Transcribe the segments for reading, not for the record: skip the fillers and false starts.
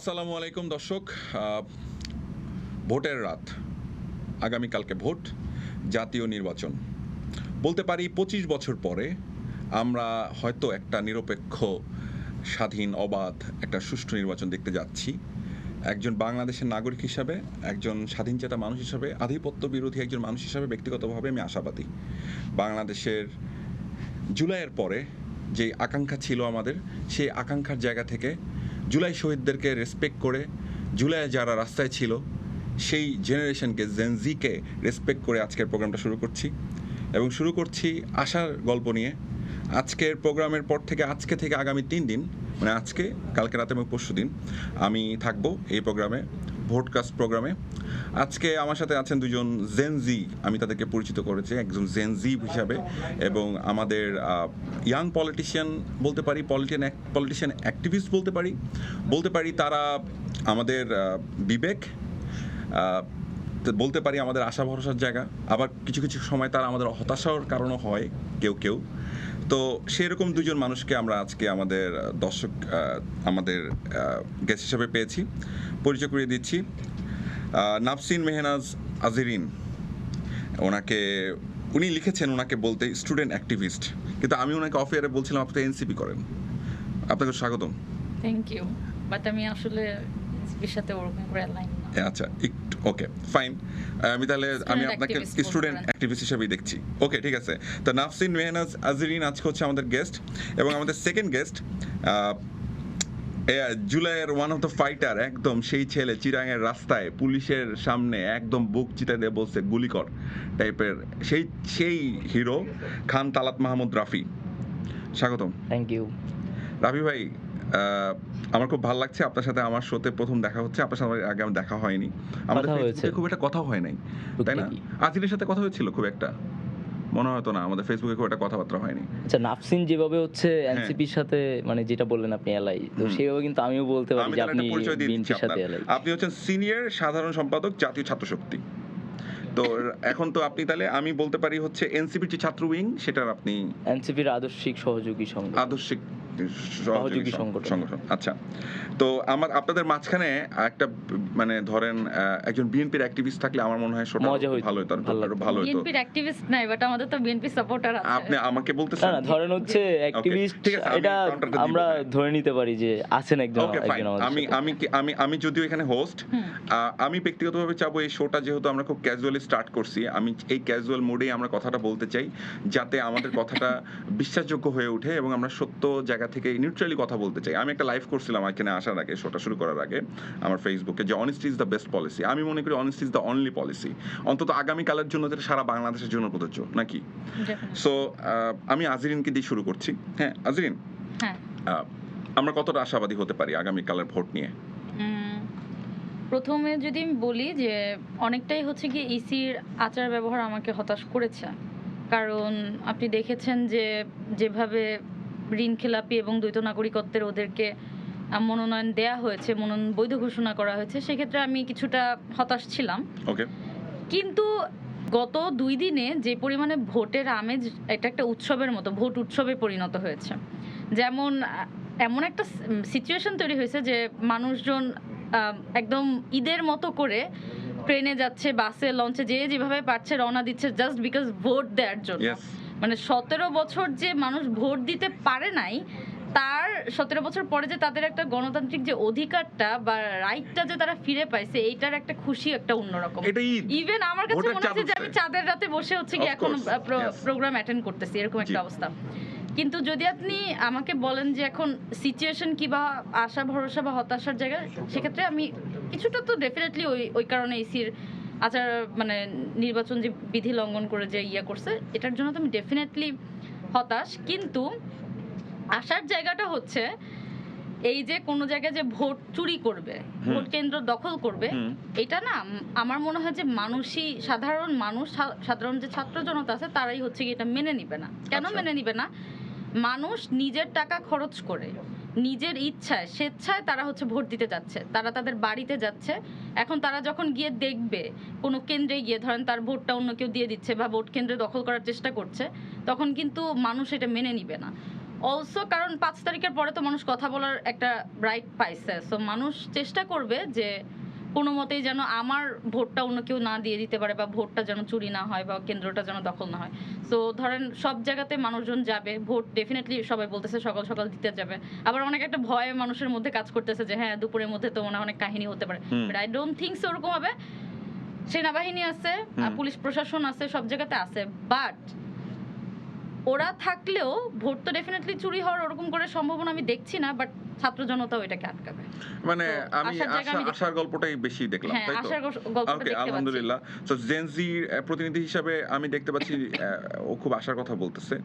আসসালামু আলাইকুম দর্শক। ভোটের রাত, আগামীকালকে ভোট, জাতীয় নির্বাচন। বলতে পারি ২৫ বছর পরে আমরা হয়তো একটা নিরপেক্ষ, স্বাধীন, অবাধ একটা সুষ্ঠু নির্বাচন দেখতে যাচ্ছি। একজন বাংলাদেশের নাগরিক হিসাবে, একজন স্বাধীনচেতা মানুষ হিসাবে, আধিপত্য বিরোধী একজন মানুষ হিসাবে ব্যক্তিগতভাবে আমি আশাবাদী। বাংলাদেশের জুলাইয়ের পরে যে আকাঙ্ক্ষা ছিল আমাদের, সেই আকাঙ্ক্ষার জায়গা থেকে জুলাই শহীদদেরকে রেসপেক্ট করে, জুলাইয়ে যারা রাস্তায় ছিল সেই জেনারেশনকে, জেনজিকে রেসপেক্ট করে আজকের প্রোগ্রামটা শুরু করছি। এবং শুরু করছি আশার গল্প নিয়ে। আজকের প্রোগ্রামের পর থেকে, আজকে থেকে আগামী 3 দিন, মানে আজকে, কালকে রাতে এবং পরশু দিন আমি থাকবো এই প্রোগ্রামে, ভোটকাস্ট প্রোগ্রামে। আজকে আমার সাথে আছেন দুজন জেনজি, আমি তাদেরকে পরিচিত করেছি একজন জেনজি হিসাবে, এবং আমাদের ইয়াং পলিটিশিয়ান বলতে পারি, পলিটিশিয়ান অ্যাক্টিভিস্ট বলতে পারি তারা আমাদের বিবেক, বলতে পারি আমাদের আশা ভরসার জায়গা। আবার কিছু কিছু সময় তারা আমাদের হতাশার কারণও হয় কেউ। তো সেরকম দুজন মানুষকে আমরা আজকে আমাদের দর্শক, আমাদের গেস্ট হিসেবে পেয়েছি। পরিচয় করিয়ে দিচ্ছি, নাফসিন মেহনাজ আজরিন। উনি লিখেছেন ওনাকে বলতে স্টুডেন্ট অ্যাক্টিভিস্ট, কিন্তু আমি ওনাকে অফ এয়ারে বলছিলাম আপনি এনসিপি করেন। আপনাকে স্বাগতম। থ্যাংক ইউ, বাট আমি আসলে এনসিপির সাথে ওরকম করে অ্যালাইন না। আচ্ছা, ওকে, ফাইন। আমি আপনাকে স্টুডেন্ট অ্যাক্টিভিস্ট হিসেবেই দেখছি। ওকে, ঠিক আছে। তো নাফসিন মেহনাজ আজরিন আজকে হচ্ছে আমাদের গেস্ট, এবং আমাদের সেকেন্ড গেস্ট জুলাইয়ের ওয়ান অফ দ্য ফাইটার, একদম সেই ছেলে, চিরাঙের রাস্তায় পুলিশের সামনে একদম বুক চিতায় দিয়ে বলছে গুলি কর টাইপের, সেই হিরো খান তালাত মাহমুদ রাফি। স্বাগতম। থ্যাংক ইউ রাফি ভাই, আমার খুব ভালো লাগছে আপনার সাথে। আমার শোতে প্রথম দেখা হচ্ছে আপনার সাথে, আগে আমার দেখা হয়নি, আমাদের খুব একটা কথা হয় নাই, তাই না? আজিলের সাথে কথা হয়েছিল খুব একটা, মনে হতো না আমাদের ফেসবুকে খুব একটা কথাবার্তা হয়নি। আচ্ছা, নাফসিন যেভাবে হচ্ছে এনসিপির সাথে, মানে যেটা বললেন আপনি এলআই, তো সেইভাবে কিন্তু আমিও বলতে পারি যে আপনি বিএনপির সাথে এলআই। আপনি হচ্ছেন সিনিয়র সাধারণ সম্পাদক জাতীয় ছাত্র শক্তি। তো এখন তো আপনি তাহলে, আমি বলতে পারি হচ্ছে এনসিপির যে ছাত্র উইং, সেটার আপনি এনসিপির আদর্শিক সহযোগী সংগঠন। আচ্ছা, তো আপনাদের মাঝখানে একটা, মানে ধরেন একজন বিএনপির অ্যাক্টিভিস্ট থাকলে আমার মনে হয় সেটা ভালো হতো, ভালো হতো। বিএনপির অ্যাক্টিভিস্ট নাই, বাট আমাদের তো বিএনপি সাপোর্টার আছে। আপনি আমাকে বলতেছেন না, ধরেন হচ্ছে অ্যাক্টিভিস্ট, এটা আমরা ধরে নিতে পারি যে আছেন একজন। আমি যদিও এখানে হোস্ট, আমি ব্যক্তিগতভাবে চাবো এই শোটা, যেহেতু আমরা খুব ক্যাজুয়ালি স্টার্ট করছি, আমি এই ক্যাজুয়াল মোডেই আমরা কথাটা বলতে চাই, যাতে আমাদের কথাটা বিশ্বাসযোগ্য হয়ে ওঠে এবং আমরা সত্য জায়গা থেকে নিউট্রালি কথা বলতে চাই। আমি একটা লাইভ করছিলাম এখানে আসার আগে, শোটা শুরু করার আগে, আমার ফেসবুকে, যে honesty is the best policy. আমি মনে করি honesty is the only policy, অন্তত আগামীকালের জন্য, যেটা সারা বাংলাদেশের জন্য প্রযোজ্য, নাকি? সো আমি আজরিনকে দিয়ে শুরু করছি। হ্যাঁ আজরিন, আমরা কতটা আশাবাদী হতে পারি আগামীকালের ভোট নিয়ে? প্রথমে যদি আমি বলি যে অনেকটাই হচ্ছে কি ইসির আচার ব্যবহার আমাকে হতাশ করেছে। কারণ আপনি দেখেছেন যে যেভাবে ঋণ খেলাপি এবং দ্বৈত নাগরিকত্বের ওদেরকে মনোনয়ন দেয়া হয়েছে, মনোনয়ন বৈধ ঘোষণা করা হয়েছে, সেক্ষেত্রে আমি কিছুটা হতাশ ছিলাম। কিন্তু গত 2 দিনে যে পরিমাণে ভোটের আমেজ, এটা একটা উৎসবের মতো, ভোট উৎসবে পরিণত হয়েছে। যেমন এমন একটা সিচুয়েশন তৈরি হয়েছে যে মানুষজন একদম ঈদের মতো করে ট্রেনে যাচ্ছে, বাসে, লঞ্চে, যেভাবে পারছে রওনা দিচ্ছে, জাস্ট বিকজ ভোট দেওয়ার জন্য। মানে 17 বছর যে মানুষ ভোট দিতে পারে নাই, তার 17 বছর পরে যে তাদের একটা গণতান্ত্রিক যে অধিকারটা বা রাইটটা যে তারা ফিরে পাইছে, এইটার একটা খুশি, একটা অন্যরকম। ইভেন আমার কাছে মনে হচ্ছে যে আমি চাঁদের রাতে বসে হচ্ছে কি এখন প্রোগ্রাম অ্যাটেন্ড করতেছি, এরকম একটা অবস্থা। কিন্তু যদি আপনি আমাকে বলেন যে এখন সিচুয়েশন কি বা আশা ভরসা বা হতাশার জায়গা, সেক্ষেত্রে আমি কিছুটা তো ডেফিনেটলি ওই কারণে ইসির আচার, মানে নির্বাচন যে বিধি লঙ্ঘন করে যে করছে, এটার জন্য তো আমি ডেফিনেটলি হতাশ। কিন্তু আশার জায়গাটা হচ্ছে এই যে কোনো জায়গায় যে ভোট চুরি করবে, ভোট কেন্দ্র দখল করবে, এটা না আমার মনে হয় যে মানুষই, সাধারণ যে ছাত্র জনতা আছে, তারাই হচ্ছে কি এটা মেনে নিবে না। কেন মেনে নিবে না? মানুষ নিজের টাকা খরচ করে, নিজের ইচ্ছায়, স্বেচ্ছায় তারা হচ্ছে ভোট দিতে যাচ্ছে, তারা তাদের বাড়িতে যাচ্ছে। এখন তারা যখন গিয়ে দেখবে কোনো কেন্দ্রে গিয়ে, ধরেন তার ভোটটা অন্য কেউ দিয়ে দিচ্ছে বা ভোট কেন্দ্রে দখল করার চেষ্টা করছে, তখন কিন্তু মানুষ এটা মেনে নিবে না। অলসো কারণ 5 তারিখের পরে তো মানুষ কথা বলার একটা রাইট পাইছে, সো মানুষ চেষ্টা করবে যে কোনো মতেই যেন আমার ভোটটা অন্য কেউ না দিয়ে দিতে পারে, বা ভোটটা যেন চুরি না হয়, বা কেন্দ্রটা যেন দখল না হয়। সো ধরেন সব জায়গাতে মানুষজন যাবে, ভোট ডেফিনেটলি সবাই বলতেছে সকাল সকাল দিতে যাবে। আবার অনেক একটা ভয় মানুষের মধ্যে কাজ করতেছে যে হ্যাঁ দুপুরের মধ্যে তো মনে হয় অনেক কাহিনী হতে পারে, but I don't think so ওরকম হবে। সেনাবাহিনী আছে, পুলিশ প্রশাসন আছে, সব জায়গাতে আছে, বাট ওরা থাকলেও ভোট তো ডেফিনেটলি চুরি হওয়ার ওরকম করে সম্ভাবনা আমি দেখছি না, বাট ছাত্র জনতাও এটাকে আটকাবে। মানে তো আমি আশার জায়গা আমি দেখতে- আশার গল্পটাই বেশি দেখলাম, হ্যাঁ, তাই তো? আশার গল্পটা ওকে, দেখতে পাচ্ছি। আলহামদুলিল্লাহ। তো জেনজি প্রতিনিধি হিসাবে আমি দেখতে পাচ্ছি ও খুব আশার কথা বলতেছে।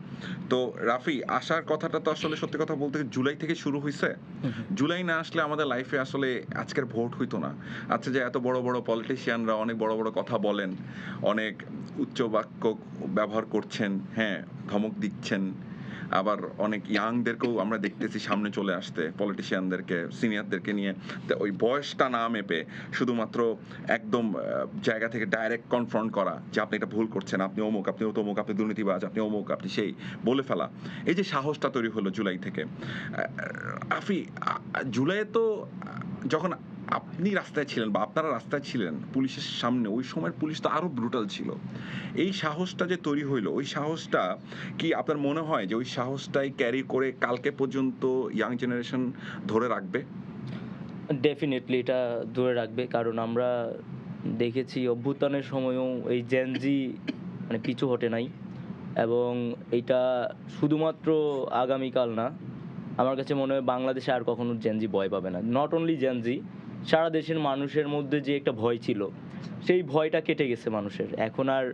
তো রাফি, আশার কথাটা তো আসলে সত্যি কথা বলতে জুলাই থেকে শুরু হয়েছে। জুলাই না আসলে আমাদের লাইফে আসলে আজকের ভোট হইতো না। আচ্ছা, যে এত বড় বড় পলিটিশিয়ানরা অনেক বড় বড় কথা বলেন, অনেক উচ্চ বাক্য ব্যবহার করছেন, হ্যাঁ, ধমক দিচ্ছেন, আবার অনেক ইয়াংদেরকেও আমরা দেখতেছি সামনে চলে আসতে, পলিটিশিয়ানদেরকে, সিনিয়রদেরকে নিয়ে। তো ওই বয়সটা না মেপে শুধুমাত্র একদম জায়গা থেকে ডাইরেক্ট কনফ্রন্ট করা যে আপনি এটা ভুল করছেন, আপনি অমুক, আপনি তমুক, আপনি দুর্নীতিবাজ, আপনি অমুক, আপনি সেই বলে ফেলা, এই যে সাহসটা তৈরি হলো জুলাই থেকে। আফি, জুলাইয়ে তো যখন আপনি রাস্তায় ছিলেন বা আপনারা রাস্তায় ছিলেন পুলিশের সামনে, ওই সময়ের পুলিশ তো আরো ব্রুটাল ছিল। এই সাহসটা যে তৈরি হইলো, ওই সাহসটা কি আপনার মনে হয় যে ওই সাহসটাই ক্যারি করে কালকে পর্যন্ত ইয়াং জেনারেশন ধরে রাখবে? ডেফিনেটলি এটা ধরে রাখবে, কারণ আমরা দেখেছি অভ্যুত্থানের সময়ও এই জেনজি মানে পিছু হটে নাই, এবং এটা শুধুমাত্র আগামীকাল না, আমার কাছে মনে হয় বাংলাদেশে আর কখনো জেনজি ভয় পাবে না। নট অনলি জেনজি, সারা দেশের মানুষের মধ্যে যে একটা ভয় ছিল, সেই ভয়টা কেটে গেছে মানুষের। এখন আর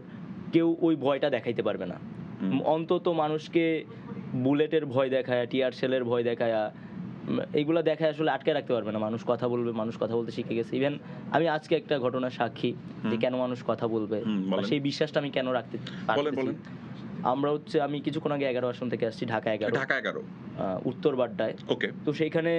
কেউ ওই ভয়টা দেখাইতে পারবে না। অন্তত মানুষকে বুলেটের ভয় দেখায়, টিয়ার সেলের ভয় দেখায়, এইগুলো দেখায় আসলে আটকে রাখতে পারবে না। মানুষ কথা বলবে, মানুষ কথা বলতে শিখে গেছে। ইভেন আমি আজকে একটা ঘটনার সাক্ষী যে কেন মানুষ কথা বলবে, সেই বিশ্বাসটা আমি কেন রাখতে পারতেছি। আমরা আমি কিছুক্ষণ আগে 11 আসন থেকে আসছি, ঢাকা 11 উত্তর বাড্ডায়। ওকে। তো সেইখানে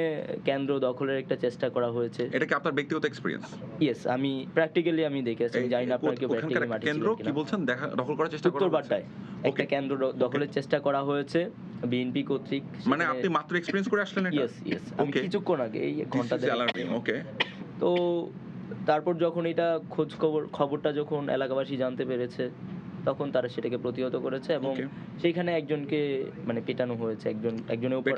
কেন্দ্র দখলের একটা চেষ্টা করা হয়েছে। এটা কি আপনার ব্যক্তিগত এক্সপেরিয়েন্স? ইয়েস, আমি প্র্যাকটিক্যালি আমি দেখেছি। আমি জানি না আপনার কি প্র্যাকটিক্যালি মাঠে কেন্দ্র কি বলছেন দখল করার চেষ্টা করা উত্তর বাড্ডায় একটা কেন্দ্র দখলের চেষ্টা করা হয়েছে বিএনপি কর্তৃক। মানে আপনি মাত্র এক্সপেরিয়েন্স করে আসলেন এটা? ইয়েস, আমি কিছুক্ষণ আগে এই ঘন্টা দেড়েক। ওকে। তো তারপর যখন এটা খবরটা যখন এলাকাবাসী জানতে পেরেছে, তখন তারা সেটাকে প্রতিহত করেছে, এবং সেইখানে একজনকে মানে পেটানো হয়েছে, একজনের উপর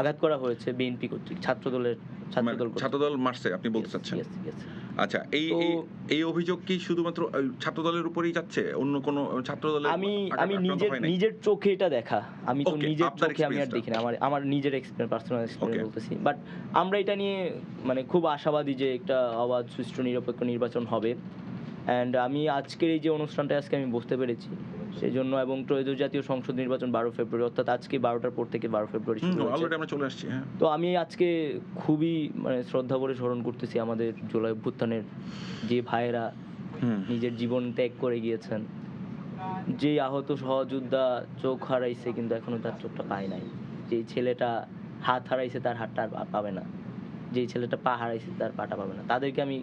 আঘাত করা হয়েছে বিএনপি কর্তৃক, ছাত্রদল মারছে আপনি বলতে চাচ্ছেন? আচ্ছা, এই অভিযোগ কি শুধুমাত্র ছাত্রদলের উপরেই যাচ্ছে, অন্য কোন ছাত্রদলের? আমি নিজের চোখে এটা দেখা, আমি তো নিজের চোখে আমি আর দেখি না, আমার নিজের পার্সোনাল এক্সপেরিয়েন্স বলতেছি। বাট আমরা এটা নিয়ে মানে খুব আশাবাদী যে একটা অবাধ, সুষ্ঠু, নিরপেক্ষ নির্বাচন হবে। অ্যান্ড আমি আজকের এই যে অনুষ্ঠানটা আজকে আমি বুঝতে পেরেছি সেই জন্য, এবং ত্রয়োদশ জাতীয় সংসদ নির্বাচন 12 ফেব্রুয়ারি, অর্থাৎ আজকে 12টার পর থেকে 12 ফেব্রুয়ারি শুরু হচ্ছে। আমরা চলে আসছি। হ্যাঁ, তো আমি আজকে খুবই মানে শ্রদ্ধা করে স্মরণ করতেছি আমাদের জুলাই অভ্যুত্থানের যে ভাইয়েরা নিজের জীবন ত্যাগ করে গিয়েছেন, যে আহত সহযোদ্ধা চোখ হারাইছে কিন্তু এখনো তার চোখটা পায় নাই, যে ছেলেটা হাত হারাইছে তার হাতটা আর পাবে না, যে ছেলেটা পা হারাইছে তার পাটা পাবে না, তাদেরকে আমি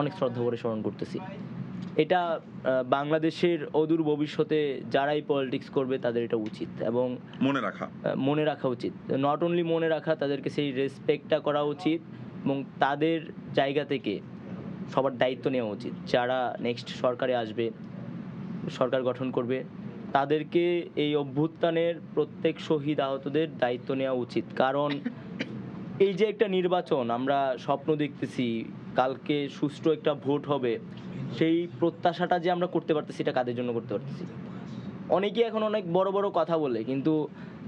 অনেক শ্রদ্ধা করে স্মরণ করতেছি। এটা বাংলাদেশের অদূর ভবিষ্যতে যারাই পলিটিক্স করবে তাদের এটা উচিত, এবং মনে রাখা উচিত। নট অনলি মনে রাখা, তাদেরকে সেই রেসপেক্টটা করা উচিত, এবং তাদের জায়গা থেকে সবার দায়িত্ব নেওয়া উচিত। যারা নেক্সট সরকারে আসবে, সরকার গঠন করবে, তাদেরকে এই অভ্যুত্থানের প্রত্যেক শহীদ আহতদের দায়িত্ব নেওয়া উচিত। কারণ এই যে একটা নির্বাচন আমরা স্বপ্ন দেখতেছি, কালকে সুষ্ঠু একটা ভোট হবে, সেই প্রত্যাশাটা যে আমরা করতে পারতেছি, এটা কাদের জন্য করতে পারতেছি? অনেকে এখন অনেক বড় বড় কথা বলে, কিন্তু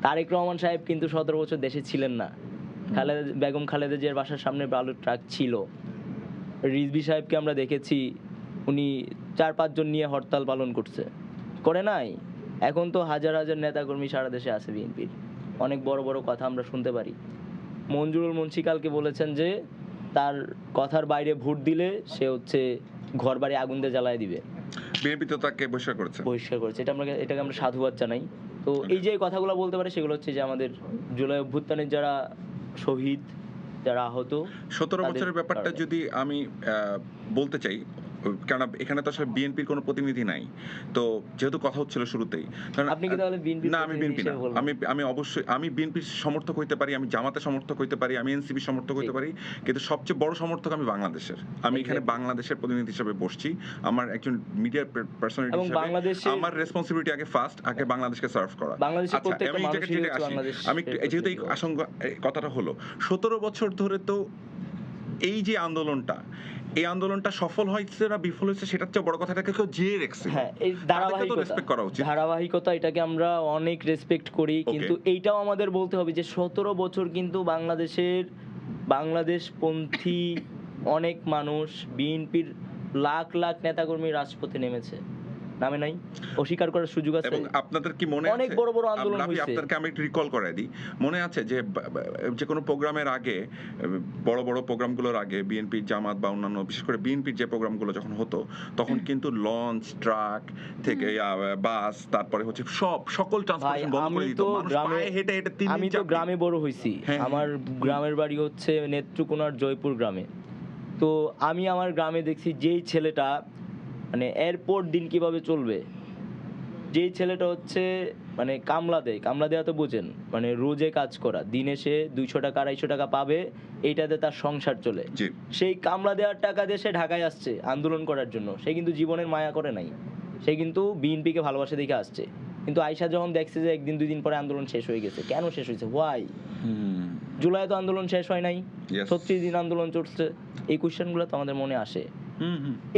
তারেক রহমান সাহেব কিন্তু 17 বছর দেশে ছিলেন না। বেগম খালেদা জিয়ার বাসার সামনে বালুর ট্রাক ছিল। রিজভী সাহেবকে আমরা দেখেছি, উনি 4-5 জন নিয়ে হরতাল পালন করে নাই। এখন তো হাজার হাজার নেতাকর্মী সারা দেশে আছে বিএনপির, অনেক বড় বড় কথা আমরা শুনতে পারি। মঞ্জুরুল মুন্সি কালকে বলেছেন যে তার কথার বাইরে ভোট দিলে সে ঘর বাড়ি আগুন দিয়ে জ্বালায় দিবে। বিএনপি তো তাকে বহিষ্কার করেছে। এটাকে আমরা সাধুবাদ জানাই। তো এই যে কথাগুলো বলতে পারে, সেগুলো হচ্ছে যে আমাদের জুলাই অভ্যুত্থানের যারা শহীদ, যারা আহত। 17 বছরের ব্যাপারটা যদি আমি বলতে চাই, কারণ এখানে তো আসলে বিএনপির কোনো প্রতিনিধি নাই, তো যেহেতু কথা হচ্ছিল শুরুতেই, কারণ আপনি কি তাহলে বিএনপির না আমি বিএনপি না, হিসেবে বলবেন? আমি অবশ্যই আমি বিএনপির সমর্থক হইতে পারি, আমি জামাতের সমর্থক হইতে পারি, আমি এনসিপি সমর্থক হইতে ঠিক। পারি, কিন্তু সবচেয়ে বড় সমর্থক আমি বাংলাদেশের। আমি এখানে Exactly. বাংলাদেশের প্রতিনিধি হিসেবে বসছি, আমার একজন মিডিয়া পার্সোনালিটি এবং হিসেবে বাংলাদেশের আমার রেসপন্সিবিলিটি আগে ফার্স্ট, আগে বাংলাদেশকে সার্ভ করা। বাংলাদেশের আচ্ছা, প্রত্যেকটা আমি এই মানুষই জায়গায় হচ্ছে আসি। বাংলাদেশের আমি যেহেতু এই প্রতিনিধি। আশঙ্কা কথাটা হলো 17 বছর ধরে তো এই যে আন্দোলনটা, এই আন্দোলনটা সফল হয়েছে না বিফল হয়েছে সেটার চেয়ে বড় কথা, এটাকে কেউ জিয়ে রেখেছে। হ্যাঁ, এই রেসপেক্ট করা উচিত। ধারাবাহিকতা এটাকে আমরা অনেক রেসপেক্ট করি, কিন্তু এইটাও আমাদের বলতে হবে যে 17 বছর কিন্তু বাংলাদেশপন্থী অনেক মানুষ, বিএনপির লাখ লাখ নেতাকর্মী রাজপথে নেমেছে, নামে নাই? অস্বীকার করার সুযোগ আছে? এবং আপনাদের কি মনে আছে অনেক বড় বড় আন্দোলন হয়েছে। আপনাদেরকে আমি একটু রিকল করাই দিই, মনে আছে যে কোনো প্রোগ্রামের আগে, বড় বড় প্রোগ্রামগুলোর আগে বিএনপি, জামাত বা অন্যান্য বিশেষ করে বিএনপির যে প্রোগ্রামগুলো যখন হতো, তখন কিন্তু লঞ্চ, ট্রাক থেকে বাস, তারপরে হচ্ছে সকল ট্রান্সপোর্টেশন বন্ধ করে দিত, মানুষ পায়ে হেঁটে হেঁটে 3 আমি তো গ্রামে বড় হইছি, হ্যাঁ, আমার গ্রামের বাড়ি হচ্ছে নেত্রকোনার জয়পুর গ্রামে। তো আমি আমার গ্রামে দেখছি যেই ছেলেটা মানে এরপর দিন কিভাবে চলবে, যেই ছেলেটা হচ্ছে মানে কামলা দেওয়া তো বোঝেন, মানে রোজে কাজ করা, দিনে সে 200 টাকা 250 টাকা পাবে, এইটাতে তার সংসার চলে। জি। সেই কামলা দেওয়ার টাকা দিয়ে সে ঢাকায় আসছে আন্দোলন করার জন্য, সে কিন্তু জীবনের মায়া করে নাই, সে কিন্তু বিএনপিকে ভালোবাসে দেখে আসছে। কিন্তু আয়শা যখন দেখছে যে একদিন 2 দিন পরে আন্দোলন শেষ হয়ে গেছে, কেন শেষ হয়েছে, ওয়াই? জুলাই তো আন্দোলন শেষ হয় নাই, Yes. 36 দিন আন্দোলন চলছে, এই কোশ্চেনগুলো তো আমাদের মনে আসে।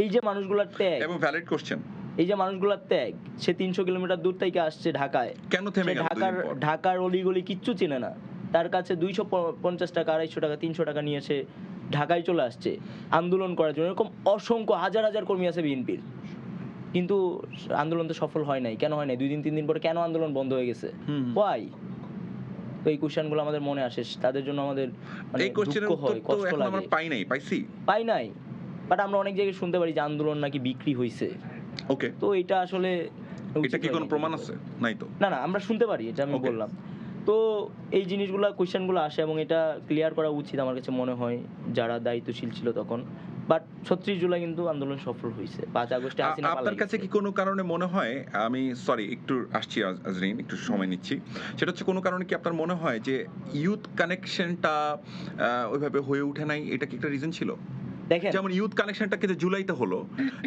এই যে মানুষগুলোর ত্যাগ, এবং ভ্যালিড কোশ্চেন, এই যে মানুষগুলোর ত্যাগ, সে 300 কিলোমিটার দূর থেকে আসছে ঢাকায়, কেন থেমে সে গেল দুদিন পর? ঢাকার অলিগলি কিচ্ছু চেনে না, তার কাছে 250 টাকা 250 টাকা 300 টাকা নিয়ে সে ঢাকায় চলে আসছে আন্দোলন করার জন্য। এরকম অসংখ্য হাজার হাজার কর্মী আছে বিএনপির, কিন্তু আন্দোলন তো সফল হয় নাই। কেন হয় নাই? 2 দিন 3 দিন পরে কেন আন্দোলন বন্ধ হয়ে গেছে, ওয়াই? তো এই কোশ্চেনগুলো আমাদের মনে আসে, তাদের জন্য আমাদের মানে এই কোশ্চেনের দুঃখ উত্তর হয়, তো কষ্ট এখন আমরা লাগে। পাই নাই, বাট আমরা অনেক জায়গায় শুনতে পারি যে আন্দোলন নাকি বিক্রি হয়েছে। ওকে, তো এটা আসলে এটা কি কোনো প্রমাণ আছে? নাই তো। না, আমরা শুনতে পারি, এটা আমি Okay. বললাম। তো এই জিনিসগুলো, কোশ্চেনগুলো আসে এবং এটা ক্লিয়ার করা উচিত আমার কাছে মনে হয় যারা দায়িত্বশীল ছিল তখন। বাট 36 জুলাই কিন্তু আন্দোলন সফল হয়েছে, 5 আগস্টে হাসিনা আপনার কাছে কি কোনো কারণে মনে হয়, আমি সরি একটু আসছি আজরিন, একটু সময় নিচ্ছি, সেটা হচ্ছে কোনো কারণে কি আপনার মনে হয় যে ইউথ কানেকশনটা ওইভাবে হয়ে ওঠে নাই, এটা কি একটা রিজন ছিল? দেখেন, যেমন ইউথ কানেকশনটা কিন্তু জুলাইতে হলো,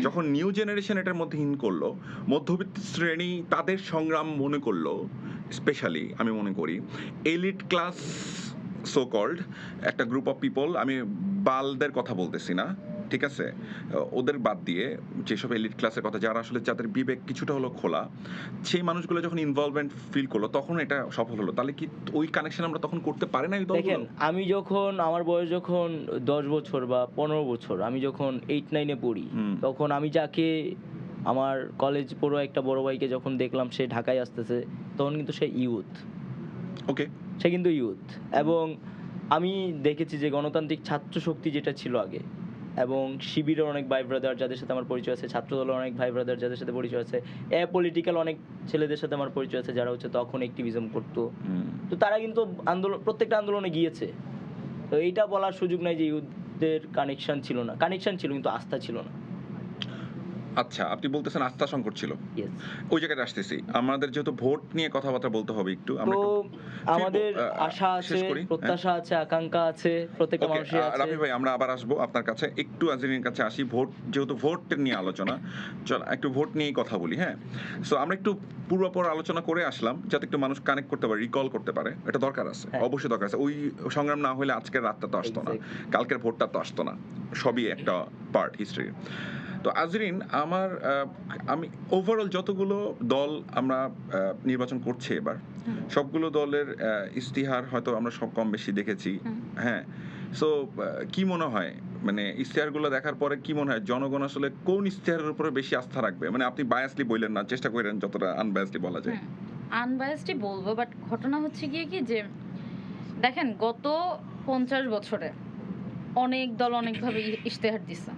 যখন নিউ জেনারেশন এটার মধ্যে ইন করলো, মধ্যবিত্ত শ্রেণী তাদের সংগ্রাম মনে করলো, স্পেশালি আমি মনে করি এলিট ক্লাস সো কল্ড একটা গ্রুপ অফ পিপল, আমি বালদের কথা বলতেছি না, ঠিক আছে, ওদের বাদ দিয়ে যেসব এলিট ক্লাসের কথা, যারা আসলে যাদের বিবেক কিছুটা হলো খোলা, সেই মানুষগুলো যখন ইনভলভমেন্ট ফিল করলো, তখন এটা সফল হলো। তাহলে কি ওই কানেকশন আমরা তখন করতে পারি না? দেখেন, আমি যখন, আমার বয়স যখন 10 বছর বা 15 বছর, আমি যখন 8-9-এ পড়ি, তখন আমি যাকে আমার কলেজ পড়ো একটা বড় ভাইকে যখন দেখলাম সে ঢাকায় আসতেছে, তখন কিন্তু সে ইউথ, ওকে, সে কিন্তু ইউথ। এবং আমি দেখেছি যে গণতান্ত্রিক ছাত্র শক্তি যেটা ছিল আগে, এবং শিবিরের অনেক ভাই ব্রাদার যাদের সাথে আমার পরিচয় আছে, ছাত্রদলের অনেক ভাই ব্রাদার যাদের সাথে পরিচয় আছে, পলিটিক্যাল অনেক ছেলেদের সাথে আমার পরিচয় আছে যারা হচ্ছে তখন অ্যাক্টিভিজম করতো, তো তারা কিন্তু প্রত্যেকটা আন্দোলনে গিয়েছে। তো এইটা বলার সুযোগ নাই যে ইউথদের কানেকশন ছিল না, কানেকশন ছিল কিন্তু আস্থা ছিল না। আচ্ছা, আপনি বলতেছেন আস্থা সংকট ছিল। Yes. ওই জায়গাটা আসতেছি, আমাদের যেহেতু ভোট নিয়ে কথাবার্তা বলতে হবে একটু, আমরা তো একটু আমাদের ফিরবো, আশা আছে, শেষ করি। প্রত্যাশা আছে, আকাঙ্ক্ষা আছে, প্রত্যেকটা ওকে, মানুষের আছে। রাফি ভাই, আমরা আবার আসবো আপনার কাছে, একটু আজরিনের কাছে আসি। ভোট, যেহেতু ভোট নিয়ে আলোচনা, চল একটু ভোট নিয়েই কথা বলি। হ্যাঁ, সো আমরা একটু পূর্বাপর আলোচনা করে আসলাম যাতে একটু মানুষ কানেক্ট করতে পারে, রিকল করতে পারে, এটা দরকার আছে, হ্যাঁ। অবশ্যই দরকার আছে। ওই সংগ্রাম না হলে আজকের রাতটা তো আসতো না, Exactly. কালকের ভোটটা তো আসতো না, সবই একটা পার্ট হিস্ট্রি। তো আজরিন, আমি ওভারঅল যতগুলো দল আমরা নির্বাচন করছে এবার, সবগুলো দলের ইশতেহার হয়তো আমরা সব কম বেশি দেখেছি। হ্যাঁ, সো কি মনে হয়, মানে ইশতেহারগুলো দেখার পরে কি মনে হয় জনগণ আসলে কোন ইশতেহারের উপরে বেশি আস্থা রাখবে? মানে আপনি বায়াসলি বললেন না, চেষ্টা করেন যতটা আনবায়াসলি বলা যায়। আনবায়াসডই বলবো, বাট ঘটনা হচ্ছে গিয়ে কি যে দেখেন, গত 50 বছরে অনেক দল অনেকভাবে ইশতেহার দিচ্ছে।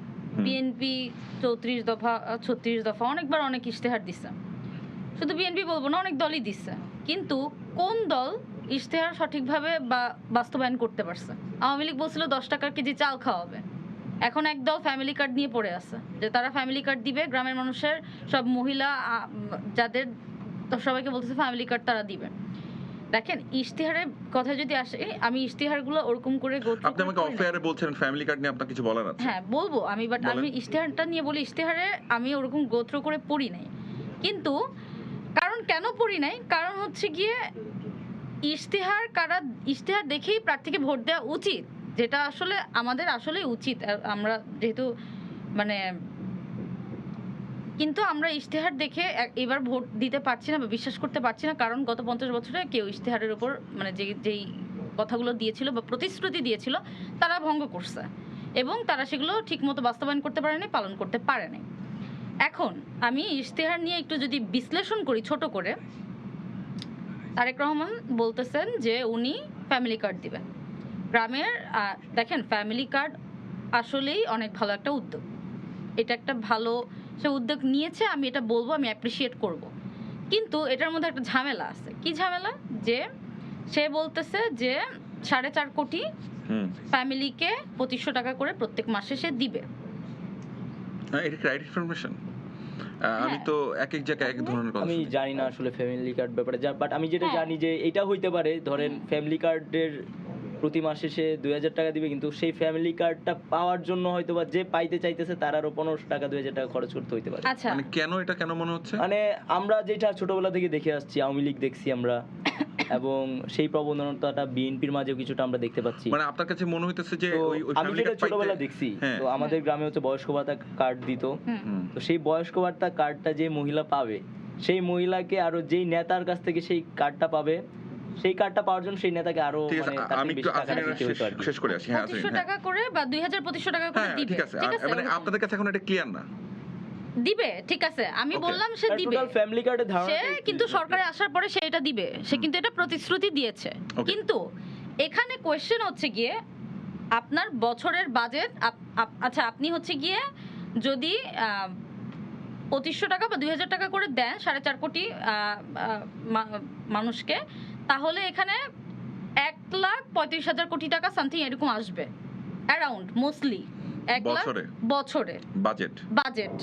বিএনপি 34 দফা 36 দফা অনেকবার অনেক ইশতেহার দিচ্ছে, শুধু বিএনপি বলবো না, অনেক দলই দিচ্ছে, কিন্তু কোন দল ইশতেহার সঠিকভাবে বা বাস্তবায়ন করতে পারছে? আওয়ামী লীগ বলছিল 10 টাকার কেজি চাল খাওয়াবে, এখন একদল ফ্যামিলি কার্ড নিয়ে পড়ে আছে যে তারা ফ্যামিলি কার্ড দিবে, গ্রামের মানুষের সব মহিলা যাদের সবাইকে বলতেছে ফ্যামিলি কার্ড তারা দিবে। দেখেন ইশতেহারের কথা যদি আসে, আমি ইশতেহারগুলো ওরকম করে আপনি আমাকে অফ এয়ারে বলছেন ফ্যামিলি কার্ড নিয়ে আপনার কিছু বলার আছে? হ্যাঁ বলবো আমি, বাট আমি ইশতেহারটা নিয়ে বলি, ইশতেহারে আমি ওরকম গোত্র করে পড়ি নাই। কিন্তু কারণ কেন পড়ি নাই, কারণ হচ্ছে গিয়ে ইশতেহার দেখেই প্রার্থীকে ভোট দেওয়া উচিত, যেটা আসলে আমাদের আসলে উচিত। আমরা যেহেতু মানে, কিন্তু আমরা ইশতেহার দেখে এবার ভোট দিতে পারছি না বা বিশ্বাস করতে পারছি না, কারণ গত 50 বছরে কেউ ইশতেহারের উপর মানে যেই কথাগুলো দিয়েছিল বা প্রতিশ্রুতি দিয়েছিল তারা ভঙ্গ করছে এবং তারা সেগুলো ঠিকমতো বাস্তবায়ন করতে পারেনি, পালন করতে পারেনি। এখন আমি ইশতেহার নিয়ে একটু যদি বিশ্লেষণ করি ছোট করে, তারেক রহমান বলতেছেন যে উনি ফ্যামিলি কার্ড দিবেন গ্রামের। দেখেন ফ্যামিলি কার্ড আসলেই অনেক ভালো একটা উদ্যোগ, এটা একটা ভালো সে উদ্যোগ নিয়েছে, আমি এটা বলবো, আমি অ্যাপ্রিসিয়েট করব। কিন্তু এটার মধ্যে একটা ঝামেলা আছে। কি ঝামেলা? যে সে বলতেছে যে 4.5 কোটি ফ্যামিলিকে 2500 টাকা করে প্রত্যেক মাসে সে দিবে। এটা কি রাইট ইনফরমেশন? আমি তো এক এক জায়গায় এক ধরনের কথা আমি শুনি। জানি না আসলে ফ্যামিলি কার্ড ব্যাপারে, বাট আমি যেটা হ্যাঁ। জানি যে এটা হইতে পারে, ধরেন ফ্যামিলি কার্ডের প্রতি মাসে সে 2000 টাকা দিবে, কিন্তু সেই ফ্যামিলি কার্ডটা পাওয়ার জন্য হয়তো বা যে পাইতে চাইতেছে তার আরো 1500 টাকা 2000 টাকা খরচ করতে হইতে পারে। আচ্ছা, মানে কেন মনে হচ্ছে? মানে আমরা যেটা ছোটবেলা থেকে দেখে আসছি, আওয়ামী লীগ দেখছি আমরা, এবং সেই প্রবণতাটা বিএনপির মাঝেও কিছুটা আমরা দেখতে পাচ্ছি। মানে আপনার কাছে মনে হইতেছে যে তো ওই আমি ফ্যামিলি যেটা কার্ড পাইতে ছোটবেলা দেখছি, হ্যাঁ। তো আমাদের গ্রামে হচ্ছে বয়স্ক ভাতা কার্ড দিত। তো সেই বয়স্ক ভাতা কার্ডটা যে মহিলা পাবে, সেই মহিলাকে আরো যেই নেতার কাছ থেকে সেই কার্ডটা পাবে, সেই কার্ডটা পাওয়ার জন্য সেই নেতাকে আরো ঠিক আছে, মানে তার আমি থেকে একটু বেশি টাকা আজকে দিতে হতো আর কি। শেষ করে আসি। হ্যাঁ 2500 টাকা করে বা 2500 টাকা করে হ্যাঁ দিবে। ঠিক আছে, ঠিক আছে, মানে ওরকম। আপনাদের কাছে এখন এটা ক্লিয়ার না? দিবে, ঠিক আছে, আমি Okay. বললাম সে আর দিবে। টোটাল ফ্যামিলি কার্ডের ধারণা সে কিন্তু সরকারে আসার পরে সে এটা দিবে, সে কিন্তু এটা প্রতিশ্রুতি দিয়েছে। Okay. কিন্তু এখানে কোয়েশ্চেন হচ্ছে গিয়ে আপনার বছরের বাজেট, আচ্ছা আপনি হচ্ছে গিয়ে যদি 2500 টাকা বা 2000 টাকা করে দেন 4.5 কোটি মানুষকে, তাহলে এখানে 1,35,000 কোটি টাকা সামথিং এরকম আসবে, অ্যারাউন্ড মোস্টলি 1 লাখ বছরে বাজেট।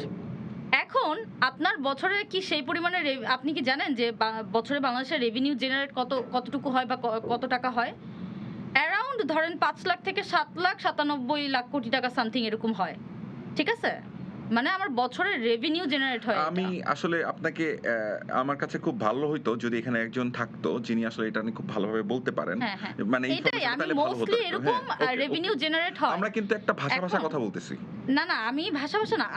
এখন আপনার বছরে কি সেই পরিমাণে আপনি কি জানেন যে বছরে বাংলাদেশের রেভিনিউ জেনারেট কতটুকু হয় বা কত টাকা হয়? অ্যারাউন্ড ধরেন 5 লাখ থেকে 7,97 লাখ কোটি টাকা সামথিং এরকম হয়। ঠিক আছে, মানে আমার বছরের রেভিনিউ জেনারেট হয়। আমি আসলে আপনাকে আমার কাছে খুব ভালো হইতো যদি এখানে একজন থাকতো যিনি আসলে এটা নিয়ে খুব ভালোভাবে বলতে পারেন। মানে এটাই আমি মোস্টলি এরকম রেভিনিউ জেনারেট হয়। আমরা কিন্তু একটা ভাষা কথা বলতেছি না, আমি ভাষা না,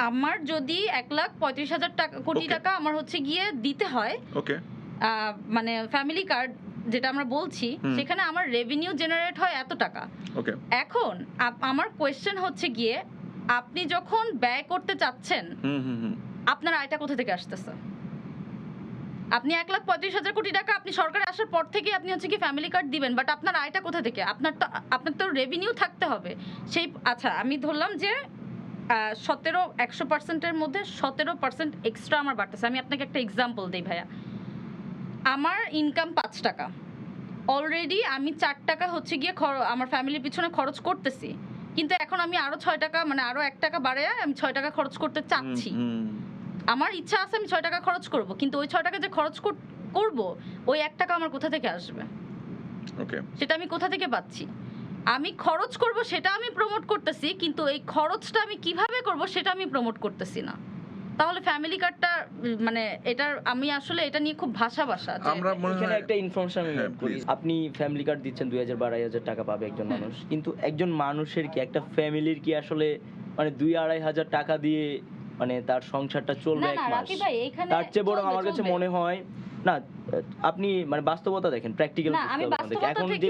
আমার যদি 1,35,000 কোটি টাকা আমার হচ্ছে গিয়ে দিতে হয়, ওকে, মানে ফ্যামিলি কার্ড যেটা আমরা বলছি, সেখানে আমার রেভিনিউ জেনারেট হয় এত টাকা। ওকে, এখন আমার কোয়েশ্চেন হচ্ছে গিয়ে আপনি যখন ব্যয় করতে চাচ্ছেন, আপনার আয়টা কোথা থেকে আসতেছে? আপনি 1,35,000 কোটি টাকা আপনি সরকারে আসার পর থেকে আপনি হচ্ছে কি ফ্যামিলি কার্ড দিবেন, বাট আপনার আয়টা কোথা থেকে? আপনার তো রেভিনিউ থাকতে হবে সেই। আচ্ছা আমি ধরলাম যে 100%-এর মধ্যে 17% এক্সট্রা আমার বাড়তেছে। আমি আপনাকে একটা এক্সাম্পল দিই ভাইয়া, আমার ইনকাম 5 টাকা, অলরেডি আমি 4 টাকা হচ্ছে গিয়ে আমার ফ্যামিলির পিছনে খরচ করতেছি, কিন্তু এখন আমি আরো 6 টাকা মানে আরো 1 টাকা বাড়ায় আমি 6 টাকা খরচ করতে চাচ্ছি। আমার ইচ্ছা আছে আমি 6 টাকা খরচ করব, কিন্তু ওই 6 টাকা যে খরচ করব ওই 1 টাকা আমার কোথা থেকে আসবে? ওকে, সেটা আমি কোথা থেকে পাচ্ছি? আমি খরচ করব সেটা আমি প্রমোট করতেছি, কিন্তু এই খরচটা আমি কিভাবে করব সেটা আমি প্রমোট করতেছি না। তাহলে ফ্যামিলি কার্ডটা মানে এটার আমি আসলে এটা নিয়ে খুব ভাষা আমরা এখানে একটা ইনফরমেশন আমি হ্যাঁ, অ্যাড করি। আপনি ফ্যামিলি কার্ড দিচ্ছেন 2,000-2,500 টাকা পাবে একজন মানুষ, কিন্তু একজন মানুষের কি, একটা ফ্যামিলির কি আসলে মানে 2,000-2,500 টাকা দিয়ে মানে তার সংসারটা চলবে এক মাস? তার চেয়ে বরং আমার কাছে মনে হয় না, আপনি মানে বাস্তবতা দেখেন, প্র্যাকটিক্যাল এখন যে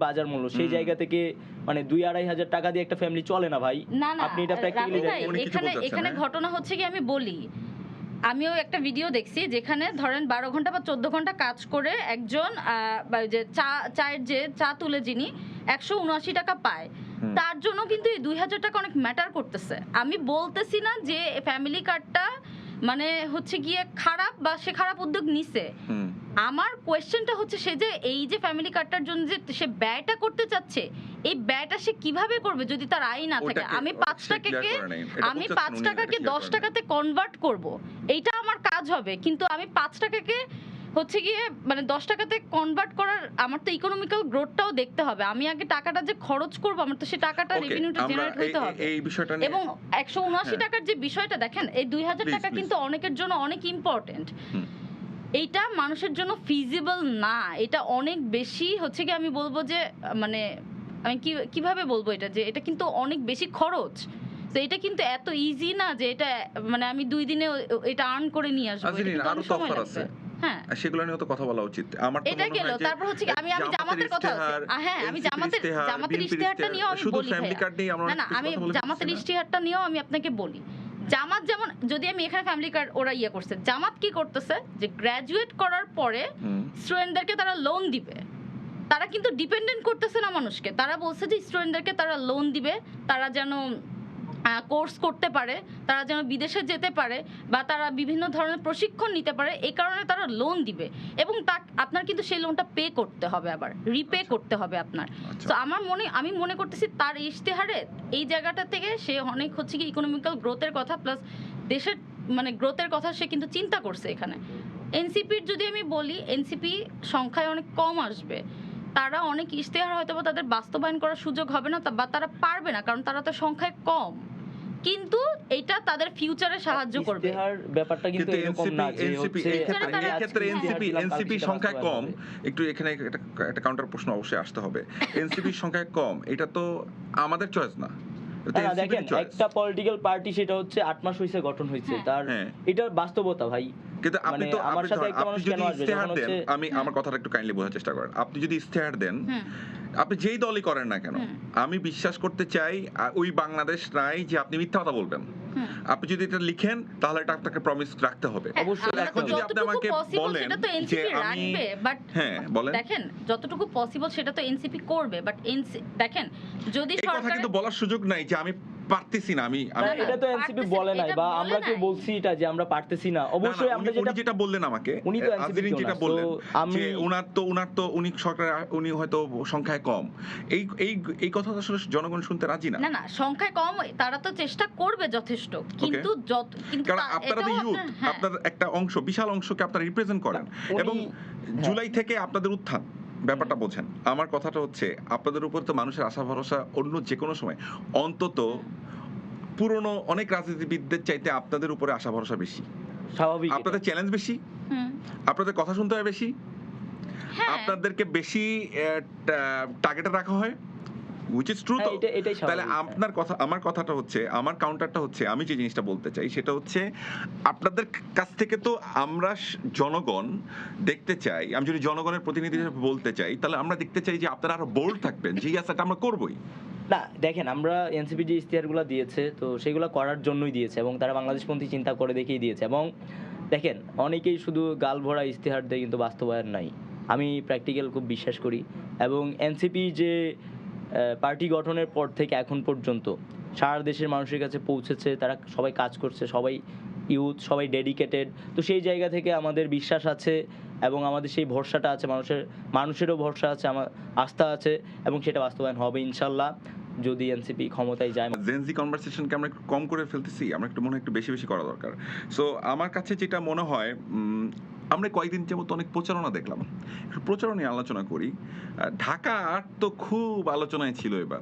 বাজার মূল্য, সেই জায়গা থেকে মানে 2,000-2,500 টাকা দিয়ে একটা ফ্যামিলি চলে না ভাই। আপনি এটা প্র্যাকটিক্যালি দেখেন। এখানে ঘটনা হচ্ছে কি, আমি বলি, আমিও একটা ভিডিও দেখছি যেখানে ধরেন 12 ঘন্টা বা 14 ঘন্টা কাজ করে একজন যে চায়ের যে চা তুলে যিনি 179 টাকা পায়, তার জন্য কিন্তু এই 2,000 টাকা অনেক ম্যাটার করতেছে। আমি বলতেছি না যে ফ্যামিলি কার্ডটা মানে হচ্ছে গিয়ে খারাপ বা সে খারাপ উদ্যোগ নিছে, আমার কোয়েশ্চেনটা হচ্ছে সে যে এই যে ফ্যামিলি কার্ডটার জন্য যে সে ব্যয়টা করতে চাচ্ছে, এই ব্যয়টা সে কিভাবে করবে যদি তার আয় না থাকে? ওইটাকে আমি সে 5 clear টাকাকে করে নাই। এটা আমি বলতেছেন 5 উনি, টাকাকে এটা clear 10 করে নাই। টাকাতে কনভার্ট করব, এইটা আমার কাজ হবে। কিন্তু আমি 5 টাকাকে হচ্ছে গিয়ে মানে 10 টাকাতে কনভার্ট করার আমার তো ইকোনমিক্যাল গ্রোথটাও দেখতে হবে। আমি আগে টাকাটা যে খরচ করব, আমার তো সেই টাকাটা Okay, রেভিনিউটা আমরা জেনারেট হইতে হবে। এই বিষয়টা নিয়ে এবং 179 হ্যাঁ। টাকার যে বিষয়টা দেখেন, এই 2000 Please, টাকা please. কিন্তু অনেকের জন্য অনেক ইম্পর্টেন্ট। হুম। এইটা মানুষের জন্য ফিজিবল না। এটা অনেক বেশি হচ্ছে কি আমি বলবো যে মানে আমি কিভাবে বলবো এটা, যে এটা কিন্তু অনেক বেশি খরচ। তো এটা কিন্তু এত ইজি না যে এটা মানে আমি 2 দিনে এটা আর্ন করে নিয়ে আসবো। এটা আজরিন, কিন্তু আরো অনেক তো সময় অফার লাগবে। আছে। হ্যাঁ, সেগুলো নিয়েও তো কথা বলা উচিত। আমার তো এটা মনে গেল। হয় যে তারপর হচ্ছে কি আমি জামাতের কথা ইশতেহার, হ্যাঁ, আমি NCP জামাতের ইশতেহার, বিএনপির ইশতেহারটা নিয়েও আমি শুধু বলি ফ্যামিলি ভাইয়া। কার্ড নিয়ে আমরা না, অনেক কিছু আমি কথা বলে জামাতের ফেলতেছি না? ইশতেহারটা নিয়েও আমি আপনাকে বলি। জামাত যেমন, যদি আমি এখানে ফ্যামিলি কার্ড ওরা ইয়ে করছে, জামাত কি করতেছে যে গ্র্যাজুয়েট করার পরে হুম। স্টুডেন্টদেরকে তারা লোন দিবে। তারা কিন্তু ডিপেন্ডেন্ট করতেছে না মানুষকে। তারা বলছে যে স্টুডেন্টদেরকে তারা লোন দিবে, তারা যেন কোর্স করতে পারে, তারা যেন বিদেশে যেতে পারে বা তারা বিভিন্ন ধরনের প্রশিক্ষণ নিতে পারে, এই কারণে তারা লোন দিবে। এবং আপনার কিন্তু সেই লোনটা পে করতে হবে, আবার রিপে করতে হবে আপনার। আচ্ছা। তো আমি মনে করতেছি তার ইশতেহারে এই জায়গাটা থেকে সে অনেক হচ্ছে কি ইকোনমিক্যাল গ্রোথের কথা প্লাস দেশের মানে গ্রোথের কথা সে কিন্তু চিন্তা করছে এখানে। এনসিপির যদি আমি বলি, এনসিপি সংখ্যায় অনেক কম আসবে। তারা অনেক ইশতেহার হয়তো বা তাদের বাস্তবায়ন করার সুযোগ হবে না, বা তারা পারবে না, কারণ তারা তো সংখ্যায় কম। কিন্তু এটা তাদের ফিউচারে সাহায্য করবে। ইশতেহার ব্যাপারটা কিন্তু এরকম না যে হচ্ছে এই তারা- ক্ষেত্রে আজকে এনসিপি ইশতেহার দিলাম, কালকে সেটা সংখ্যায় কম। বাস্তবায়ন হবে। একটু এখানে একটা কাউন্টার প্রশ্ন অবশ্যই আসতে হবে। এনসিপির সংখ্যায় কম, এটা তো আমাদের চয়েস না। এটা তো না, NCP দেখেন র choice। একটা পলিটিক্যাল পার্টি সেটা হচ্ছে 8 মাস হইছে গঠন হইছে, হ্যাঁ। তার হ্যাঁ। এটা বাস্তবতা ভাই। কিন্তু আপনি মানে তো আমার সাথে একটা মানুষ যদি কেন আসবে ইশতেহার যখন দেন, হচ্ছে আমি আমার কথাটা একটু কাইন্ডলি বোঝার চেষ্টা করেন। আপনি যদি ইশতেহার দেন, হুম, আপনি যেই দলই করেন না কেন, হুম। আমি বিশ্বাস করতে চাই ওই বাংলাদেশ নাই যে আপনি মিথ্যা কথা বলবেন। হুম। আপনি যদি এটা লিখেন তাহলে এটা আপনাকে প্রমিস রাখতে হবে। হ্যাঁ, অবশ্যই আমরা এখন তো যদি আপনি যতটুকু আমাকে possible বলেন সেটা তো যে এনসিপি আমি রাখবে, বাট হ্যাঁ বলেন, দেখেন যতটুকু পসিবল সেটা তো এনসিপি করবে, বাট দেখেন যদি এই কথা সরকার কিন্তু বলার সুযোগ নাই যে আমি পারতেছি না। আমি না, এটা তো এনসিপি পারতেছি, বলে নাই এটা বা বলে আমরা কেউ নাই। বলছি এটা যে আমরা পারতেছি না। অবশ্যই আমরা উনি যেটা যেটা বললেন আমাকে, উনি তো NCP আজরিন কেউ যেটা না। বললেন So, যে আমি- উনার তো উনি সরকার, উনি হয়তো সংখ্যায় কম। এই এই এই কথা তো আসলে জনগণ শুনতে রাজি না। না না সংখ্যায় কম, তারা তো চেষ্টা করবে যথেষ্ট, কিন্তু কিন্তু কারণ আপনারা তো এটাও ইউথ, হ্যাঁ। আপনার একটা অংশ, বিশাল অংশকে আপনারা রিপ্রেজেন্ট করেন উনি- এবং হ্যাঁ। জুলাই থেকে আপনাদের উত্থান ব্যাপারটা বোঝেন। আমার কথাটা হচ্ছে আপনাদের উপর তো মানুষের আশা ভরসা অন্য যে কোনো সময়, অন্তত পুরনো অনেক রাজনীতিবিদদের চাইতে আপনাদের উপরে আশা ভরসা বেশি। স্বাভাবিক এটা। আপনাদের চ্যালেঞ্জ বেশি, হুম, আপনাদের কথা শুনতে হয় বেশি, হ্যাঁ। আপনাদেরকে বেশি টার্গেটে রাখা হয়, which is true। হ্যাঁ, তো এটাই তাহলে স্বাভাবিক। আপনার কথা, আমার কথাটা হচ্ছে, আমার কাউন্টারটা হচ্ছে, আমি যে জিনিসটা বলতে চাই সেটা হচ্ছে আপনাদের কাছ থেকে তো আমরা জনগণ দেখতে চাই, আমি যদি জনগণের প্রতিনিধি হিসেবে বলতে চাই, তাহলে আমরা দেখতে চাই যে আপনারা আরো বোল্ড থাকবেন, যে ইয়াসটা আমরা করবই। না দেখেন, আমরা এনসিপি যে ইশতেহারগুলো দিয়েছে তো সেগুলো করার জন্যই দিয়েছে এবং তারা বাংলাদেশপন্থী চিন্তা করে দেখেই দিয়েছে। এবং দেখেন অনেকেই শুধু গাল ভরা ইশতেহার দেয় কিন্তু বাস্তবায়ন নাই। আমি প্র্যাকটিক্যাল খুব বিশ্বাস করি এবং এনসিপি যে পার্টি গঠনের পর থেকে এখন পর্যন্ত সারা দেশের মানুষের কাছে পৌঁছেছে, তারা সবাই কাজ করছে, সবাই ইউথ, সবাই ডেডিকেটেড। তো সেই জায়গা থেকে আমাদের বিশ্বাস আছে এবং আমাদের সেই ভরসাটা আছে, মানুষেরও ভরসা আছে, আমার আস্থা আছে এবং সেটা বাস্তবায়ন হবে ইনশাল্লাহ যদি এনসিপি ক্ষমতায় যায়। জেনজি কনভারসেশনকে আমরা একটু কম করে ফেলতেছি, আমরা একটু মনে হয় একটু বেশি বেশি করা দরকার। সো আমার কাছে যেটা মনে হয়, আমরা কয়েকদিন যাবত অনেক প্রচারণা দেখলাম, একটু প্রচারণা নিয়ে আলোচনা করি। ঢাকা আর্ট তো খুব আলোচনায় ছিল এবার।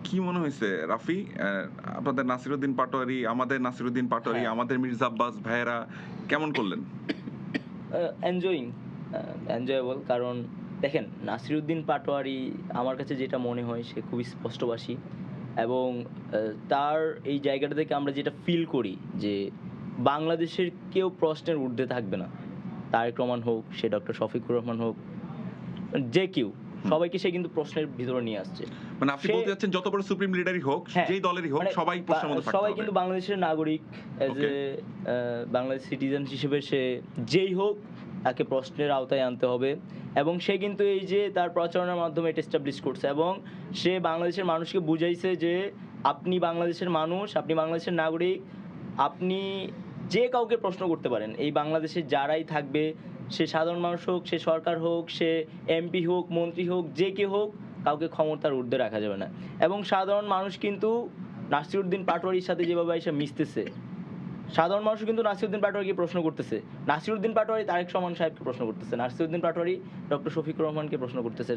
কি মনে হয়েছে রাফি, আপনাদের নাসিরউদ্দিন পাটোয়ারি, আমাদের নাসিরউদ্দিন পাটোয়ারি, হ্যাঁ। আমাদের মির্জা আব্বাস ভাইয়েরা কেমন করলেন? এনজয়েবল। কারণ দেখেন নাসিরউদ্দিন পাটোয়ারি আমার কাছে যেটা মনে হয় সে খুবই স্পষ্টভাষী এবং তার এই জায়গাটা থেকে আমরা যেটা ফিল করি যে বাংলাদেশের কেউ প্রশ্নের ঊর্ধ্বে থাকবে না। তারেক রহমান হোক, সে ডক্টর শফিকুর রহমান হোক, যে কেউ, সবাইকে সে কিন্তু প্রশ্নের ভিতরে নিয়ে আসছে। মানে আপনি বলতে যাচ্ছেন যত বড় সুপ্রিম লিডারই হোক, হ্যাঁ, যেই দলেরই হোক, মানে সবাই প্রশ্নের মধ্যে থাকতে সবাই হবে। কিন্তু বাংলাদেশের নাগরিক, as a Okay. Bangladesh citizen হিসেবে সে যেই হোক তাকে প্রশ্নের আওতায় আনতে হবে এবং সে কিন্তু এই যে তার প্রচারণার মাধ্যমে এটা এস্টাবলিশ করছে এবং সে বাংলাদেশের মানুষকে বুঝাইছে যে আপনি বাংলাদেশের মানুষ, আপনি বাংলাদেশের নাগরিক, আপনি যে কাউকে প্রশ্ন করতে পারেন, এই বাংলাদেশে যারাই থাকবে, সে সাধারণ মানুষ হোক, সে সরকার হোক, সে এমপি হোক, মন্ত্রী হোক, যে কেউ হোক, কাউকে ক্ষমতার ঊর্ধ্বে রাখা যাবে না। এবং সাধারণ মানুষ কিন্তু নাসিরউদ্দিন পাটোয়ারির সাথে যেভাবে এসে মিশতেছে, সাধারণ মানুষ কিন্তু নাসিরউদ্দিন পাটোয়ারিকে প্রশ্ন করতেছে, নাসিরউদ্দিন পাটোয়ারি তারেক রহমান সাহেবকে প্রশ্ন করতেছে, নাসিরউদ্দিন পাটোয়ারি ডক্টর শফিকুর রহমানকে প্রশ্ন করতেছে,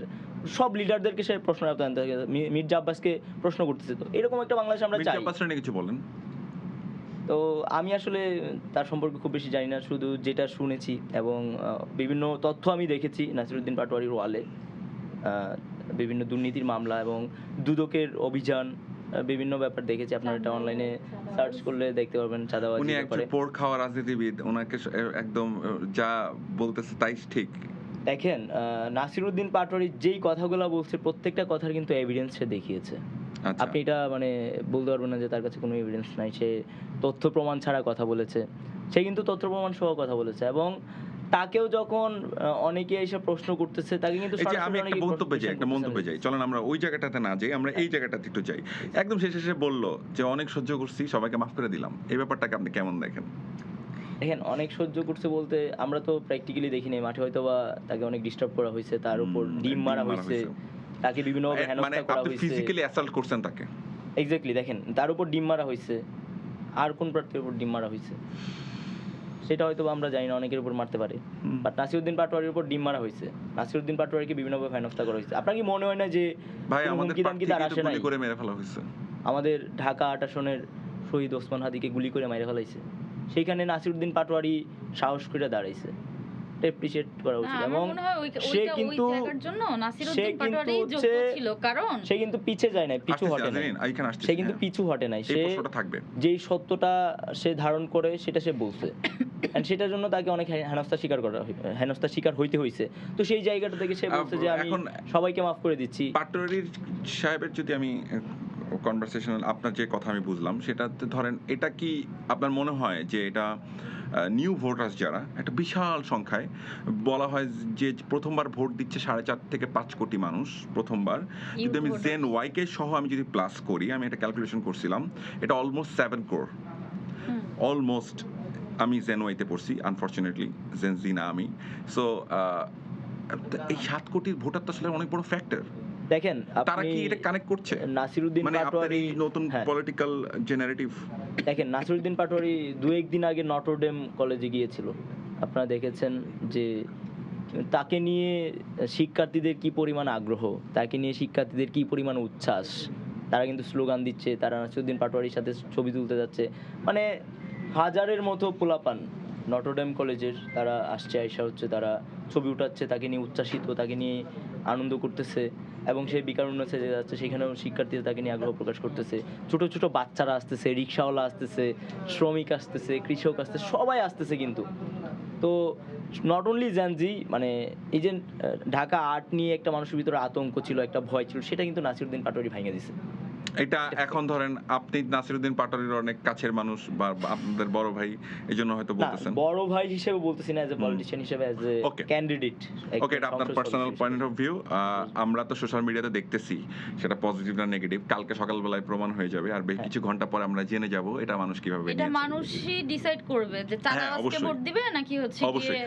সব লিডারদেরকে সে প্রশ্ন আনতে, মির্জা আব্বাসকে প্রশ্ন করতেছে। তো এরকম একটা বাংলাদেশ আমরা চাই। মির্জা আব্বাস নিয়ে কিছু বলেন। তো আমি আসলে তার সম্পর্কে খুব বেশি জানি না, শুধু যেটা শুনেছি এবং বিভিন্ন তথ্য আমি দেখেছি নাসিরউদ্দিন পাটোয়ারির ওয়ালে, বিভিন্ন দুর্নীতির মামলা এবং দুদকের অভিযান, বিভিন্ন ব্যাপার দেখেছি। আপনারা এটা অনলাইনে সার্চ করলে দেখতে পারবেন চাঁদাবাজি উনি একজন ব্যাপারে। পোর খাওয়া রাজনীতিবিদ, ওনাকে একদম যা বলতেছে তাই ঠিক। দেখেন, নাসিরউদ্দিন পাটোয়ারি যেই কথাগুলো বলছে প্রত্যেকটা কথার কিন্তু এভিডেন্স সে দেখিয়েছে। আচ্ছা। আপনি এটা মানে বলতে পারবেন না যে তার কাছে কোনো এভিডেন্স নাই, সে তথ্য প্রমাণ ছাড়া কথা বলেছে, সে কিন্তু তথ্য প্রমাণ সহ কথা বলেছে। এবং তাকেও যখন অনেকে এসে প্রশ্ন করতেছে, তাকে কিন্তু এই যে সরাসরি আমি একটা অনেকেই মন্তব্যে যাই, একটা প্রশ্ন মন্তব্যে যাই, চলেন আমরা ওই জায়গাটাতে না যাই, আমরা এই জায়গাটাতে একটু যাই। একদম শেষে সে বললো যে অনেক সহ্য করছি, সবাইকে মাফ করে দিলাম। এই ব্যাপারটাকে আপনি কেমন দেখেন? দেখেন, অনেক সহ্য করছে বলতে আমরা তো প্র্যাকটিক্যালি দেখি নাই, মাঠে হয়তো বা তাকে অনেক ডিস্টার্ব করা হয়েছে, তার উপর ডিম মারা হয়েছে, তাকে বিভিন্নভাবে মানে হেনস্থা করা আপনি হয়েছে। ফিজিক্যালি অ্যাসাল্ট করছেন তাকে? এক্স্যাক্টলি। দেখেন, তার উপর ডিম মারা হয়েছে, আর কোন প্রার্থীর উপর ডিম মারা হয়েছে সেটা হয়তো আমরা জানি না, অনেকের উপর মারতে পারে, বাট নাসিরউদ্দিন পাটোয়ারির উপর ডিম মারা হয়েছে, নাসিরউদ্দিন পাটোয়ারিকে বিভিন্নভাবে হেনস্থা করা হয়েছে। আপনার কি মনে হয় না যে ভাই কোনো আমাদের হুমকি দামকি তার প্রার্থীকে আসে তো নাই? গুলি করে মেরে ফেলা হয়েছে। আমাদের ঢাকা ৮ আসনের শহীদ ওসমান হাদিকে গুলি করে মেরে ফেলাইছে, সেইখানে নাসিরউদ্দিন পাটোয়ারি সাহস করে দাঁড়াইছে, এপ্রিশিয়েট করা উচিত। এবং সে কিন্তু সে কিন্তু পিছে যায় নাই, পিছু হটে নাই, সে কিন্তু পিছু হটে নাই, সে যেই সত্যটা সে ধারণ করে সেটা সে বলছে, এন্ড সেটার জন্য তাকে অনেক হেনস্থা শিকার হইতে হয়েছে। তো সেই জায়গাটা থেকে সে বলছে যে আমি সবাইকে মাফ করে দিচ্ছি। পাটোয়ারি সাহেবের যদি আমি কনভারসেশনাল আপনার যে কথা আমি বুঝলাম, সেটাতে ধরেন এটা কি আপনার মনে হয় যে এটা নিউ ভোটার্স যারা একটা বিশাল সংখ্যায়, বলা হয় যে প্রথমবার ভোট দিচ্ছে 4.5 থেকে 5 কোটি মানুষ প্রথমবার, যদি আমি জেন ওয়াইকে সহ আমি যদি প্লাস করি, আমি একটা ক্যালকুলেশন করছিলাম, এটা অলমোস্ট 7 crore অলমোস্ট। আমি জেন ওয়াইতে পড়ছি, আনফরচুনেটলি জেন জি না আমি। সো এই 7 কোটির ভোটার তো আসলে অনেক বড় ফ্যাক্টর। দেখেন, তারা কি এটা কানেক্ট করছে নাসিরউদ্দিন পাটোয়ারি নতুন পলিটিক্যাল জেনারেটিভ? দেখেন, নাসিরউদ্দিন পাটোয়ারি 2-1 দিন আগে নটরডেম কলেজে গিয়েছিল, আপনারা দেখেছেন যে তাকে নিয়ে শিক্ষার্থীদের কি পরিমাণ আগ্রহ, তাকে নিয়ে শিক্ষার্থীদের কি পরিমাণ উচ্ছ্বাস, তারা কিন্তু স্লোগান দিচ্ছে, তারা নাসিরউদ্দিন পাটোয়ারির সাথে ছবি তুলতে যাচ্ছে, মানে হাজারের মতো পোলাপান নটরডেম কলেজের তারা আসছে, আইসা হচ্ছে, তারা ছবি উঠাচ্ছে, তাকে নিয়ে উচ্ছ্বাসিত, তাকে নিয়ে আনন্দ করতেছে। এবং সেই বিকার উন্নয়নে যে যাচ্ছে সেখানেও শিক্ষার্থীরা তাকে নিয়ে আগ্রহ প্রকাশ করতেছে, ছোট ছোট বাচ্চারা আসতেছে, রিক্সাওয়ালা আসতেছে, শ্রমিক আসতেছে, কৃষক আসতেছে, সবাই আসতেছে কিন্তু। তো নট অনলি জেনজি, মানে এই যে ঢাকা ৮ নিয়ে একটা মানুষের ভিতরে আতঙ্ক ছিল, একটা ভয় ছিল, সেটা কিন্তু নাসিরউদ্দিন পাটোয়ারি ভেঙে দিছে। এটা এখন ধরেন আপনি নাসিরউদ্দিন পাটোয়ারির অনেক কাছের মানুষ বা আপনাদের বড় ভাই, এই জন্য হয়তো বলতেছেন। বড় ভাই হিসেবে বলতেছি না, অ্যাজ এ পলিটিশিয়ান হিসেবে, অ্যাজ এ ক্যান্ডিডেট। ওকে, এটা আপনার পার্সোনাল পয়েন্ট অফ ভিউ। আমরা তো সোশ্যাল মিডিয়াতে দেখতেছি সেটা পজিটিভ না নেগেটিভ, কালকে সকালবেলায় প্রমাণ হয়ে যাবে, আর বেশ কিছু ঘন্টা পরে আমরা জেনে যাব এটা মানুষ কিভাবে নিয়েছে। এটা মানুষই ডিসাইড করবে যে তারা আজকে ভোট দিবে নাকি হচ্ছে অবশ্যই।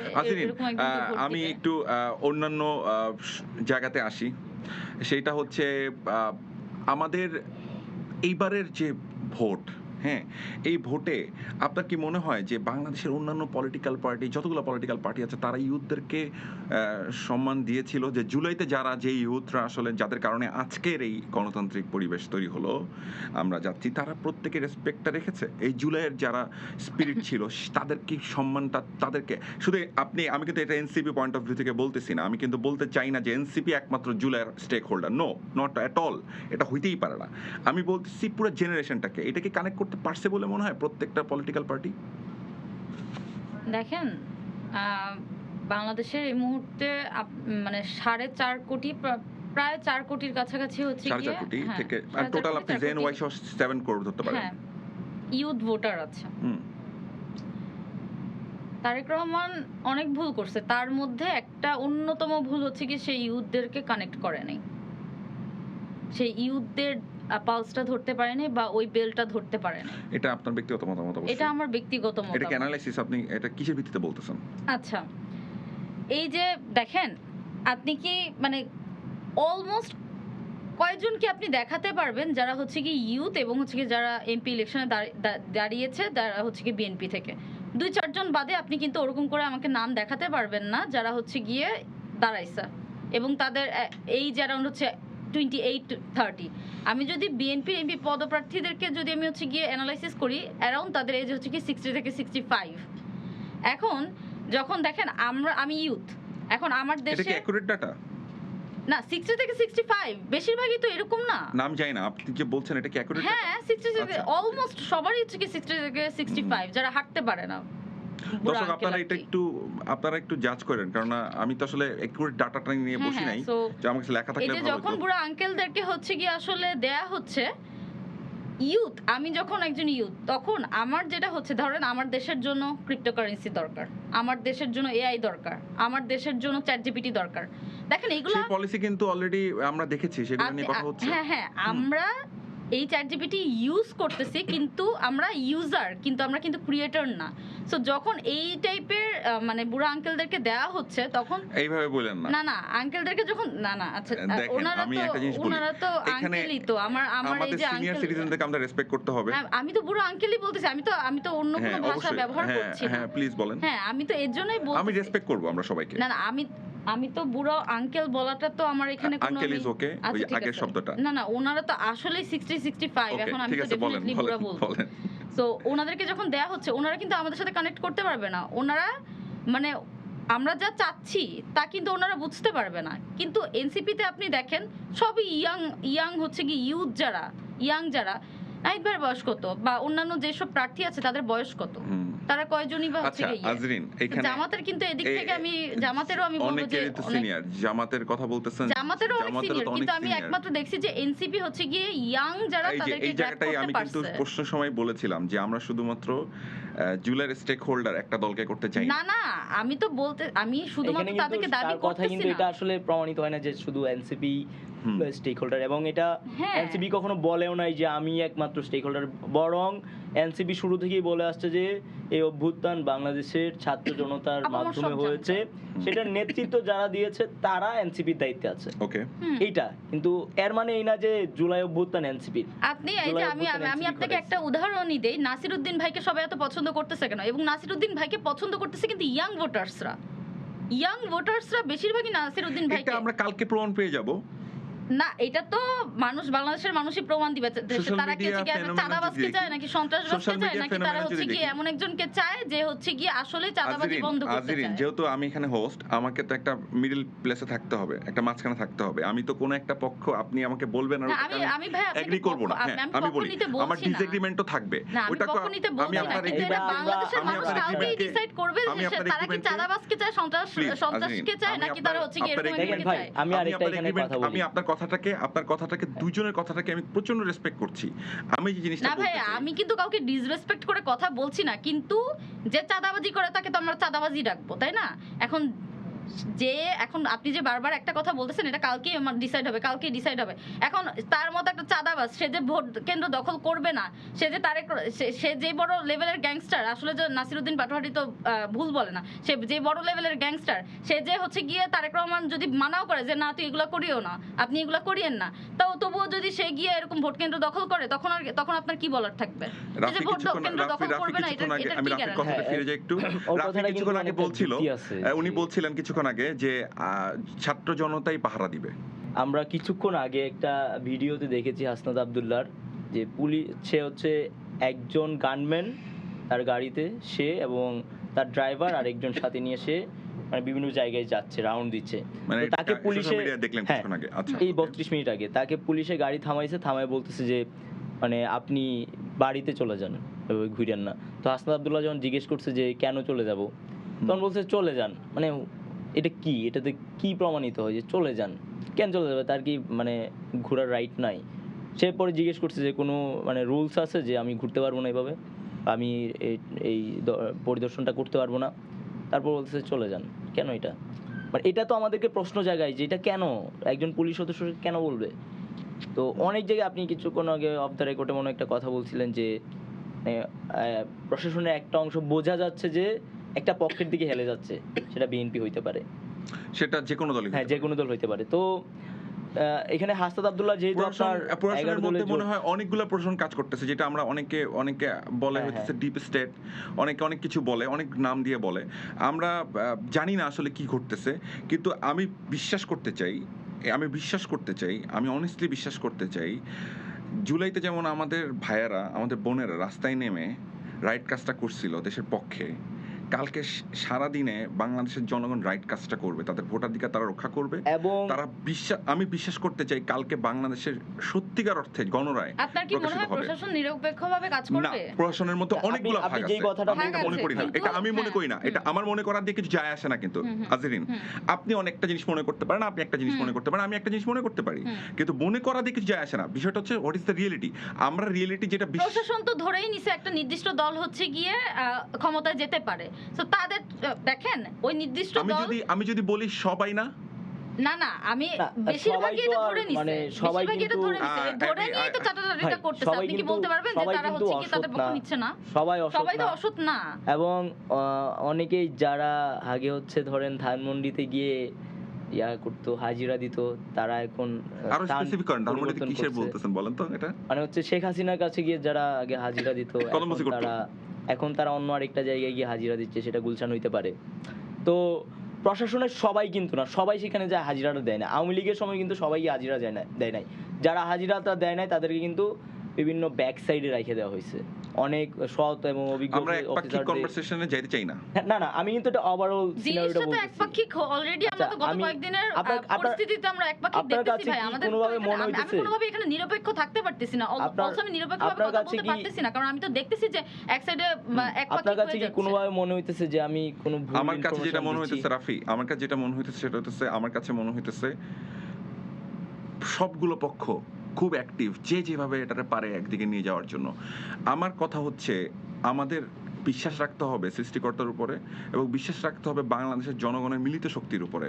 আমি একটু অন্যান্য জায়গাতে আসি, সেটা হচ্ছে আমাদের এইবারের যে ভোট, হ্যাঁ, এই ভোটে আপনার কি মনে হয় যে বাংলাদেশের অন্যান্য পলিটিক্যাল পার্টি, যতগুলো পলিটিক্যাল পার্টি আছে, তারা ইউথদেরকে সম্মান দিয়েছিল? যে জুলাইতে যারা, যে ইউথরা আসলে যাদের কারণে আজকের এই গণতান্ত্রিক পরিবেশ তৈরি হলো, আমরা যাচ্ছি, তারা প্রত্যেকে রেসপেক্টটা রেখেছে? এই জুলাইয়ের যারা স্পিরিট ছিল তাদের কি সম্মানটা, তাদেরকে শুধু আমি কিন্তু এটা এনসিপি পয়েন্ট অফ ভিউ থেকে বলতেছি না, আমি কিন্তু বলতে চাই না যে এনসিপি একমাত্র জুলাইয়ের stake holder, no, not at all, এটা হইতেই পারে না। আমি বলতেছি পুরো জেনারেশনটাকে, এটাকে কানেক্ট করতে পারছে বলে মনে হয় প্রত্যেকটা পলিটিক্যাল পার্টি? দেখেন, বাংলাদেশের এই মুহূর্তে মানে 4.5 কোটি, প্রায় 4 কোটির কাছাকাছি হচ্ছে, 4.5 কোটি থেকে টোটাল আপনি জেন ওয়াই সহ 7 করোড় ধরতে পারেন, হ্যাঁ, ইউথ ভোটার আছে। তারেক রহমান অনেক ভুল করছে, তার মধ্যে একটা অন্যতম ভুল হচ্ছে কি সেই ইউথদেরকে কানেক্ট করে নাই, সেই ইউথদের পালসটা ধরতে পারেনি বা ওই বেলটা ধরতে পারেনি। এটা আপনার ব্যক্তিগত মতামত এটা অবশ্যই। আমার ব্যক্তিগত এটা কি মতামত। অ্যানালাইসিস, আপনি এটা কিসের ভিত্তিতে বলতেছেন? আচ্ছা, এই যে দেখেন, আপনি কি মানে অলমোস্ট কয়জনকে আপনি দেখাতে পারবেন যারা হচ্ছে কি ইউথ এবং হচ্ছে কি যারা এমপি ইলেকশনে দাঁড়িয়েছে যারা হচ্ছে কি বিএনপি থেকে 2-4 জন বাদে আপনি কিন্তু ওরকম করে আমাকে নাম দেখাতে পারবেন না যারা হচ্ছে গিয়ে দাঁড়াইছে এবং তাদের এইজ অ্যারাউন্ড হচ্ছে 28-30। আমি যদি বিএনপি এমপি পদপ্রার্থীদেরকে যদি আমি হচ্ছে গিয়ে অ্যানালাইসিস করি অ্যারাউন্ড তাদের এজ হচ্ছে কি 60 থেকে 65। এখন যখন দেখেন আমি ইউথ, এখন আমার এটা কি দেশে অ্যাকুরেট ডাটা? না 60 থেকে 65 বেশিরভাগই তো এরকম না। নাম জানি না, আপনি যে বলছেন এটা কি অ্যাকুরেট ডাটা? হ্যাঁ 60 থেকে আচ্ছা। অলমোস্ট সবারই হচ্ছে কি 60 থেকে 65 যারা হাঁটতে পারে না। বুড়া দর্শক আঙ্কেল আপনারা একটু জাজ করেন, কারণ আমি তো আসলে অ্যাকুরেট ডাটাটা নিয়ে বসি নাই, so যে আমার কাছে লেখা এই থাকলে যে ভালো যখন হতো। বুড়া আঙ্কেলদেরকে হচ্ছে কি আসলে দেয়া হচ্ছে ইউথ, আমি যখন একজন ইউথ তখন আমার যেটা হচ্ছে ধরেন আমার দেশের জন্য ক্রিপ্টোকারেন্সি দরকার, আমার দেশের জন্য এআই দরকার, আমার দেশের জন্য চ্যাট জিপিটি দরকার। দেখেন এগুলো সেই পলিসি কিন্তু অলরেডি আমরা দেখেছি, সেগুলো নিয়ে কথা হচ্ছে। হ্যাঁ আমরা এই চ্যাট জিপিটি ইউজ করতেছি কিন্তু আমরা ইউজার, কিন্তু আমরা কিন্তু ক্রিয়েটর না। সো যখন এই টাইপের মানে বুড়া আঙ্কেলদেরকে দেওয়া হচ্ছে তখন এইভাবে বলেন না। না আঙ্কেলদেরকে যখন না আচ্ছা দেখেন, আমি একটা জিনিস বলি, ওনারা তো এখানে আঙ্কেলই তো আমার এই আমাদের যে সিনিয়র আঙ্কেল, সিটিজেনদেরকে আমরা রেসপেক্ট করতে হবে। হ্যাঁ আমি তো বুড়ো আঙ্কেলই বলতেছি, আমি তো অন্য কোনো হ্যাঁ ভাষা অবশ্যই, ব্যবহার হ্যাঁ করছি না। হ্যাঁ প্লিজ বলেন। হ্যাঁ আমি তো এর জন্যই আমি বলতেছি। রেসপেক্ট করব আমরা সবাইকে। না আমি তো বুড়ো আঙ্কেল বলাটা তো আমার এখানে কোনো আঙ্কেল ইজ ওকে, ওই ঠিক আগের আছে। শব্দটা। না ওনারা তো আসলেই 60-65, ওকে এখন আমি ঠিক তো আছে, বলেন ডেফিনেটলি বুড়া বলবো। বলেন। সো ওনাদেরকে যখন দেয়া হচ্ছে ওনারা কিন্তু আমাদের সাথে কানেক্ট করতে পারবে না। ওনারা মানে আমরা যা চাচ্ছি তা কিন্তু ওনারা বুঝতে পারবে না। কিন্তু এনসিপিতে আপনি দেখেন সবই ইয়াং হচ্ছে কি ইউথ যারা নাহিদ ভাইয়ের বয়স কত বা অন্যান্য যেসব প্রার্থী আছে তাদের বয়স কত, তারা কয়জনই বা হচ্ছে আচ্ছা গিয়ে আজরিন, এখানে জামাতের কিন্তু এদিক থেকে আমি জামাতেরও আমি বলবো যে অনেকেরই তো সিনিয়র, জামাতের কথা বলতেছেন, জামাতেরও অনেক সিনিয়র, তো অনেক কিন্তু আমি senior। একমাত্র দেখছি যে এনসিপি হচ্ছে গিয়ে ইয়াং যারা তাদেরকে এই গ্র্যাব জায়গাটাই করতে আমি কিন্তু পারছে। প্রশ্ন সময় বলেছিলাম যে আমরা শুধুমাত্র জুলাইয়ের স্টেক হোল্ডার একটা দলকে করতে চাই না আমি শুধুমাত্র এখানে তাদেরকে কিন্তু দাবি তার কথা করতেছি কিন্তু না। এটা আসলে প্রমাণিত হয় না যে শুধু এনসিপি স্টেক হোল্ডার, এবং এটা হ্যাঁ। এনসিপি কখনো বলেও নাই যে আমি একমাত্র স্টেক হোল্ডার, বরং এনসিপি শুরু থেকেই বলে আসছে যে এই অভ্যুত্থান বাংলাদেশের ছাত্র জনতার আমার মাধ্যমে সব হয়েছে, সেটার নেতৃত্ব যারা দিয়েছে তারা এনসিপির দায়িত্বে আছে। ওকে এইটা কিন্তু এর মানে এই না যে জুলাই অভ্যুত্থান এনসিপির। আপনি এই যে আমি আপনাকে একটা উদাহরণই দেই, নাসিরউদ্দিন ভাইকে সবাই এত পছন্দ করতেছে কেন? এবং নাসিরউদ্দিন ভাইকে পছন্দ করতেছে কিন্তু ইয়াং ভোটার্সরা বেশিরভাগই নাসিরউদ্দিন এটা ভাইকে। আমরা কালকে প্রমাণ পেয়ে যাব। না এটা তো বাংলাদেশের মানুষই প্রমাণ দিবে। Social তারা কি media হচ্ছে কি phenomenon চাঁদাবাজকে যদি চায় দেখি, নাকি সন্ত্রাসবাজকে social চায় media নাকি তারা phenomenon হচ্ছে যদি কি দেখি। এমন একজনকে চায় যে হচ্ছে কি আসলে চাঁদাবাজি বন্ধ করতে আজরিন, চায়। যেহেতু আমি এখানে হোস্ট, আমাকে তো একটা মিডল প্লেসে থাকতে হবে, একটা মাঝখানে থাকতে হবে। আমি তো কোনো একটা পক্ষ আপনি আমাকে বলবেন আর না, আমি ভাই আপনাকে এগ্রি করব না। আমি হ্যাঁ আমি পক্ষ বলি নিতে বলছি আমার না। ডিসএগ্রিমেন্টও থাকবে। না আমি পক্ষ নিতে বলছি না, আপনার কিন্তু এটা বাংলাদেশের আমি মানুষ আপনার কালকেই agreement-কে- ডিসাইড করবে আমি যে আপনার তারা কি agreement-কে- চাঁদাবাজকে চায়, Please, সন্ত্রাসকে আজরিন, চায় আমি নাকি তারা হচ্ছে কি আপনার এরকম দেখেন একজনকে ভাই, চায়। আমি আরেকটা এখানে কথা বলি। আমি আপনার কথাটাকে দুজনের কথাটাকে আমি প্রচন্ড রেসপেক্ট করছি। আমি যে জিনিসটা না ভাই বলতে চাই, আমি কিন্তু কাউকে ডিসরেসপেক্ট করে কথা বলছি না, কিন্তু যে চাঁদাবাজি করে তাকে তো আমরা চাঁদাবাজি ডাকবো, তাই না? এখন আপনি যে বারবার একটা কথা বলতেছেন এটা কালকেই আমার ডিসাইড হবে। এখন তার মতো একটা চাঁদাবাজ, সে যে ভোট কেন্দ্র দখল করবে না, সে যে বড় লেভেলের গ্যাংস্টার, আসলে যে নাসিরউদ্দিন পাটোয়ারি তো ভুল বলে না, সে যে বড় লেভেলের গ্যাংস্টার, সে যে হচ্ছে গিয়ে তারেক রহমান যদি মানাও করে যে না তুই এগুলো করিও না, আপনি এগুলো করিয়েন না, তবুও যদি সে গিয়ে এরকম ভোট কেন্দ্র দখল করে তখন আপনার কি বলার থাকবে? যে ভোট কেন্দ্র দখল করবে না, এটা আমি কি রাফির গ্যারান্টি? কথাটা ফিরে যাই একটু। ওর রাফি কথাটা কিছুক্ষণ কিন্তু আগে অনেকটা বলছিল, যুক্তি আছে, উনি জি। বলছিলেন কিছুক্ষণ আগে যে ছাত্র জনতাই পাহারা দিবে। আমরা কিছুক্ষণ আগে একটা ভিডিওতে দেখেছি হাসনাত আব্দুল্লাহর, যে সে হচ্ছে একজন গানম্যান, তার গাড়িতে সে এবং তার ড্রাইভার আর একজন সাথে নিয়ে সে মানে বিভিন্ন জায়গায় যাচ্ছে, রাউন্ড দিচ্ছে। মানে তো তাকে পুলিশে দেখলেন হ্যাঁ, কিছুক্ষণ আগে। আচ্ছা এই 32 মিনিট আগে তাকে পুলিশে গাড়ি থামায় বলতেছে যে মানে আপনি বাড়িতে চলে যান, ঘুরেন না। তো হাসনাত আব্দুল্লাহ যখন জিজ্ঞেস করছে যে কেন চলে যাব, তখন বলছে চলে যান। মানে এটা কি, এটাতে কি প্রমাণিত হয় যে চলে যান? কেন চলে যাবে? তার কি মানে ঘোরার রাইট নাই? সে পরে জিজ্ঞেস করছে যে কোনো মানে রুলস আছে যে আমি ঘুরতে পারবো না এইভাবে, আমি এই পরিদর্শনটা করতে পারবো না? তারপর বলছে চলে যান। কেন এটা? মানে এটা তো আমাদেরকে প্রশ্ন জাগায় যে এটা কেন একজন পুলিশ সদস্য কেন বলবে? তো অনেক জায়গায় আপনি কিছুক্ষণ আগে অফ দ্য রেকর্ডে মনে হয় একটা কথা বলছিলেন যে প্রশাসনের একটা অংশ বোঝা যাচ্ছে যে একটা পক্ষের দিকে হেলে যাচ্ছে, সেটা বিএনপি হইতে পারে, সেটা যে কোনো দলই হ্যাঁ হতে যে পারে। কোনো দল হইতে পারে। তো এখানে হাসনাত আব্দুল্লাহ যেহেতু আপনার প্রশাসনের 11 মধ্যে দলের মনে হয় অনেকগুলো প্রশাসন কাজ করতেছে, যেটা আমরা অনেকে বলে হ্যাঁ, হইতেছে হ্যাঁ। ডিপ স্টেট, অনেকে অনেক কিছু বলে, অনেক নাম দিয়ে বলে। আমরা জানি না আসলে কি ঘটতেছে, কিন্তু আমি বিশ্বাস করতে চাই, আমি অনেস্টলি বিশ্বাস করতে চাই, জুলাইতে যেমন আমাদের ভাইয়েরা, আমাদের বোনেরা রাস্তায় নেমে রাইট কাজটা করছিল দেশের পক্ষে, কালকে সারা দিনে বাংলাদেশের জনগণ রাইট কাজটা করবে, তাদের ভোটাধিকার তারা রক্ষা করবে। এবং তারা আমি বিশ্বাস করতে চাই কালকে বাংলাদেশের সত্যিকার অর্থে গণরায় আপনার কি মনে প্রকাশিত হয় হবে। প্রশাসন নিরপেক্ষভাবে কাজ না, করবে? প্রশাসনের মধ্যে আপনি- অনেকগুলো আপনি ভাগ যেই আছে। কথাটা আমি এটা বলছেন, মনে করি না, কিন্তু- এটা আমি মনে হ্যাঁ, করি না, এটা আমার মনে করার দিয়ে কিছু যায় আসে না কিন্তু। আজরিন, আপনি অনেকটা জিনিস মনে করতে পারেন, আপনি একটা জিনিস মনে করতে পারেন, আমি একটা জিনিস মনে করতে পারি, কিন্তু মনে করা দিয়ে কিছু যায় আসে না। বিষয়টা হচ্ছে হোয়াট ইজ দ্য রিয়েলিটি। আমরা রিয়েলিটি যেটা প্রশাসন তো ধরেই নিছে একটা নির্দিষ্ট দল হচ্ছে গিয়ে ক্ষমতায় যেতে পারে, তো তাদের দেখেন ওই নির্দিষ্ট দল, আমি যদি বলি সবাই না, না আমি না, বেশিরভাগই সবাই তো এটা আর ধরে নিছে, মানে সবাই বেশিরভাগই এটা কিন্তু- ধরে নিছে, ধরে নিয়ে তো চাটাচাটিটা ভাই, করতেছে। সবাই আপনি কি কিন্তু- বলতে পারবেন যে সবাই তারা কিন্তু হচ্ছে কি তাদের অসৎ পক্ষ না। নিচ্ছে না? সবাই অসৎ সবাই তো না। অসৎ না। এবং অনেকেই যারা আগে হচ্ছে ধরেন ধানমন্ডিতে গিয়ে ইয়া করতো, হাজিরা দিত, তারা এখন আরো স্থান স্পেসিফিক করেন, তার মধ্যে পরিবর্তন কিসের করছে। বলতেছেন বলেন তো এটা। মানে হচ্ছে শেখ হাসিনার কাছে গিয়ে যারা আগে হাজিরা দিত, কলমবসি করতো। এখন তারা অন্য আরেকটা জায়গায় গিয়ে হাজিরা দিচ্ছে, সেটা গুলশান হইতে পারে। তো প্রশাসনের সবাই কিন্তু না, সবাই সেখানে যায় হাজিরাটা দেয় না। আওয়ামী লীগের সময় কিন্তু সবাই গিয়ে হাজিরা দেয় নাই। যারা হাজিরাটা দেয় নাই তাদেরকে কিন্তু বিভিন্ন ব্যাক সাইডে রেখে দেওয়া হয়েছে, অনেক সৎ এবং অভিজ্ঞ আমরা একপাক্ষিক অফিসারদের। কনভারসেশনে যাইতে চাই না। না আমি কিন্তু এটা ওভারঅল সিনারিওটা জিনিসটা তো বলতেছি। একপাক্ষিক অলরেডি আমরা তো আচ্ছা, গত আমি- কয়েকদিনের আপনার- পরিস্থিতিতে আমরা একপাক্ষিক আপনার দেখতেছি কাছে ভাই। কি আমাদের কোনোভাবে তো এখানে- মনে আমি হইতেছে? কোনোভাবে এখানে নিরপেক্ষ থাকতে পারতেছি না। আপনার- অলসো আমি নিরপেক্ষভাবে আপনার কথা কাছে বলতে কি- পারতেছি না, কারণ আমি তো দেখতেছি যে এক সাইডে একপাক্ষিক আপনার কাছে হয়ে কি যাচ্ছে। কোনোভাবে মনে হইতেছে যে আমি কোনো ভুল আমার কাছে যেটা information মনে দিচ্ছি? হইতেছে রাফি, আমার কাছে যেটা মনে হইতেছে সেটা হইতেছে, আমার কাছে মনে হইতেছে সবগুলো পক্ষ খুব অ্যাক্টিভ, যেভাবে এটাতে পারে একদিকে নিয়ে যাওয়ার জন্য। আমার কথা হচ্ছে আমাদের বিশ্বাস রাখতে হবে সৃষ্টিকর্তার উপরে, এবং বিশ্বাস রাখতে হবে বাংলাদেশের জনগণের মিলিত শক্তির উপরে।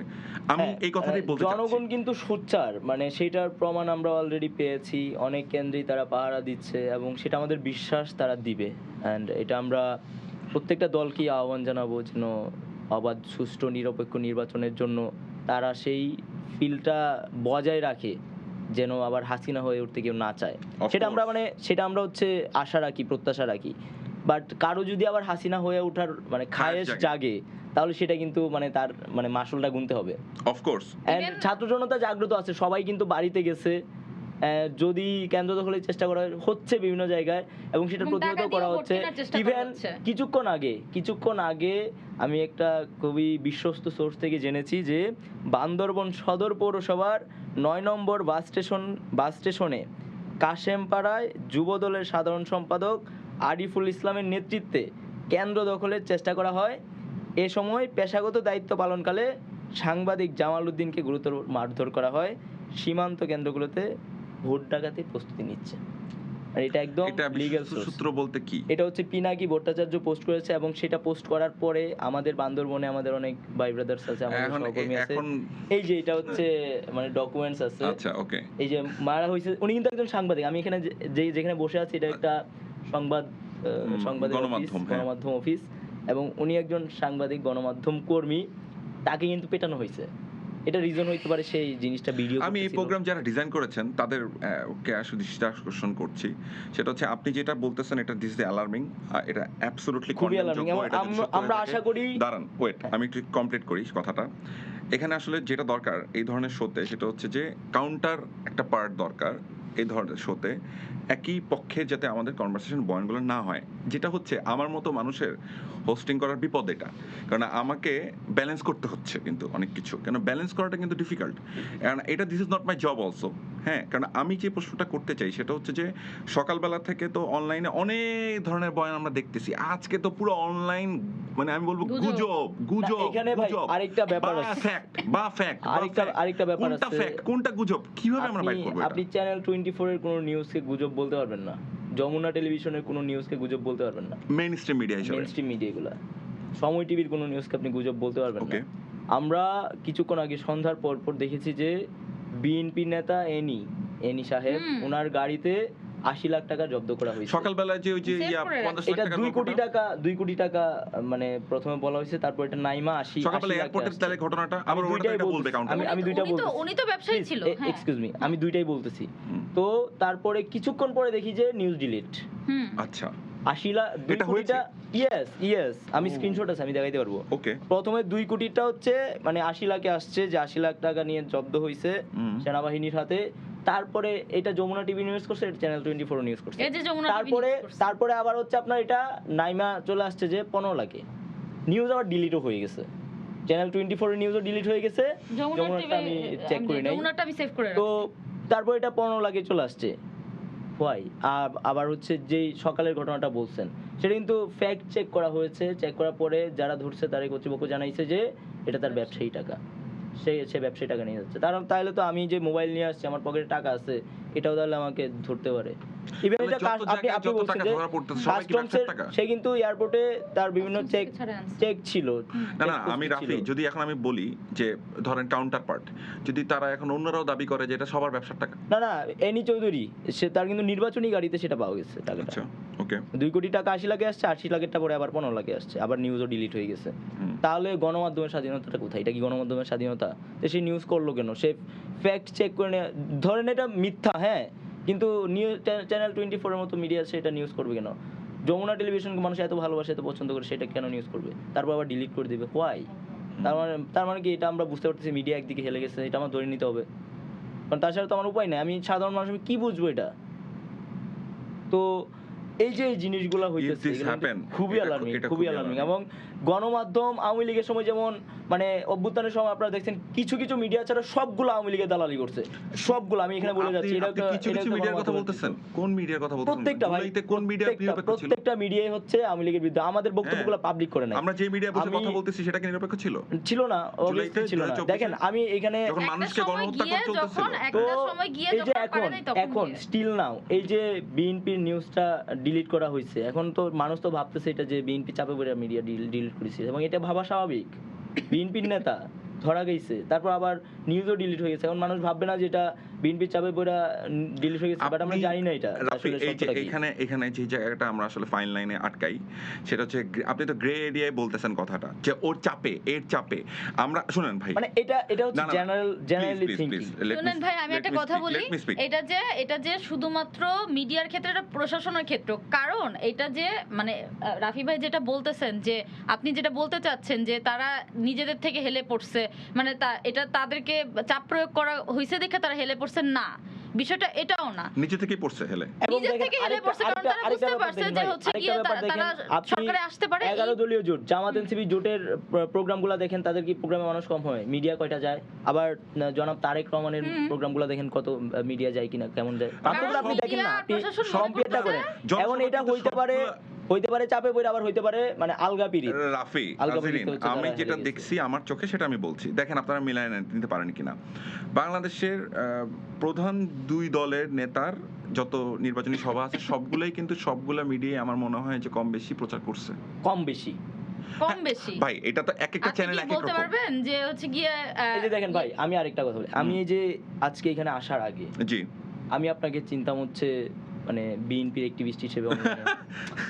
আমি হ্যাঁ, এই কথাটাই বলতে জনগণ চাচ্ছি। কিন্তু সোচ্চার, মানে সেটার প্রমাণ আমরা অলরেডি পেয়েছি। অনেক কেন্দ্রেই তারা পাহারা দিচ্ছে এবং সেটা আমাদের বিশ্বাস তারা দিবে। অ্যান্ড এটা আমরা প্রত্যেকটা দলকেই আহ্বান জানাবো যেন অবাধ, সুষ্ঠু, নিরপেক্ষ নির্বাচনের জন্য তারা সেই ফিলটা বজায় রাখে, যেন আবার হাসিনা হয়ে উঠতে কেউ না চায়। Of সেটা আমরা হচ্ছে আশা রাখি, প্রত্যাশা রাখি। বাট কারো যদি আবার হাসিনা হয়ে ওঠার মানে খায়েশ জাগে, তাহলে সেটা কিন্তু মানে তার মানে মাসুলটা গুনতে হবে। অফকোর্স And ছাত্র জনতা জাগ্রত আছে, সবাই কিন্তু বাড়িতে গেছে। যদি কেন্দ্র দখলের চেষ্টা করা হচ্ছে বিভিন্ন জায়গায়, এবং সেটা এবং প্রতিহত টাকা করা দিয়েও ভোট হচ্ছে। কেনার চেষ্টা করা ইভেন হচ্ছে। কিছুক্ষণ আগে আমি একটা খুবই বিশ্বস্ত সোর্স থেকে জেনেছি যে বান্দরবন সদর পৌরসভার 9 নম্বর বাস স্টেশনে কাশেমপাড়ায় যুবদলের সাধারণ সম্পাদক আরিফুল ইসলামের নেতৃত্বে কেন্দ্র দখলের চেষ্টা করা হয়। এ সময় পেশাগত দায়িত্ব পালনকালে সাংবাদিক জামাল উদ্দিনকে গুরুতর মারধর করা হয়। সীমান্ত কেন্দ্রগুলোতে ভোট ডাকাতির প্রস্তুতি নিচ্ছে। আর এটা একদম এটা লিগ্যাল সূত্র বলতে কি? এটা হচ্ছে পিনাকি ভট্টাচার্য পোস্ট করেছে, এবং সেটা পোস্ট করার পরে আমাদের বান্দরবনে আমাদের অনেক ভাই ব্রাদার্স আছে, আমাদের সহকর্মী আছে। এই যে এটা হচ্ছে মানে ডকুমেন্টস আছে। আচ্ছা, ওকে। এই যে মারা হয়েছে, উনি কিন্তু একজন সাংবাদিক। আমি এখানে যেখানে বসে আছি এটা একটা সংবাদের গণমাধ্যম অফিস, এবং উনি একজন সাংবাদিক, গণমাধ্যম কর্মী। তাকে কিন্তু পেটানো হয়েছে। এটা রিজন হইতে পারে সেই জিনিসটা ভিডিও। আমি এই প্রোগ্রাম যারা ডিজাইন করেছেন তাদের কে আসলে দৃষ্টি আকর্ষণ করছি, সেটা হচ্ছে আপনি যেটা বলতেছেন এটা দিস দ্য অ্যালার্মিং, এটা অ্যাবসলিউটলি খুবই অ্যালার্মিং। আমরা আশা করি, দাঁড়ান ওয়েট, আমি একটু কমপ্লিট করি কথাটা। এখানে আসলে যেটা দরকার এই ধরনের শোতে, সেটা হচ্ছে যে কাউন্টার একটা পার্ট দরকার এই ধরনের শোতে, একই পক্ষে যাতে আমাদের কনভারসেশন বয়ানগুলো না হয়। যেটা হচ্ছে আমার মতো মানুষের হোস্টিং করার বিপদ এটা, কারণ আমাকে ব্যালেন্স করতে হচ্ছে কিন্তু অনেক কিছু, কেন ব্যালেন্স করাটা কিন্তু ডিফিকাল্ট, কারণ এটা this is not my job also. হ্যাঁ, কারণ আমি যে প্রশ্নটা করতে চাই সেটা হচ্ছে যে সকালবেলা থেকে তো অনলাইনে অনেক ধরনের বয়ান আমরা দেখতেছি, আজকে তো পুরো অনলাইন, মানে আমি বলবো গুজব। এখানে ভাই আরেকটা ব্যাপার আছে, আরেকটা ব্যাপার আছে। কোনটা গুজব, কিভাবে আমরা বাইট করব? আপনি চ্যানেল 24 এর কোনো নিউজকে গুজব বলতে পারবেন না, যমুনা টেলিভিশনের কোনো নিউজকে গুজব বলতে পারবেন না, মেইনস্ট্রিম মিডিয়া হিসেবে, মেইনস্ট্রিম মিডিয়াগুলো, সময় টিভির কোনো নিউজকে আপনি গুজব বলতে পারবেন না। ওকে। আমরা কিছুক্ষণ আগে সন্ধ্যার পর দেখেছি যে বিএনপি নেতা এনি এনি সাহেব, ওনার গাড়িতে 80 লাখ টাকা জব্দ করা হয়েছে। সকালবেলা যে ওই যে Save ইয়া করে 50 লাখ এটা টাকা 2 কোটি টাকা মানে প্রথমে বলা হয়েছে, তারপর এটা নাইমা 80 সকালবেলা লাখ এয়ারপোর্টের তাহলে ঘটনাটা আবার ওটা দুইটাই একটা বলবে বলতেছি। কাউন্টার আমি দুইটা বলতেছি। উনি তো ব্যবসায়ী ছিল, হ্যাঁ। এক্সকিউজ মি, আমি দুইটাই বলতেছি। তো তারপরে কিছুক্ষণ পরে দেখি যে নিউজ ডিলিট। আচ্ছা 80 লাখ 2 এটা কোটিটা, ইয়েস আমি স্ক্রিনশট আছে, আমি দেখাইতে পারবো। ওকে প্রথমে 2 কোটিটা হচ্ছে মানে 80 লাখে আসছে, যে 80 লাখ টাকা নিয়ে জব্দ হয়েছে সেনাবাহিনীর হাতে। তারপরে এটা যমুনা টিভি নিউজ করছে, এটা চ্যানেল 24 নিউজ করছে। এই যে যমুনা টিভি তারপরে নিউজ করছে। তারপরে আবার হচ্ছে আপনার এটা নাইমা চলে আসছে যে 15 লাখে। নিউজ আবার ডিলিটও হয়ে গেছে, চ্যানেল 24 এর নিউজও ডিলিট হয়ে গেছে, যমুনাটা আমি চেক করি নাই। যমুনাটা আমি সেভ করে তো তারপর এটা 15 লাখে চলে আসছে। হোয়াই? আবার হচ্ছে যেই সকালের ঘটনাটা বলছেন সেটা কিন্তু ফ্যাক্ট চেক করা হয়েছে, চেক করার পরে যারা ধরছে তারাই কর্তৃপক্ষ জানাইছে যে এটা তার ব্যবসায়ী টাকা, সে ব্যবসায়ী টাকা নিয়ে যাচ্ছে। তাহলে তো আমি যে মোবাইল নিয়ে আসছি, আমার পকেটে টাকা আছে, এটাও তাহলে আমাকে ধরতে পারে। ইভেন এটা আপনি বলছেন যে কাস্টমসের, সে কিন্তু এয়ারপোর্টে তার বিভিন্ন চেক ছিল। না আমি রাফি, যদি এখন আমি বলি যে ধরেন কাউন্টার পার্ট, যদি তারা এখন অন্যরাও দাবি করে যে এটা সবার ব্যবসার টাকা। না এনি চৌধুরী, সে তার কিন্তু নির্বাচনী গাড়িতে সেটা পাওয়া গেছে টাকাটা। আচ্ছা ওকে, 2 কোটি টাকা 80 লাখে আসছে, 80 লাখেরটা পরে আবার 15 লাখে আসছে, আবার নিউজও ডিলিট হয়ে গেছে। তাহলে গণমাধ্যমের স্বাধীনতাটা কোথায়? এটা কি গণমাধ্যমের স্বাধীনতা? তো সে নিউজ করলো কেন? সে ফ্যাক্ট চেক করে ধরেন এটা মিথ্যা, হ্যাঁ, কিন্তু নিউজ চ্যানেল 24 এর মতো মিডিয়া সেটা নিউজ করবে কেন? যমুনা টেলিভিশনকে মানুষ এত ভালোবাসে, এত পছন্দ করে, সেটা কেন নিউজ করবে? তারপর আবার ডিলিট করে দিবে, হোয়াই? তার মানে কি এটা আমরা বুঝতে পারতেছি মিডিয়া একদিকে হেলে গেছে, এটা আমার ধরে নিতে হবে, কারণ তার সাথে তো আমার উপায় নেই। আমি সাধারণ মানুষ, আমি কি বুঝবো এটা? তো এই যে জিনিসগুলো হইতেছে খুবই অ্যালার্মিং। এবং গণমাধ্যম আওয়ামী লীগের সময় যেমন মানে অভ্যুত্থানের সময় আপনারা দেখছেন কিছু মিডিয়া ছাড়া সবগুলো আওয়ামী লীগের দালালি করছে, সবগুলো। আমি এখানে বলে যাচ্ছি, এটা কিছু মিডিয়ার কথা বলতেছেন। কোন মিডিয়ার কথা বলতেছেন? প্রত্যেকটা ভাই, কোন মিডিয়া নিরপেক্ষ ছিল? প্রত্যেকটা মিডিয়াই হচ্ছে আওয়ামী লীগের বিরুদ্ধে। আমাদের বক্তব্যগুলো পাবলিক করে নাই। আমরা যে মিডিয়া বসে কথা বলতেছি সেটা কি নিরপেক্ষ ছিল? ছিল না, অবভিয়াসলি ছিল না। দেখেন আমি এখানে যখন মানুষকে গণহত্যা করা চলতেছিল, একটা সময় গিয়ে এই যে যখন এখন স্টিল নাও এই যে বিএনপির নিউজটা ডিলিট করা হয়েছে, এখন তো মানুষ তো ভাবতেছে এটা যে বিএনপি চাপে পড়ে মিডিয়া ডিলিট করেছে, এবং এটা ভাবা স্বাভাবিক। বিএনপির নেতা ধরা গেছে, তারপর আবার নিউজও ডিলিট হয়ে গেছে, এখন মানুষ ভাববে না যে এটা বিএনপির চাপে পড়ে ডিলিট হয়ে গেছে, বাট আমরা জানি না এটা আসলে সত্যটা কি। এখানে যে জায়গাটা আমরা আসলে ফাইন লাইনে আটকাই, সেটা হচ্ছে আপনি তো গ্রে এরিয়ায় বলতেছেন কথাটা, যে ওর চাপে, এর চাপে আমরা, শুনেন ভাই, মানে এটা হচ্ছে জেনারেলি থিংকিং। শুনেন ভাই, আমি একটা কথা বলি, এটা যে শুধুমাত্র মিডিয়ার ক্ষেত্রে, এটা প্রশাসনের ক্ষেত্র। কারণ এটা যে মানে রাফি ভাই যেটা বলতেছেন, যে আপনি যেটা বলতে চাচ্ছেন যে তারা নিজেদের থেকে হেলে পড়ছে, মানে এটা তাদেরকে চাপ প্রয়োগ করা হয়েছে দেখে তারা হেলে পড়ছে, না, বিষয়টা এটাও না। নিচে থেকেই পড়ছে হেলে, নিজে থেকে হেলে পড়ছে, কারণ তারা বুঝতে পারছে যে হচ্ছে গিয়ে তারা সরকারে আসতে পারে। 11 দলীয় জোট, জামাত এনসিপি জোটের প্রোগ্রামগুলো দেখেন, তাদের কি প্রোগ্রামে মানুষ কম হয়? মিডিয়া কয়টা যায়? আবার জনাব তারেক রহমানের প্রোগ্রামগুলো দেখেন, কত মিডিয়া যায় কিনা, কেমন যায়? তারপরে আপনি দেখেন না, আপনি কম্পেয়ারটা করেন। এখন এটা হইতে পারে চাপে পড়ে, আবার হইতে পারে মানে আলগা পিরিত। রাফি নাজরিন, আমি যেটা দেখছি আমার চোখে সেটা আমি বলছি, দেখেন আপনারা মিলায় নিতে পারেন কিনা। বাংলাদেশের প্রধান 2 দলের নেতার যত নির্বাচনী সভা আছে সবগুলাই কিন্তু সবগুলা মিডিয়ায় আমার মনে হয় যে কম বেশি প্রচার করছে। কম বেশি ভাই, এটা তো এক একটা চ্যানেল এক এক রকম। বলতে পারবেন যে হচ্ছে গিয়ে এই যে দেখেন ভাই, আমি আরেকটা কথা বলি। আমি এই যে আজকে এখানে আসার আগে জি আমি আপনাকে চিন্তা হচ্ছে মানে বিএনপির অ্যাক্টিভিস্ট হিসেবে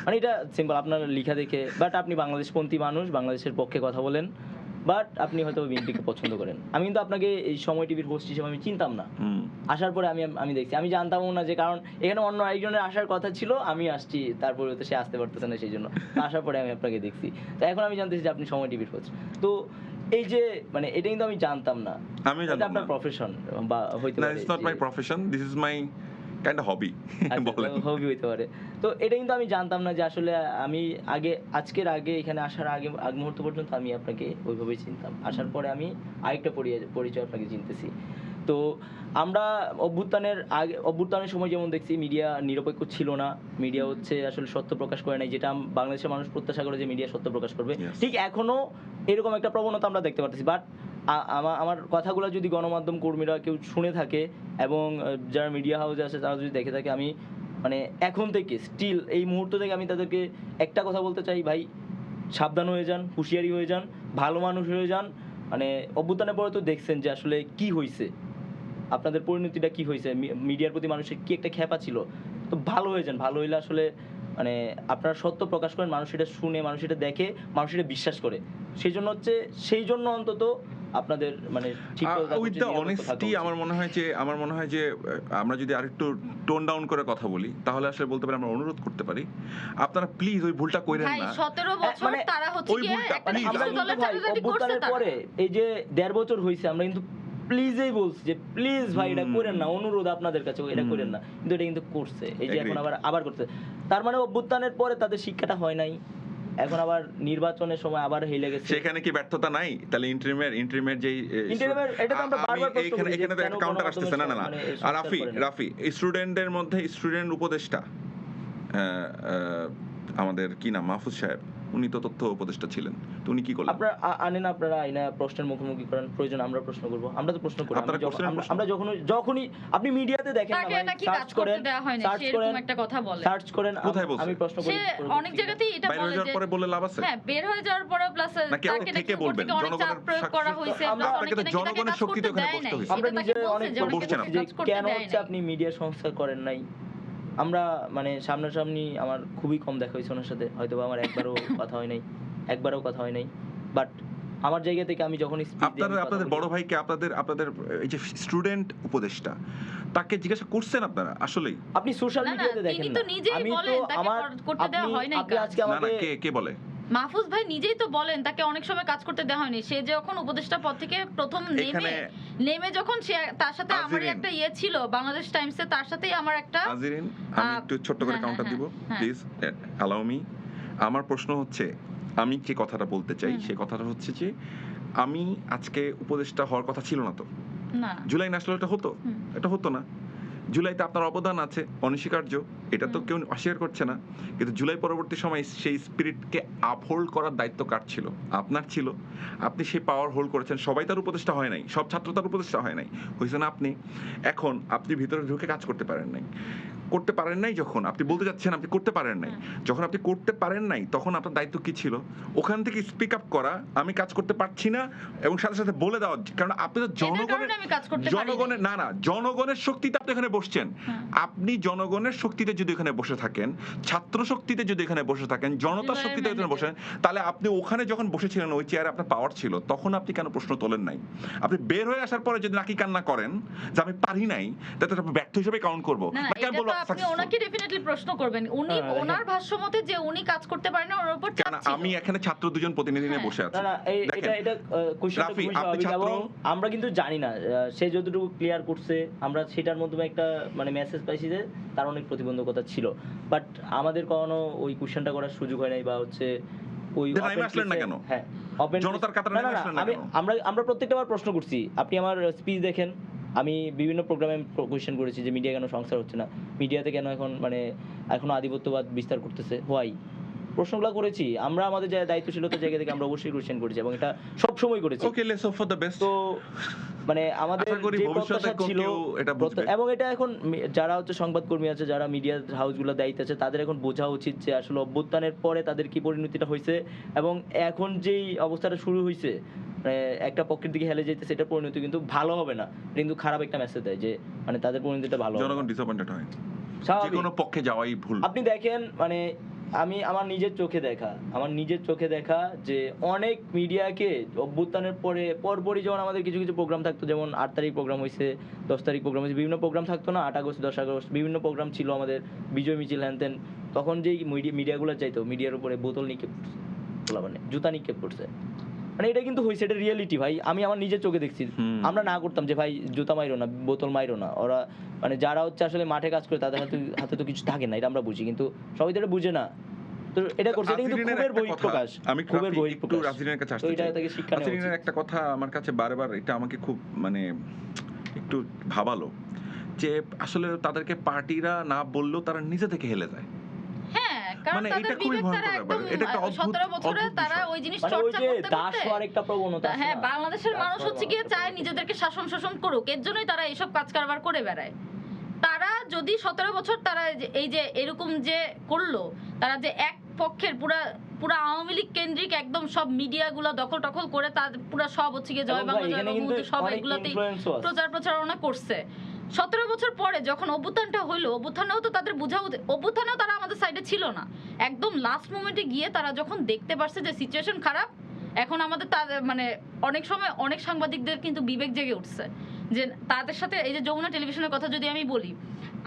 মানে এটা সিম্পল আপনার লেখা দেখে, বাট আপনি বাংলাদেশপন্থী মানুষ, বাংলাদেশের পক্ষে কথা বলেন, বাট আপনি হয়তো বিএনপিকে পছন্দ করেন। আমি কিন্তু আপনাকে এই সময় টিভির হোস্ট হিসেবে আমি চিনতাম না। আসার পরে আমি দেখছি, আমি জানতামও না যে, কারণ এখানে অন্য আরেকজনের আসার কথা ছিল, আমি আসছি, তারপরে তো সে আসতে পারতেছে না, সেই জন্য আসার পরে আমি আপনাকে দেখছি। তো এখন আমি জানতেছি যে আপনি সময় টিভির হোস্ট। তো এই যে মানে এটা কিন্তু আমি জানতাম না। আমি জানতাম না। আপনার প্রফেশন বা হইতে পারে, it's not my profession, this is my kind of hobby, বলেন হবি হইতে পারে। তো এটা কিন্তু আমি জানতাম না যে আসলে আমি আজকের আগে এখানে আসার আগে আগ মুহূর্ত পর্যন্ত আমি আপনাকে ওইভাবেই চিনতাম। আসার পরে আমি আরেকটা পরিচয় আপনাকে চিনতেছি। তো আমরা অভ্যুত্থানের সময় যেমন দেখছি মিডিয়া নিরপেক্ষ ছিল না, মিডিয়া হচ্ছে আসলে সত্য প্রকাশ করে নাই, যেটা বাংলাদেশের মানুষ প্রত্যাশা করে যে মিডিয়া সত্য প্রকাশ করবে। ঠিক এখনো এরকম একটা প্রবণতা আমরা দেখতে পাচ্ছি। বাট আমার কথাগুলো যদি গণমাধ্যম কর্মীরা কেউ শুনে থাকে এবং যারা মিডিয়া হাউসে আছে তারা যদি দেখে থাকে, আমি মানে এখন থেকে স্টিল এই মুহূর্ত থেকে আমি তাদেরকে একটা কথা বলতে চাই, ভাই সাবধান হয়ে যান, হুঁশিয়ারি হয়ে যান, ভালো মানুষ হয়ে যান। মানে অভ্যুত্থানের পরে তো দেখছেন যে আসলে কি হয়েছে, আপনাদের পরিণতিটা কি হয়েছে, মিডিয়ার প্রতি মানুষের কি একটা খেপা ছিল, তো ভালো হয়ে যান। ভালো হইলে আসলে মানে আপনারা সত্য প্রকাশ করেন, মানুষ এটা শুনে, মানুষ এটা দেখে, মানুষ এটা বিশ্বাস করে। সেই জন্য হচ্ছে, সেই জন্য অন্তত আপনাদের মানে ঠিক উইথ দ্য অনেস্টি আমার মনে হয় যে আমরা যদি আরেকটু টোন ডাউন করে কথা বলি তাহলে আসলে বলতে পারি, আমরা অনুরোধ করতে পারি আপনারা প্লিজ ওই ভুলটা কইরেন ভাই না। 17 বছর মানে তারা হচ্ছে ওই কি ভুলটা, একটা please, আমরা নির্দিষ্ট কিন্তু দলের ভাই চাকরি করছে অভ্যুত্থানের তারা। পরে এই যে 1.5 বছর হয়েছে, আমরা কিন্তু প্লিজই বলছি যে প্লিজ ভাই এটা করেন না, অনুরোধ আপনাদের কাছে, এটা করেন না, কিন্তু এটা কিন্তু করছে, এই যে এখন আবার করছে। তার মানে অভ্যুত্থানের পরে তাদের শিক্ষাটা হয় নাই, এখন আবার নির্বাচনের সময় আবার হেলে গেছে। সেখানে কি ব্যর্থতা নাই? তাহলে ইন্টারিমের যে এটা তো আমরা বারবার প্রশ্ন করি, এখানে তো কেন একটা কাউন্টার আসতেছে না। মানে আর রাফি স্টুডেন্টদের মধ্যে স্টুডেন্ট উপদেষ্টা আমাদের কি নাম, মাহফুজ সাহেব, উনি তো তথ্য উপদেষ্টা ছিলেন, তো উনি কি করলেন? আপনারা আইনা প্রশ্নের মুখোমুখি করেন, প্রয়োজন আমরা প্রশ্ন করব, আমরা তো প্রশ্ন করি। আপনারা আমরা যখনই আপনি মিডিয়াতে দেখেন না তাকে ভাই, নাকি সার্চ কাজ করেন, করতে দেওয়া হয় না, সার্চ সেরকম করেন, একটা কথা বলে। সার্চ করেন, কোথায় বলছে? আমি প্রশ্ন করি, সে অনেক জায়গাতেই এটা বাইরে বলে যাওয়ার যে পরে বললে লাভ আছে? হ্যাঁ, বের হয়ে যাওয়ার পরে প্লাস নাকি আপনি তাকে থেকে নাকি বলবেন? উপর থেকে অনেক চাপ প্রয়োগ করা হয়েছে, আমরা- প্লাস আপনাকে তো অনেকে নাকি তাকে জনগণের কাজ শক্তিতে করতে ওখানে দেয় বসতে নাই। হয়েছে। আমরা সেটা তাকে নিজেরা বলছে অনেক যে অনেকে বসছেন তাকে যে কাজ করতে কেন দেয় হচ্ছে নাই। আপনি মিডিয়া সংস্কার করেন নাই। আমরা মানে সামনাসামনি আমার খুবই কম দেখা হয়েছে ওনার সাথে, হয়তো আমার একবারও কথা হয় নাই, বাট আমার জায়গা থেকে আমি যখন আপনাদের বড় ভাইকে, আপনাদের এই যে স্টুডেন্ট উপদেষ্টা, তাকে জিজ্ঞাসা করছেন আপনারা আসলেই? আপনি সোশ্যাল না, না, মিডিয়াতে দেখেন তিনি না, তো নিজেই আমি বলেন তো তাকে আমার করতে দেওয়া হয় নাই আপনি কাজ। আজকে না আমাকে কে বলে? মাহফুজ ভাই নিজেই তো বলেন তাকে অনেক সময় কাজ করতে দেওয়া হয়নি। সে যখন উপদেষ্টা পদ থেকে প্রথম নেমে যখন সে, তার সাথে আমার একটা ইয়ে ছিল বাংলাদেশ টাইমসে, তার সাথেই আমার একটা আজিরিন, আমি একটু ছোট্ট করে হ্যাঁ, কাউন্টার হ্যাঁ, দিব হ্যাঁ। Please, allow me. আমার প্রশ্ন হচ্ছে, আমি যে কথাটা বলতে চাই সেই কথাটা হচ্ছে যে আমি আজকে উপদেষ্টা হওয়ার কথা ছিল না তো, না জুলাই না আসলে এটা হতো না। জুলাইতে আপনার অবদান আছে অনস্বীকার্য, এটা তো কেউ অস্বীকার করছে না, কিন্তু জুলাই পরবর্তী সময় সেই স্পিরিটকে আপহোল্ড করার দায়িত্ব কার ছিল? আপনার ছিল। আপনি সেই পাওয়ার হোল্ড করেছেন। সবাই তার উপদেষ্টা হয় নাই, সব ছাত্র তার উপদেষ্টা হয় নাই, হয়েছেন আপনি। এখন আপনি ভিতরে ঢুকে কাজ করতে পারেন নাই, যখন আপনি বলতে যাচ্ছেন আপনি করতে পারেন নাই, যখন আপনি করতে পারেন নাই তখন আপনার দায়িত্ব কি ছিল? ওখান থেকে স্পিক আপ করা, আমি কাজ করতে পারছি না, এবং সাথে সাথে বলে দেওয়া, কারণ আপনি তো জনগণের শক্তিতে আপনি এখানে বসছেন। আপনি জনগণের শক্তিতে যদি এখানে বসে থাকেন, ছাত্র শক্তিতে যদি এখানে বসে থাকেন, জনতার শক্তিতে এখানে বসেন, তাহলে আপনি ওখানে যখন বসেছিলেন ওই চেয়ারে আপনার পাওয়ার ছিল, তখন আপনি কেন প্রশ্ন তোলেন নাই? আপনি বের হয়ে আসার পরে যদি নাকি কান্না করেন যে আমি পারি নাই, তাহলে আপনি ব্যর্থ হিসেবে কাউন্ট করবো। আপনি ওনাকে ডেফিনেটলি প্রশ্ন করবেন, উনি ওনার ভাষ্যমতে যে উনি কাজ করতে পারেন না, ওর উপর চাপ ছিল। আমি এখানে ছাত্র দুজন প্রতিনিধি নিয়ে বসে আছি। না এটা কোশ্চেনটা খুবই স্বাভাবিক, এবং আমরা কিন্তু জানি না সে যতটুকু ক্লিয়ার করছে, আমরা সেটার মাধ্যমে একটা মানে মেসেজ পাইছি যে তার অনেক প্রতিবন্ধকতা ছিল, বাট আমাদের কখনো ওই কোশ্চেনটা করার সুযোগ হয় নাই, বা হচ্ছে ওই জনতার কাতারে আমরা প্রত্যেকটা বার প্রশ্ন করছি। আপনি আমার স্পিচ দেখেন, আমি বিভিন্ন প্রোগ্রামে কোয়েশ্চেন করেছি যে মিডিয়া কেন সংস্কার হচ্ছে না, মিডিয়াতে কেন এখনো আধিপত্যবাদ বিস্তার করতেছে, হোয়াই, প্রশ্নগুলো করেছি আমরা আমাদের দায়িত্বশীলতার জায়গা থেকে, আমরা অবশ্যই কোয়েশ্চেন করেছি এবং এটা সব সময় করেছি। Okay, let's hope for the best. তো মানে আমাদের যে প্রত্যাশা ছিল, এবং এটা এখন যারা হচ্ছে সংবাদকর্মী আছে, যারা মিডিয়া হাউসগুলো দায়িত্ব আছে, তাদের এখন বোঝা উচিত যে আসলে অভ্যুত্থানের পরে তাদের কি পরিণতিটা হয়েছে, এবং এখন যেই অবস্থাটা শুরু হয়েছে একটা পক্ষের দিকে হেলে যেতেছে, এটা পরিণতি কিন্তু ভালো হবে না, কিন্তু খারাপ একটা মেসেজ দেয় যে মানে তাদের পরিণতিটা ভালো হবে, জনগণ ডিসঅ্যাপয়েন্টেড হয়, যে কোনো পক্ষে যাওয়াই ভুল। আপনি দেখেন মানে আমি আমার নিজের চোখে দেখা যে অনেক মিডিয়াকে অভ্যুত্থানের পরপরই যখন আমাদের কিছু প্রোগ্রাম থাকতো, যেমন 8 তারিখ প্রোগ্রাম হয়েছে, 10 তারিখ প্রোগ্রাম হয়েছে, বিভিন্ন প্রোগ্রাম থাকতো না, 8 আগস্ট 10 আগস্ট বিভিন্ন প্রোগ্রাম ছিল আমাদের, বিজয় মিছিল হ্যান, তখন যেই মিডিয়াগুলো চাইতো, মিডিয়ার উপরে বোতল নিক্ষেপ, মানে জুতা নিক্ষেপ করছে, মানে এটা কিন্তু হয়েছে, এটা রিয়েলিটি ভাই, আমি আমার নিজের চোখে দেখছি। আমরা না করতাম যে ভাই জুতা মাইরো না, বোতল মাইরো না, ওরা মানে যারা হচ্ছে আসলে মাঠে কাজ করে তাদের হাতে তো কিছু থাকে না, এটা আমরা বুঝি, কিন্তু সবাই তো এটা বুঝে না, তো এটা করছে, এটা কিন্তু খুবের বহিঃপ্রকাশ। আমি একটু রাজনীতির কাছে আসতে চাই। রাজনীতির একটা কথা আমার কাছে বারবার, এটা আমাকে খুব মানে একটু ভাবালো, যে আসলে তাদেরকে পার্টিরা না বললেও তারা নিজে থেকে হেলে যায়। কারণ তাদের বিবেক, তারা একদম 17 বছরে তারা ওই জিনিস চর্চা করতে আরেকটা প্রবণতা। হ্যাঁ, বাংলাদেশের মানুষ হচ্ছে গিয়ে চায় নিজেদেরকে শাসন করুক, এর জন্যই তারা এইসব কাজ কারবার করে বেড়ায়। তারা যদি 17 বছর তারা এই যে এরকম যে করলো, তারা যে এক পক্ষের পুরা পুরো আওয়ামী লীগ কেন্দ্রিক একদম সব মিডিয়াগুলো দখল টখল করে তার পুরো সব হচ্ছে গিয়ে জয় এবং বাংলা ভাই, জয় এখানে কিন্তু বঙ্গবন্ধু সব অনেক এগুলাতেই influence-ও আছে। প্রচার প্রচারণা করছে। 17 বছর পরে যখন অভ্যুত্থানটা হইলো, অভ্যুত্থানেও তো তাদের অভ্যুত্থানেও তারা আমাদের সাইডে ছিল না। একদম লাস্ট মোমেন্টে গিয়ে তারা যখন দেখতে পারছে যে সিচুয়েশন খারাপ, এখন আমাদের তাদের মানে অনেক সময় অনেক সাংবাদিকদের কিন্তু বিবেক জেগে উঠছে যে তাদের সাথে এই যে যমুনা টেলিভিশনের কথা যদি আমি বলি,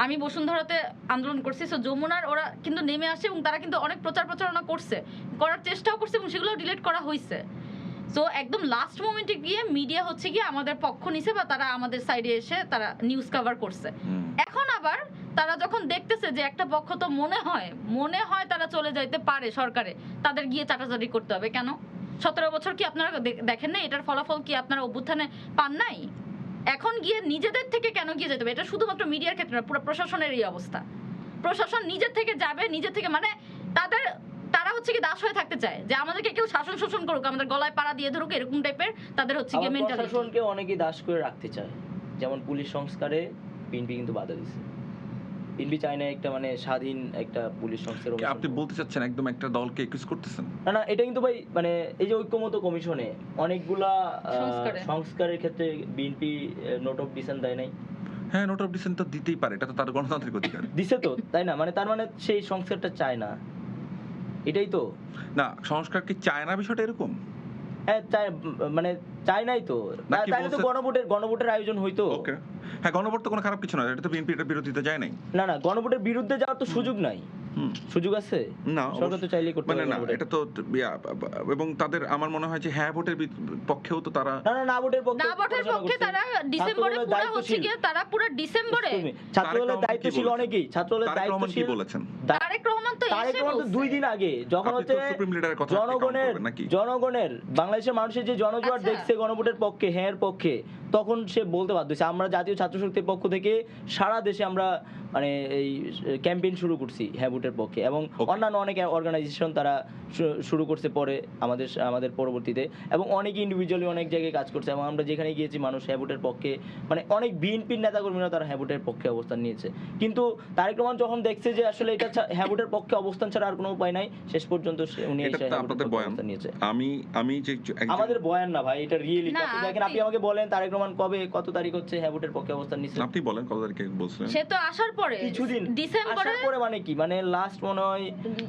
আমি বসুন্ধরাতে আন্দোলন করছি, সো যমুনার ওরা কিন্তু নেমে আসে এবং তারা কিন্তু অনেক প্রচার প্রচারণা করছে, করার চেষ্টাও করছে এবং সেগুলো ডিলিট করা হয়েছে। সো একদম লাস্ট মোমেন্টে গিয়ে মিডিয়া হচ্ছে গিয়ে আমাদের পক্ষ নিছে বা তারা আমাদের সাইডে এসে তারা নিউজ কভার করছে। এখন আবার তারা যখন দেখতেছে যে একটা পক্ষ তো মনে হয় তারা চলে যাইতে পারে সরকারে, তাদের গিয়ে চাটাচাটি করতে হবে কেন? 17 বছর কি আপনারা দেখেন না এটার ফলাফল কি আপনারা অভ্যুত্থানে পান নাই? এখন গিয়ে নিজেদের থেকে কেন গিয়ে যেতে হবে? এটা শুধুমাত্র মিডিয়ার ক্ষেত্রে না, পুরো প্রশাসনের এই অবস্থা। প্রশাসন নিজের থেকে যাবে, নিজের থেকে মানে তারা হচ্ছে কি দাস হয়ে থাকতে চায় যে আমাদেরকে কেউ শাসন শোষণ করুক, আমাদের গলায় পাড়া দিয়ে ধরুক, এরকম টাইপের তাদের হচ্ছে কি মেন্টালিটি। প্রশাসনকে অনেকেই দাস করে রাখতে চায়, যেমন পুলিশ সংস্কারে বিএনপি কিন্তু বাধা দিচ্ছে। বিএনপি চায় না একটা মানে স্বাধীন একটা পুলিশ সংস্কার। আপনি বলতে চাচ্ছেন একদম একটা দলকে একুজ করতেছেন? না, এটা কিন্তু ভাই মানে এই যে ঐক্যমত কমিশনে অনেকগুলা সংস্কারের ক্ষেত্রে বিএনপি নোট অফ ডিসেন্ট দেয় নাই। হ্যাঁ, নোট অফ ডিসেন্ট তো দিতেই পারে, এটা তো তার গণতান্ত্রিক অধিকার। দিছে তো, তাই না? মানে তার মানে সেই সংস্কারটা চায় না, এটাই তো না। সংস্কার কি চায় না বিষয়টা এরকম? হ্যাঁ, মানে চায় নাই তো, তাই তো গণভোটের আয়োজন হইতো। ওকে, হ্যাঁ, গণভোট তো কোনো খারাপ কিছু নয়, এটা তো বিএনপি এর বিরোধিতা যায় নাই। না, গণভোটের বিরুদ্ধে যাওয়ার তো সুযোগ নাই। সুযোগ আছে না, সরকার তো চাইলেই করতে মানে পারে না, এটা তো এবং তাদের আমার মনে হয় যে হ্যাঁ ভোটের পক্ষেও তো তারা না ভোটের পক্ষে তারা ডিসেম্বরে পুরো হচ্ছে গিয়ে তারা পুরো ডিসেম্বরে ছাত্রদলের দায়িত্বশীল অনেকেই ছাত্রদলের দায়িত্বশীল বলেছেন। তারেক রহমান তো এসে বলছে 2 দিন আগে যখন হচ্ছে জনগণের বাংলাদেশের মানুষের যে জনজোয়ার দেখছে গণভোটের পক্ষে, হ্যাঁ পক্ষে, তখন সে বলতে বাধ্য হয়েছে আমরা জাতীয় ছাত্র শক্তির পক্ষ থেকে সারা দেশে আমরা মানে এই ক্যাম্পেইন শুরু করছি হ্যাঁ ভোটের পক্ষে, এবং অন্যান্য অনেক অর্গানাইজেশন তারা শুরু করছে পরে আমাদের পরবর্তীতে, এবং অনেক ইন্ডিভিজুয়ালি অনেক জায়গায় কাজ করছে, এবং আমরা যেখানে গিয়েছি মানুষ হ্যাঁ ভোটের পক্ষে, মানে অনেক বিএনপির নেতাকর্মীরা তারা হ্যাঁ ভোটের পক্ষে অবস্থান নিয়েছে। কিন্তু তারেক রহমান যখন দেখছে যে আসলে এটা হ্যাঁ ভোটের পক্ষে অবস্থান ছাড়া আর কোনো উপায় নাই, শেষ পর্যন্ত উনি অবস্থান নিয়েছে। আমি যে আমাদের বয়ান না ভাই, এটা রিয়েলিটি। আপনি দেখেন, আপনি আমাকে বলেন তারেক রহমান কবে কত তারিখ হচ্ছে হ্যাঁ ভোটের পক্ষে অবস্থান নিয়েছে? আপনি বলেন কত তারিখে বলছিলেন? সে তো আসার পরে কিছুদিন ডিসেম্বরে পরে, মানে কি মানে লাস্ট মনে হয়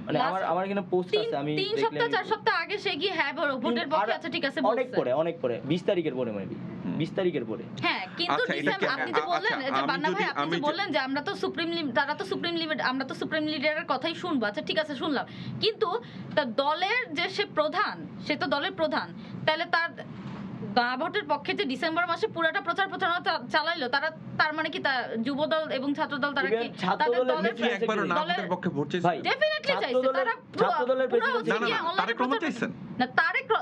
মানে আমার এখানে পোস্ট আছে, আমি 3 সপ্তাহ 4 সপ্তাহ আগে সে কি হ্যাঁ ভোটের পক্ষে আচ্ছা ঠিক আছে বলছে। অনেক পরে 20 তারিখের পরে, মানে 20 তারিখের পরে। হ্যাঁ, কিন্তু ডিসেম্বর আপনি যে বললেন যে বান্না ভাই আপনি যে বললেন যে আমরা তো সুপ্রিম লিডারের কথাই শুনবো, আচ্ছা ঠিক আছে শুনলাম, কিন্তু তার দলের যে সে প্রধান, সে তো দলের প্রধান, তাহলে তার ভোটের পক্ষে যে ডিসেম্বর মাসে পুরোটা প্রচার প্রচারণা চালাইলো, তার মানে কি যুবদল এবং ছাত্রদল তারা কি তাদের দলের পক্ষে ভোট চাইছে? ভাই ডেফিনেটলি চাইছে তারা। ছাত্রদলের প্রেসিডেন্ট তারেক রহমান চাইছেন না,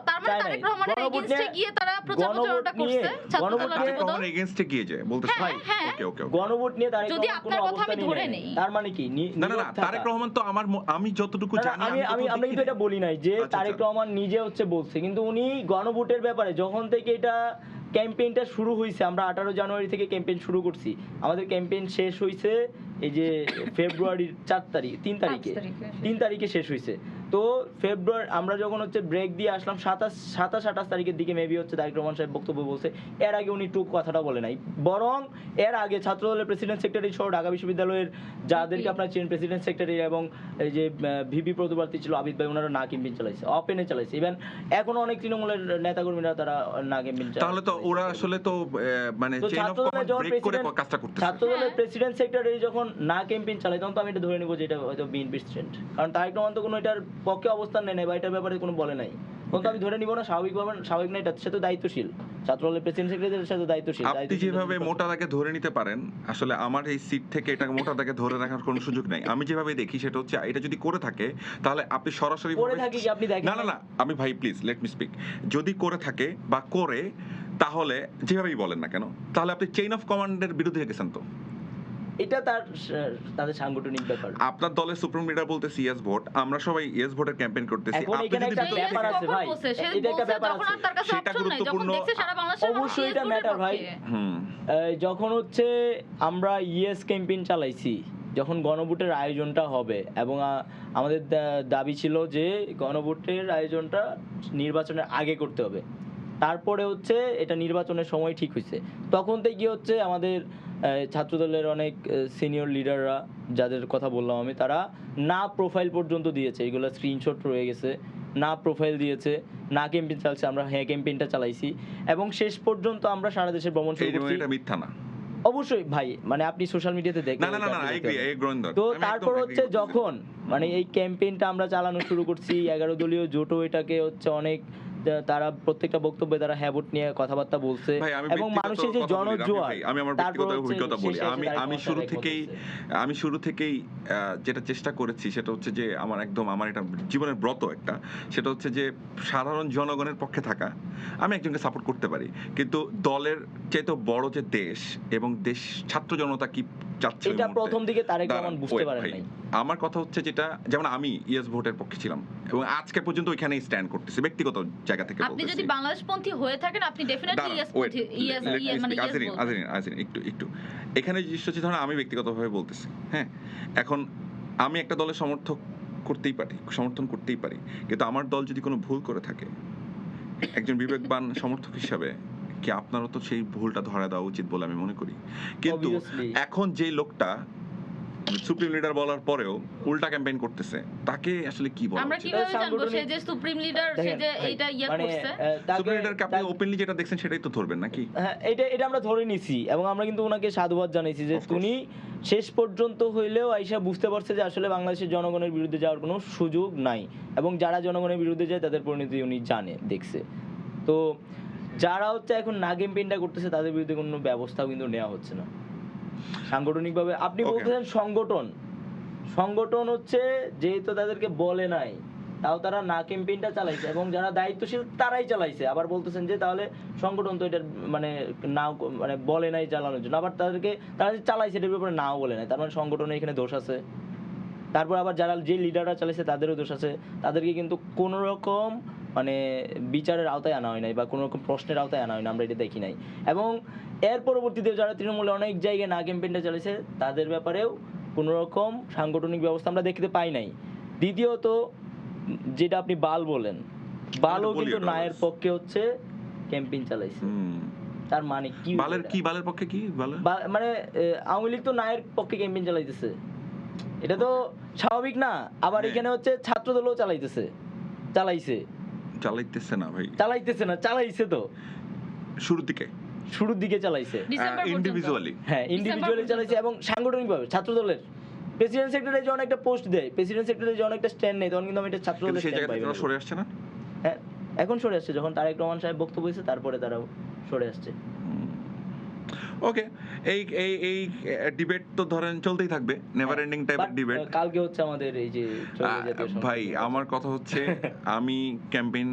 তার মানে তারেক রহমানের এগেইনস্টে গিয়ে তারা প্রচার প্রচারণা করছে ছাত্রদল আর তারেক যুবদল রহমানের এগেইনস্টে গিয়ে যায় বলতে হ্যাঁ, হ্যাঁ। ওকে গণভোট নিয়ে তারেক যদি রহমান আপনার কথা আমি ধরে নেই, তার মানে কি না তারেক রহমান তো আমি যতটুকু জানি আমি কিন্তু এটা বলি নাই যে তারেক রহমান নিজে হচ্ছে বলছে, কিন্তু উনি গণভোটের ব্যাপারে যখন থেকে এটা ক্যাম্পেইনটা শুরু হয়েছে, আমরা 18 জানুয়ারি থেকে ক্যাম্পেইন শুরু করছি, আমাদের ক্যাম্পেইন শেষ হয়েছে এই যে ফেব্রুয়ারির 3 তারিখে শেষ হয়েছে। তো ফেব্রুয়ারি আমরা যখন হচ্ছে ব্রেক দিয়ে আসলাম 27-28 তারিখের দিকে মেবি হচ্ছে তারেক রহমান সাহেব বক্তব্য বলছে। এর আগে উনি টুক কথাটা বলে নাই, বরং এর আগে ছাত্রদলের প্রেসিডেন্ট সেক্রেটারি সহ ঢাকা বিশ্ববিদ্যালয়ের যাদেরকে আপনার চেন প্রেসিডেন্ট সেক্রেটারি এবং এই যে ভিপি পদপ্রার্থী ছিল আবিদ ভাই, ওনারা না ক্যাম্পেইন চালাইছে, অপেনে চালাইছে। ইভেন এখনো অনেক তৃণমূলের নেতাকর্মীরা তারা না ক্যাম্পেইন চালাইছে। তাহলে তো ওরা আসলে তো মানে চেইন অফ কমান্ড ব্রেক করে কাজটা করতেছে। ছাত্রদলের প্রেসিডেন্ট সেক্রেটারি যখন না ক্যাম্পেইন চালায় তখন তো আমি এটা ধরে নেব যে এটা হয়তো বিএনপি স্ট্রেন্ট, কারণ তারেক রহমান তো কোনো এটার পক্ষে অবস্থান নেয় নাই বা এটার ব্যাপারে কোনো বলে নাই, তখন আমি ধরে নিব না স্বাভাবিক না, এটা সে তো দায়িত্বশীল, ছাত্রদলের প্রেসিডেন্ট সেক্রেটারি সে তো দায়িত্বশীল। আপনি যেভাবে মোটা দাগে ধরে নিতে পারেন, আসলে আমার এই সিট থেকে এটা মোটা দাগে ধরে রাখার কোনো সুযোগ নাই। আমি যেভাবে দেখি সেটা হচ্ছে এটা যদি করে থাকে তাহলে আপনি সরাসরি করে থাকি কি আপনি দেখেন না আমি ভাই প্লিজ লেট মি স্পিক, যদি করে থাকে বা করে তাহলে যেভাবেই বলেন না কেন, তাহলে আপনি চেইন অফ কমান্ডের বিরুদ্ধে গেছেন তো। এটা তাদের সাংগঠনিক ব্যাপার। আপনার দলের সুপ্রিম লিডার বলতে সিএস ভোট, আমরা সবাই ইয়েস ভোটের ক্যাম্পেইন করতেছি। আপনি যদি একটা ব্যাপার আছে ভাই, এটা একটা ব্যাপার আছে, সেটা গুরুত্বপূর্ণ, অবশ্যই এটা ম্যাটার ভাই। যখন হচ্ছে আমরা ইয়েস ক্যাম্পেইন চালাইছি যখন গণভোটের আয়োজনটা হবে এবং আমাদের দাবি ছিল যে গণভোটের আয়োজনটা নির্বাচনের আগে করতে হবে, তারপরে হচ্ছে এটা নির্বাচনের সময় ঠিক হয়েছে। তখন থেকে হচ্ছে আমাদের ছাত্রদলের অনেক সিনিয়র লিডাররা, যাদের কথা বললাম আমি, তারা না প্রোফাইল পর্যন্ত দিয়েছে, এগুলো স্ক্রিনশট রয়ে গেছে, না প্রোফাইল দিয়েছে, না ক্যাম্পেইন চালছে। আমরা হ্যাঁ ক্যাম্পেইনটা চালাইছি এবং শেষ পর্যন্ত আমরা সারা দেশে ভ্রমণ শুরু করছি। এটা মিথ্যা না অবশ্যই ভাই, মানে আপনি সোশ্যাল মিডিয়াতে দেখেন। না আই এগ্রি তো তারপর হচ্ছে যখন মানে এই ক্যাম্পেইনটা আমরা চালানো শুরু করছি, 11 দলীয় জোটও এটাকে হচ্ছে অনেক, তারা প্রত্যেকটা বক্তব্যে তারা হ্যাঁ ভোট নিয়ে কথাবার্তা বলছে এবং মানুষের যে জনজোয়ার। আমি আমার ব্যক্তিগত অভিজ্ঞতা বলি, আমি শুরু থেকেই যেটা চেষ্টা করেছি সেটা হচ্ছে যে আমার এটা জীবনের ব্রত একটা, সেটা হচ্ছে যে সাধারণ জনগণের পক্ষে থাকা। আমি একজনকে সাপোর্ট করতে পারি, কিন্তু দলের চাইতে বড় যে দেশ এবং দেশ ছাত্র জনতা কি চাচ্ছে এটা প্রথম দিকে তারেক রহমান বুঝতে পারেন নাই। আমার কথা হচ্ছে যেটা, যেমন আমি ইয়েস ভোটের পক্ষে ছিলাম এবং আজকে পর্যন্ত ওইখানেই স্ট্যান্ড করতেছি ব্যক্তিগত জায়গা থেকে। আপনি যদি বাংলাদেশপন্থী হয়ে থাকেন আপনি ডেফিনেটলি ইয়েস পন্থী, ইয়েস মানে একটু এখানে জিনিসটা হচ্ছে, ধরুন আমি ব্যক্তিগতভাবে বলতেছি, হ্যাঁ, এখন আমি একটা দলের সমর্থন করতেই পারি, কিন্তু আমার দল যদি কোনো ভুল করে থাকে, একজন বিবেকবান সমর্থক হিসাবে কি আপনারও তো সেই ভুলটা ধরা দেওয়া উচিত বলে আমি মনে করি। কিন্তু এখন যে লোকটা সুপ্রিম লিডার বলার পরেও উল্টা ক্যাম্পেইন করতেছে, তাকে আসলে কি বলবো? আমরা কিভাবে জানবো সে যে সুপ্রিম লিডার, সে যে এইটা করছে? সুপ্রিম লিডারকে আপনি ওপেনলি যেটা দেখছেন সেটাই তো ধরবেন নাকি? হ্যাঁ, এটা আমরা ধরে নিছি এবং আমরা কিন্তু ওনাকে সাধুবাদ জানাইছি যে তিনি শেষ পর্যন্ত হইলেও আইসা বুঝতে পারছে যে আসলে বাংলাদেশের জনগণের বিরুদ্ধে যাওয়ার কোনো সুযোগ নাই এবং যারা জনগণের বিরুদ্ধে যায় তাদের পরিণতি উনি দেখছে। তো যারা হচ্ছে এখন না ক্যাম্পেইনটা করতেছে তাদের বিরুদ্ধে কোনো ব্যবস্থাও কিন্তু নেওয়া হচ্ছে না সাংগঠনিকভাবে। আপনি বলতেছেন সংগঠন হচ্ছে যেহেতু তাদেরকে বলে নাই, তাও তারা না ক্যাম্পেইনটা চালাইছে এবং যারা দায়িত্বশীল তারাই চালাইছে। আবার বলতেছেন যে তাহলে সংগঠন তো এটা মানে নাও মানে বলে নাই চালানোর জন্য, আবার তারা যে চালাইছে এটার ব্যাপারে নাও বলে নাই, তার মানে সংগঠনের এখানে দোষ আছে। তারপর আবার যারা যে লিডাররা চালাইছে তাদেরও দোষ আছে, তাদেরকে কিন্তু কোনো রকম মানে বিচারের আওতায় আনা হয় নাই বা কোনো রকম প্রশ্নের আওতায় আনা হয় না, আমরা এটা দেখি নাই। এবং এর পরবর্তীতে যারা তৃণমূলে অনেক জায়গায় না ক্যাম্পেইনটা চালিয়েছে তাদের ব্যাপারেও কোনো রকম সাংগঠনিক ব্যবস্থা আমরা দেখতে পাই নাই। দ্বিতীয়ত যেটা আপনি বাল বলেন, বালও কিন্তু নায়ের পক্ষে হচ্ছে ক্যাম্পেইন চালাইছে। তার মানে কি বালের পক্ষে কি মানে আওয়ামী লীগ তো নায়ের পক্ষে ক্যাম্পেইন চালাইতেছে, এটা তো স্বাভাবিক না? আবার এখানে হচ্ছে ছাত্রদলও চালাইছে না ভাই, চালাইছে তো শুরুর দিকে চালাইছে ইন্ডিভিজুয়ালি চালাইছে এবং সাংগঠনিকভাবে ছাত্রদলের প্রেসিডেন্ট সেক্রেটারি যখন একটা পোস্ট দেয়, প্রেসিডেন্ট সেক্রেটারি যখন একটা স্ট্যান্ড নেয়, তখন কিন্তু আমি এটা ছাত্রদলের স্ট্যান্ড পাই। সরে আসছে না? হ্যাঁ, এখন সরে আসছে, যখন তারেক রহমান সাহেব বক্তব্য দিয়েছে তারপরে তারাও সরে আসছে। ওকে, এই ডিবেট তো ধরেন চলতেই থাকবে, নেভার এন্ডিং টাইপের ডিবেট। কালকে হচ্ছে আমাদের এই যে ভাই, আমার কথা হচ্ছে আমি ক্যাম্পেইন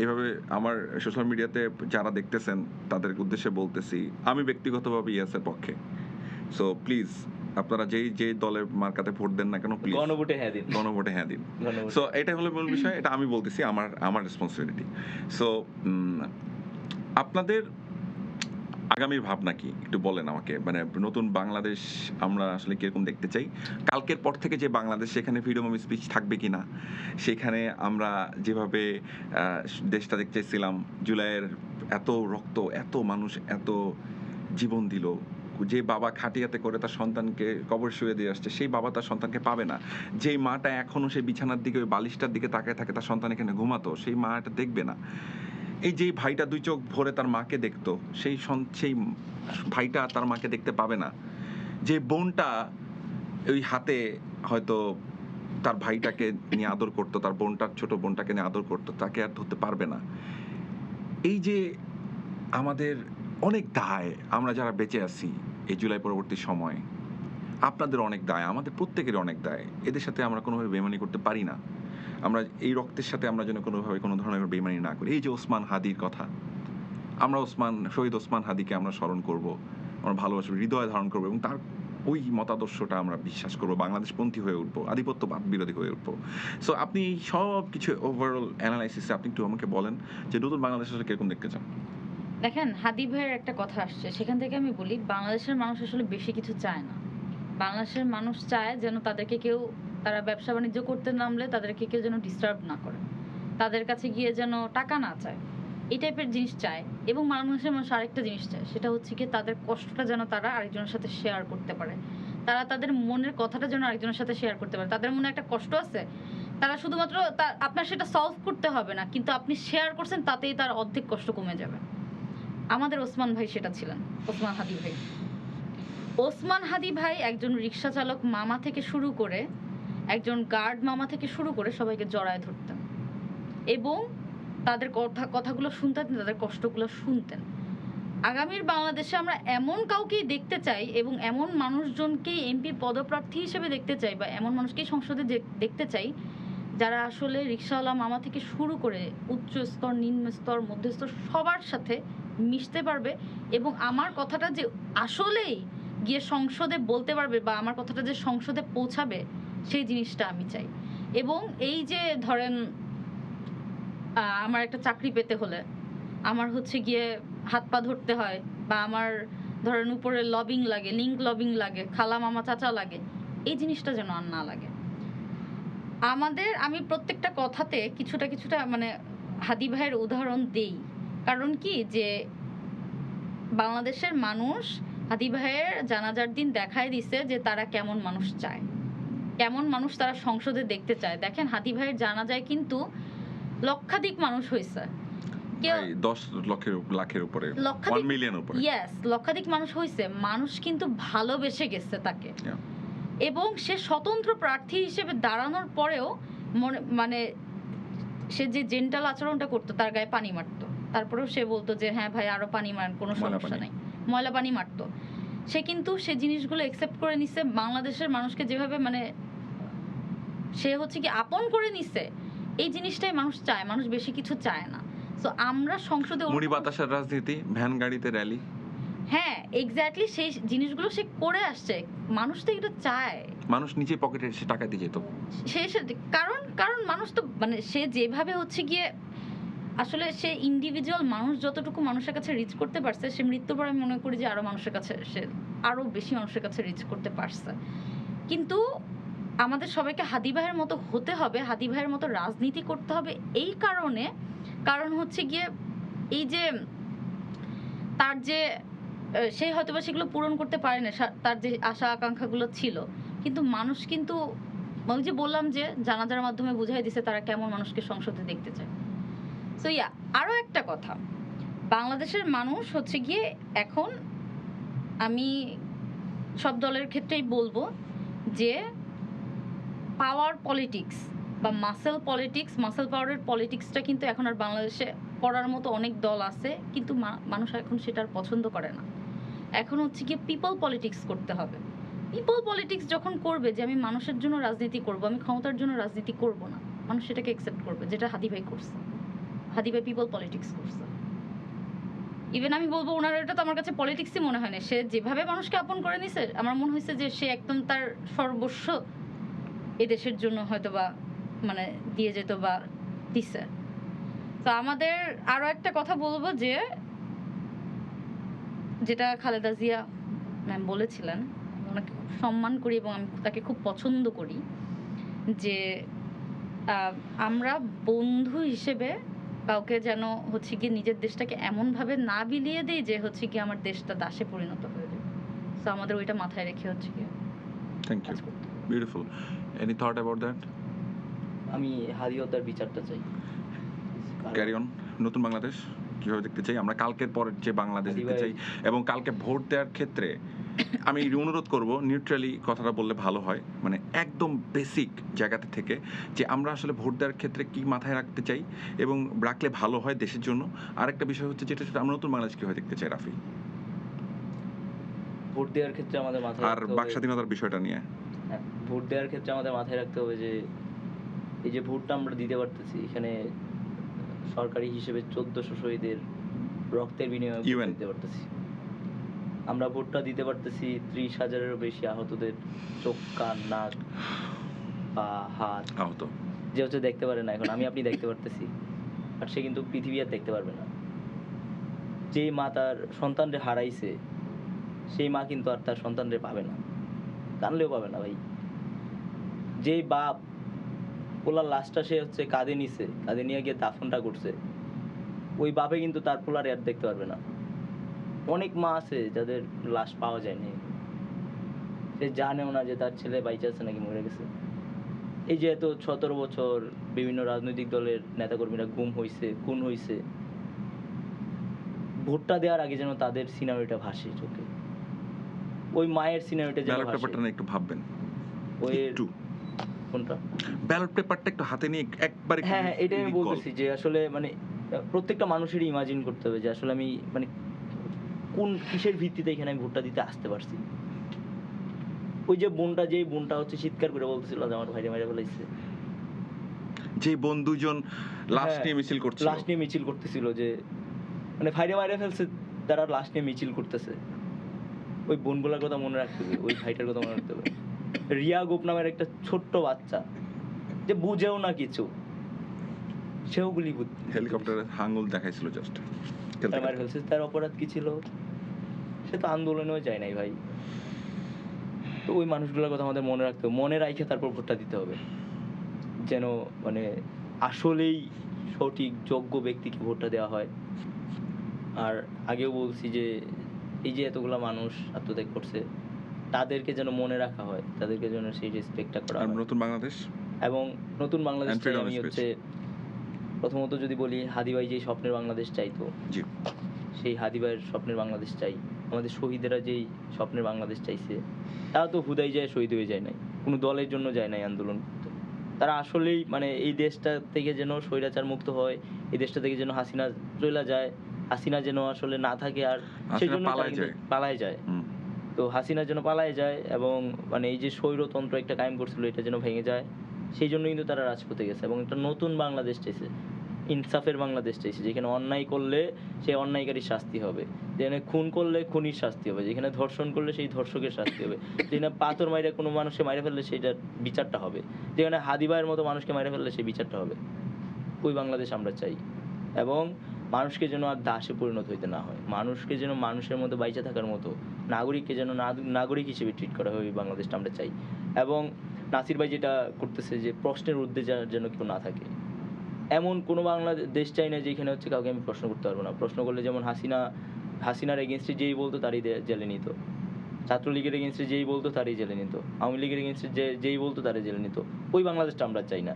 এইভাবে আমার সোশ্যাল মিডিয়াতে যারা দেখতেছেন তাদের উদ্দেশ্যে বলতেছি, আমি ব্যক্তিগতভাবে ইয়াসের পক্ষে। সো প্লিজ আপনারা যে দলের মার্কাতে ভোট দেন না কেন, প্লিজ গণভোটে হ্যাঁ দিন। সো এটাই হলো মূল বিষয়, এটা আমি বলতেছি, আমার রেসপন্সিবিলিটি। সো আপনাদের আগামীর ভাবনা কি একটু বলেন আমাকে, মানে নতুন বাংলাদেশ আমরা আসলে কিরকম দেখতে চাই? কালকের পর থেকে যে বাংলাদেশ, সেখানে ফ্রিডম অফ স্পিচ থাকবে কিনা, সেখানে আমরা যেভাবে দেশটা দেখতে চাইছিলাম, জুলাইয়ের এত রক্ত, এত মানুষ এত জীবন দিল, যে বাবা খাটিয়াতে করে তার সন্তানকে কবর শুয়ে দিয়ে আসছে, সেই বাবা তার সন্তানকে পাবে না। যেই মাটা এখনো সেই বিছানার দিকে, ওই বালিশটার দিকে তাকায় থাকে, তার সন্তান এখানে ঘুমাতো, সেই মাটা দেখবে না। এই যে ভাইটা 2 চোখ ভরে তার মাকে দেখতো, সেই ভাইটা তার মাকে দেখতে পাবে না। যে বোনটা ওই হাতে হয়তো তার ভাইটাকে নিয়ে আদর করতো, তার ছোট বোনটাকে নিয়ে আদর করতো, তাকে আর ধরতে পারবে না। এই যে আমাদের অনেক দায়, আমরা যারা বেঁচে আছি এই জুলাই পরবর্তী সময়, আপনাদের অনেক দায়, আমাদের প্রত্যেকের অনেক দায়। এদের সাথে আমরা কোনোভাবে বেইমানি করতে পারি না। আমরা এই রক্তের সাথে আমরা যেন কোনোভাবে কোনো ধরনের বেইমানি না করি। এই যে ওসমান হাদির কথা, আমরা শহীদ ওসমান হাদিকে আমরা স্মরণ করব, আমরা ভালোবাসবো, হৃদয়ে ধারণ করবো এবং তার ওই মতাদর্শটা আমরা বিশ্বাস করবো, বাংলাদেশপন্থী হয়ে উঠবো, আধিপত্যবাদ বিরোধী হয়ে উঠবো। সো আপনি সব কিছু ওভারঅল অ্যানালাইসিসে আপনি একটু আমাকে বলেন যে নতুন বাংলাদেশ আসলে কিরকম দেখতে চান? দেখেন, হাদি ভাইয়ের একটা কথা আসছে, সেখান থেকে আমি বলি বাংলাদেশের মানুষ আসলে বেশি কিছু চায় না। বাংলাদেশের মানুষ চায় যেন তাদেরকে কেউ, তারা ব্যবসা বাণিজ্য করতে নামলে তাদেরকে কেউ যেন ডিস্টার্ব না করে, তাদের কাছে গিয়ে যেন টাকা না চায়, এই টাইপের জিনিস চায়। এবং বাংলাদেশের মানুষ আরেকটা জিনিস চায়, সেটা হচ্ছে কি তাদের কষ্টটা যেন তারা আরেকজনের সাথে শেয়ার করতে পারে, তারা তাদের মনের কথাটা যেন আরেকজনের সাথে শেয়ার করতে পারে। তাদের মনে একটা কষ্ট আছে, তারা শুধুমাত্র আপনার সেটা সলভ করতে হবে না, কিন্তু আপনি শেয়ার করছেন তাতেই তার অর্ধেক কষ্ট কমে যাবে। আমাদের ওসমান ভাই সেটা ছিলেন, ওসমান হাদি ভাই। ওসমান হাদি ভাই একজন রিক্সা চালক মামা থেকে শুরু করে, একজন গার্ড মামা থেকে শুরু করে সবাইকে জড়ায় ধরতেন এবং তাদের কথাগুলো শুনতেন, তাদের কষ্টগুলো শুনতেন। আগামীর বাংলাদেশে আমরা এমন কাউকেই দেখতে চাই এবং এমন মানুষজনকেই এমপি পদপ্রার্থী হিসেবে দেখতে চাই, বা এমন মানুষকেই সংসদে দেখতে চাই যারা আসলে রিক্সাওয়ালা মামা থেকে শুরু করে উচ্চ স্তর, নিম্ন স্তর, মধ্যস্তর সবার সাথে মিশতে পারবে এবং আমার কথাটা যে আসলেই গিয়ে সংসদে বলতে পারবে বা আমার কথাটা যে সংসদে পৌঁছাবে, সেই জিনিসটা আমি চাই। এবং এই যে ধরেন আমার একটা চাকরি পেতে হলে আমার হচ্ছে গিয়ে হাত পা ধরতে হয়, বা আমার ধরেন উপরে লবিং লাগে, লিঙ্ক লবিং লাগে, খালা মামা চাচা লাগে, এই জিনিসটা যেন আর না লাগে আমাদের। আমি প্রত্যেকটা কথাতে কিছুটা কিছুটা মানে হাদি ভাইয়ের উদাহরণ দেই, কারণ কি যে বাংলাদেশের মানুষ হাদি ভাইয়ের জানাজার দিন দেখাই দিছে যে তারা কেমন মানুষ চায়, কেমন মানুষ তারা সংসদে দেখতে চায়। দেখেন হাদি ভাইয়ের জানাজায় কিন্তু লক্ষাধিক মানুষ হয়েছে, কেউ 10 লাখের উপরে, 1 মিলিয়ন উপরে, ইয়েস, লক্ষাধিক মানুষ হয়েছে। মানুষ কিন্তু ভালোবেসে গেছে তাকে, এবং সে স্বতন্ত্র প্রার্থী হিসেবে দাঁড়ানোর পরেও মানে সে যে জেন্টাল আচরণটা করতো, তার গায়ে পানি মারতো, তারপরেও সে বলতো যে হ্যাঁ ভাই আরো পানি মারেন, কোনো সমস্যা নাই, ময়লা পানি মারতো। সে কিন্তু সে জিনিসগুলো একসেপ্ট করে নিছে, বাংলাদেশের মানুষকে যেভাবে মানে সে হচ্ছে কি আপন করে নিছে, এই জিনিসটাই মানুষ চায়, মানুষ বেশি কিছু চায় না। তো আমরা সংসদে মুড়ি বাতাসের রাজনীতি, ভ্যান গাড়িতে র্যালি, হ্যাঁ এক্স্যাক্টলি সেই জিনিসগুলো সে করে আসছে। মানুষ তো এটা চায়, মানুষ নিজে পকেটে সে টাকা দিয়ে যেত, কারণ মানুষ তো মানে সে যেভাবে হচ্ছে গিয়ে আসলে সে ইন্ডিভিজুয়াল মানুষ যতটুকু মানুষের কাছে রিচ করতে পারছে, সে মৃত্যুর পর আমি মনে করি যে আরো মানুষের কাছে সে আরো বেশি মানুষের কাছে রিচ করতে পারছে। কিন্তু আমাদের সবাইকে হাদি ভাইয়ের মতো হতে হবে, হাদি ভাইয়ের মতো রাজনীতি করতে হবে। এই কারণ হচ্ছে গিয়ে এই যে তার যে সে হয়তো বা সেগুলো পূরণ করতে পারে না, তার যে আশা আকাঙ্ক্ষাগুলো ছিল, কিন্তু মানুষ কিন্তু ওই যে বললাম যে জানাজার মাধ্যমে বুঝাই দিছে তারা কেমন মানুষকে সংসদে দেখতে চায়। সো আরো একটা কথা, বাংলাদেশের মানুষ হচ্ছে গিয়ে এখন, আমি সব দলের ক্ষেত্রেই বলবো যে পাওয়ার পলিটিক্স বা মাসেল পাওয়ারের পলিটিক্সটা কিন্তু এখন আর বাংলাদেশে করার মতো অনেক দল আছে, কিন্তু মানুষ এখন সেটা আর পছন্দ করে না। এখন হচ্ছে গিয়ে পিপল পলিটিক্স করতে হবে। পিপল পলিটিক্স যখন করবে যে আমি মানুষের জন্য রাজনীতি করব, আমি ক্ষমতার জন্য রাজনীতি করব না, মানুষ সেটাকে অ্যাকসেপ্ট করবে, যেটা হাদি ভাই করছে। হাদি ভাই পিপল পলিটিক্স করছে। ইভেন আমি বলবো ওনার এটা তো আমার কাছে পলিটিক্সই মনে হয় না, সে যেভাবে মানুষকে আপন করে নিছে আমার মনে হয়েছে যে সে একদম তার সর্বস্ব এই দেশের জন্য হয়তো বা মানে দিয়ে যেত বা দিছে। তো আমাদের আরো একটা কথা বলবো যে যেটা খালেদা জিয়া ম্যাম বলেছিলেন, ওনাকে খুব সম্মান করি এবং আমি তাকে খুব পছন্দ করি, যে আমরা বন্ধু হিসেবে কাউকে যেন হচ্ছে গিয়ে নিজের দেশটাকে এমনভাবে না বিলিয়ে দেই যে হচ্ছে কি আমার দেশটা দাসে পরিণত হয়ে যায়। তো আমাদের ওইটা মাথায় রেখে হচ্ছে কি। Thank you, beautiful. Any thought about that? আমি হাদিয়তার বিচারটা চাই। Carry on. নতুন বাংলাদেশ কিভাবে দেখতে চাই আমরা, কালকের পরের যে বাংলাদেশ দেখতে চাই, এবং কালকে ভোট দেওয়ার ক্ষেত্রে আমি অনুরোধ করব নিউট্রালি কথাটা বললে ভালো হয়, মানে একদম বেসিক জায়গাতে থেকে, যে আমরা আসলে ভোট দেওয়ার ক্ষেত্রে কি মাথায় রাখতে চাই এবং রাখলে ভালো হয় দেশের জন্য। আরেকটা বিষয় হচ্ছে যেটা আমরা নতুন বাংলাদেশ কিভাবে দেখতে চাই রাফি, ভোট দেওয়ার ক্ষেত্রে আমাদের মাথায় আর বাক স্বাধীনতার বিষয়টা নিয়ে। ভোট দেওয়ার ক্ষেত্রে আমাদের মাথায় রাখতে হবে যে এই যে ভোটটা আমরা দিতে পারতেছি, এখানে সরকারি হিসেবে 1400 শহীদের রক্তের বিনিময়ে দিতে পারতেছি। আমরা ভোটটা দিতে পারতেছি 30,000-এরও বেশি আহতদের চোখ, কান, নাক, পা, হাত আহত, যে হচ্ছে দেখতে পারে না এখন, আমি আপনি দেখতে পারতেছি, আর সে কিন্তু পৃথিবী আর দেখতে পারবে না। যে মা তার সন্তানরে হারাইছে, সেই মা কিন্তু আর তার সন্তানরে পাবে না, কানলেও পাবে না ভাই। যেই বাপ পোলার লাশটা সে হচ্ছে কাঁধে নিছে, কাঁধে নিয়ে গিয়ে দাফনটা করছে, ওই বাপে কিন্তু তার পোলার আর দেখতে পারবে না। অনেক মা আছে যাদের লাশ পাওয়া যায়নি, সে জানেও না যে তার ছেলে বাইচে আছে নাকি মরে গেছে। এই যে এত 17 বছর বিভিন্ন রাজনৈতিক দলের নেতাকর্মীরা গুম হইছে, খুন হইছে, ভোটটা দেওয়ার আগে যেন তাদের সিনারিটা ভাসে চোখে, ওই মায়ের সিনারিটা যেন ব্যালট ভাসে। পেপারটা না একটু ভাববেন ওই একটু, কোনটা? ব্যালট পেপারটা একটু হাতে নিয়ে একবার একটু হ্যাঁ, এটাই আমি recall। বলতেছি যে আসলে মানে প্রত্যেকটা মানুষেরই ইমাজিন করতে হবে যে আসলে আমি মানে কোন কিসের ভিত্তিতে এখানে আমি ভোটটা দিতে আসতে পারছি। ওই যে বোনটা হচ্ছে চিৎকার করে বলতেছিল যে আমার ভাইরে মাইরা ফেলাইছে, যে বন্ধুজন লাশ হ্যাঁ, নিয়ে মিছিল করছিল, লাশ নিয়ে মিছিল করতেছিল, যে মানে ভাইরে মাইরা ফেলছে, তারা লাশ নিয়ে মিছিল করতেছে। ওই বোনগুলোর কথা মনে রাখতে হবে, ওই ভাইটার কথা মনে রাখতে হবে। রিয়া গোপ নামের একটা ছোট্ট বাচ্চা যে বুঝেও না কিছু, সেও গুলি হেলিকপ্টারে হাঙ্গল দেখাইছিল জাস্ট মাইরা ফেলছে। তার অপরাধ কি ছিল? সে তো আন্দোলনেও যায় নাই ভাই। তো ওই মানুষগুলোর কথা আমাদের মনে রাখতে হবে, মনে রাখে তারপর ভোটটা দিতে হবে, যেন মানে আসলেই সঠিক যোগ্য ব্যক্তিকে ভোটটা দেওয়া হয়। আর আগেও বলছি যে এই যে এতগুলা মানুষ আত্মত্যাগ করছে, তাদেরকে যেন মনে রাখা হয়, তাদেরকে যেন সেই রেসপেক্টটা করা আর হয়। নতুন বাংলাদেশ এবং নতুন বাংলাদেশ And চাই freedom আমি of হচ্ছে প্রথমত যদি বলি, হাদি ভাই যে স্বপ্নের বাংলাদেশ চাইতো, জি সেই হাদি ভাইয়ের স্বপ্নের বাংলাদেশ চাই। আমাদের শহীদেরা যেই স্বপ্নের বাংলাদেশ চাইছে, তারা তো হুদাই যায় শহীদ হয়ে যায় নাই, কোনো দলের জন্য যায় নাই আন্দোলন করতে। তারা আসলেই মানে এই দেশটা থেকে যেন স্বৈরাচার মুক্ত হয়, এই দেশটা থেকে যেন হাসিনা চলে যায়, হাসিনা যেন আসলে না থাকে, আর সেই জন্য পালায় যায়। তো হাসিনা যেন পালায় যায় এবং মানে এই যে স্বৈরতন্ত্র একটা কায়েম করছিল, এটা যেন ভেঙে যায়, সেই জন্য কিন্তু তারা রাজপথে গেছে এবং একটা নতুন বাংলাদেশ চাইছে, ইনসাফের বাংলাদেশ চাইছে, যেখানে অন্যায় করলে সেই অন্যায়কারীর শাস্তি হবে, যেখানে খুন করলে খুনির শাস্তি হবে, যেখানে ধর্ষণ করলে সেই ধর্ষকের শাস্তি হবে, যেখানে পাথর মাইরে কোনো মানুষকে মাইরে ফেললে সেইটার বিচারটা হবে, যেখানে হাদি ভাইয়ের মতো মানুষকে মাইরে ফেললে সেই বিচারটা হবে। ওই বাংলাদেশ আমরা চাই। এবং মানুষকে যেন আর দাসে পরিণত হইতে না হয়, মানুষকে যেন মানুষের মতো বাইচে থাকার মতো, নাগরিককে যেন নাগরিক হিসেবে ট্রিট করা হয়, ওই বাংলাদেশটা আমরা চাই। এবং নাসির ভাই যেটা করতেছে যে প্রশ্নের ঊর্ধ্বে যেন কেউ না থাকে, এমন কোনো বাংলাদেশ চাই না যেখানে হচ্ছে কাউকে আমি প্রশ্ন করতে পারবো না। প্রশ্ন করলে যেমন হাসিনার এগেনস্টে যেই বলতো তারই জেলে নিত, ছাত্রলীগের এগেনস্টে যেই বলতো তারই জেলে নিত, আওয়ামী লীগের এগেনস্টে যেই বলতো তারই জেলে নিত। ওই বাংলাদেশটা আমরা চাই না।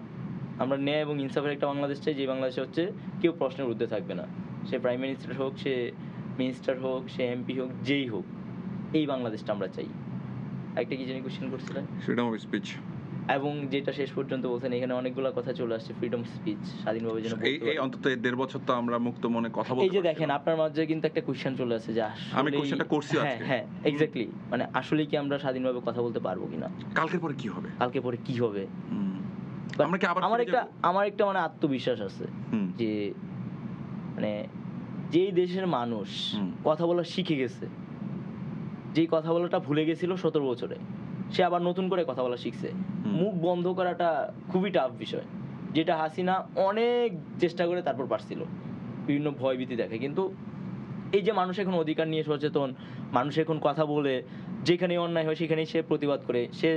আমরা ন্যায় এবং ইনসাফের একটা বাংলাদেশ চাই, যে বাংলাদেশে হচ্ছে কেউ প্রশ্নের ঊর্ধ্বে থাকবে না, সে প্রাইম মিনিস্টার হোক, সে মিনিস্টার হোক, সে এমপি হোক, যেই হোক, এই বাংলাদেশটা আমরা চাই। একটা কি জানি কোশ্চেন করছিলেন? Freedom of speech. এবং যেটা শেষ পর্যন্ত বলছেন, এখানে অনেকগুলো কথা চলে আসছে, ফ্রিডম স্পিচ, স্বাধীনভাবে যেন বলতে পারি। এই অন্তত 1.5 বছর তো আমরা মুক্ত মনে কথা বলতে এই যে দেখেন আপনার মাঝে কিন্তু একটা কোশ্চেন চলে আসছে যে আমি কোশ্চেনটা করছি আজকে। হ্যাঁ এক্স্যাক্টলি, মানে আসলে কি আমরা স্বাধীনভাবে কথা বলতে পারবো কিনা, কালকের পরে কি হবে, কালকে পরে কি হবে। আমরা কি আবার আমার একটা মানে আত্মবিশ্বাস আছে যে মানে যেই দেশের মানুষ কথা বলা শিখে গেছে, যেই কথা বলাটা ভুলে গেছিল 17 বছরে, সে আবার নতুন করে কথা বলা শিখছে। মুখ বন্ধ করাটা খুবই টাফ বিষয়, যেটা হাসিনা অনেক চেষ্টা করে তারপর পারছিল, বিভিন্ন ভয়ভীতি দেখে। কিন্তু এই যে মানুষ এখন অধিকার নিয়ে সচেতন, মানুষ এখন কথা বলে, যেখানে অন্যায় হয় সেখানেই সে প্রতিবাদ করে, সে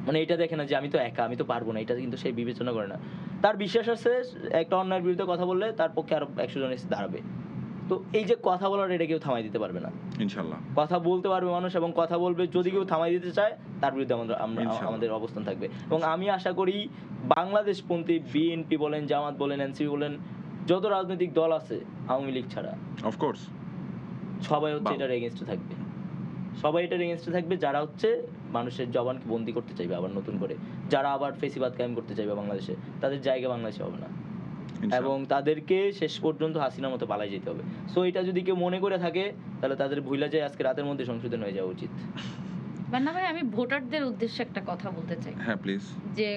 মানে এটা দেখে না যে আমি তো একা, আমি তো পারবো না, এটা কিন্তু সে বিবেচনা করে না। তার বিশ্বাস আছে একটা অন্যায়ের বিরুদ্ধে কথা বললে তার পক্ষে আরো 100 জন এসে দাঁড়াবে। তো এই যে কথা বলার, এটা কেউ থামাই দিতে পারবে না ইনশাআল্লাহ। কথা বলতে পারবে মানুষ এবং কথা বলবে, যদি কেউ থামাই দিতে চায় তার বিরুদ্ধে আমাদের অবস্থান থাকবে। এবং আমি আশা করি বাংলাদেশপন্থী বিএনপি বলেন, জামাত বলেন, এনসিপি বলেন, যত রাজনৈতিক দল আছে আওয়ামী লীগ ছাড়া, অফকোর্স সবাই হচ্ছে এটার এগেইনস্টে থাকবে, সবাই এটার এগেইনস্টে থাকবে, যারা হচ্ছে মানুষের জবানকে বন্দি করতে চাইবে আবার নতুন করে, যারা আবার ফেসিবাদ কায়েম করতে চাইবে বাংলাদেশে, তাদের জায়গা বাংলাদেশে হবে না এবং তাদেরকে শেষ পর্যন্ত হাসিনার মতো পালাই যেতে হবে। সো এটা যদি কেউ মনে করে থাকে তাহলে তাদের ভুলে যায়, আজকে রাতের মধ্যে সংশোধন হয়ে যাওয়া উচিত। মান্না ভাই, আমি ভোটারদের উদ্দেশ্যে একটা কথা বলতে চাই। হ্যাঁ প্লিজ। যে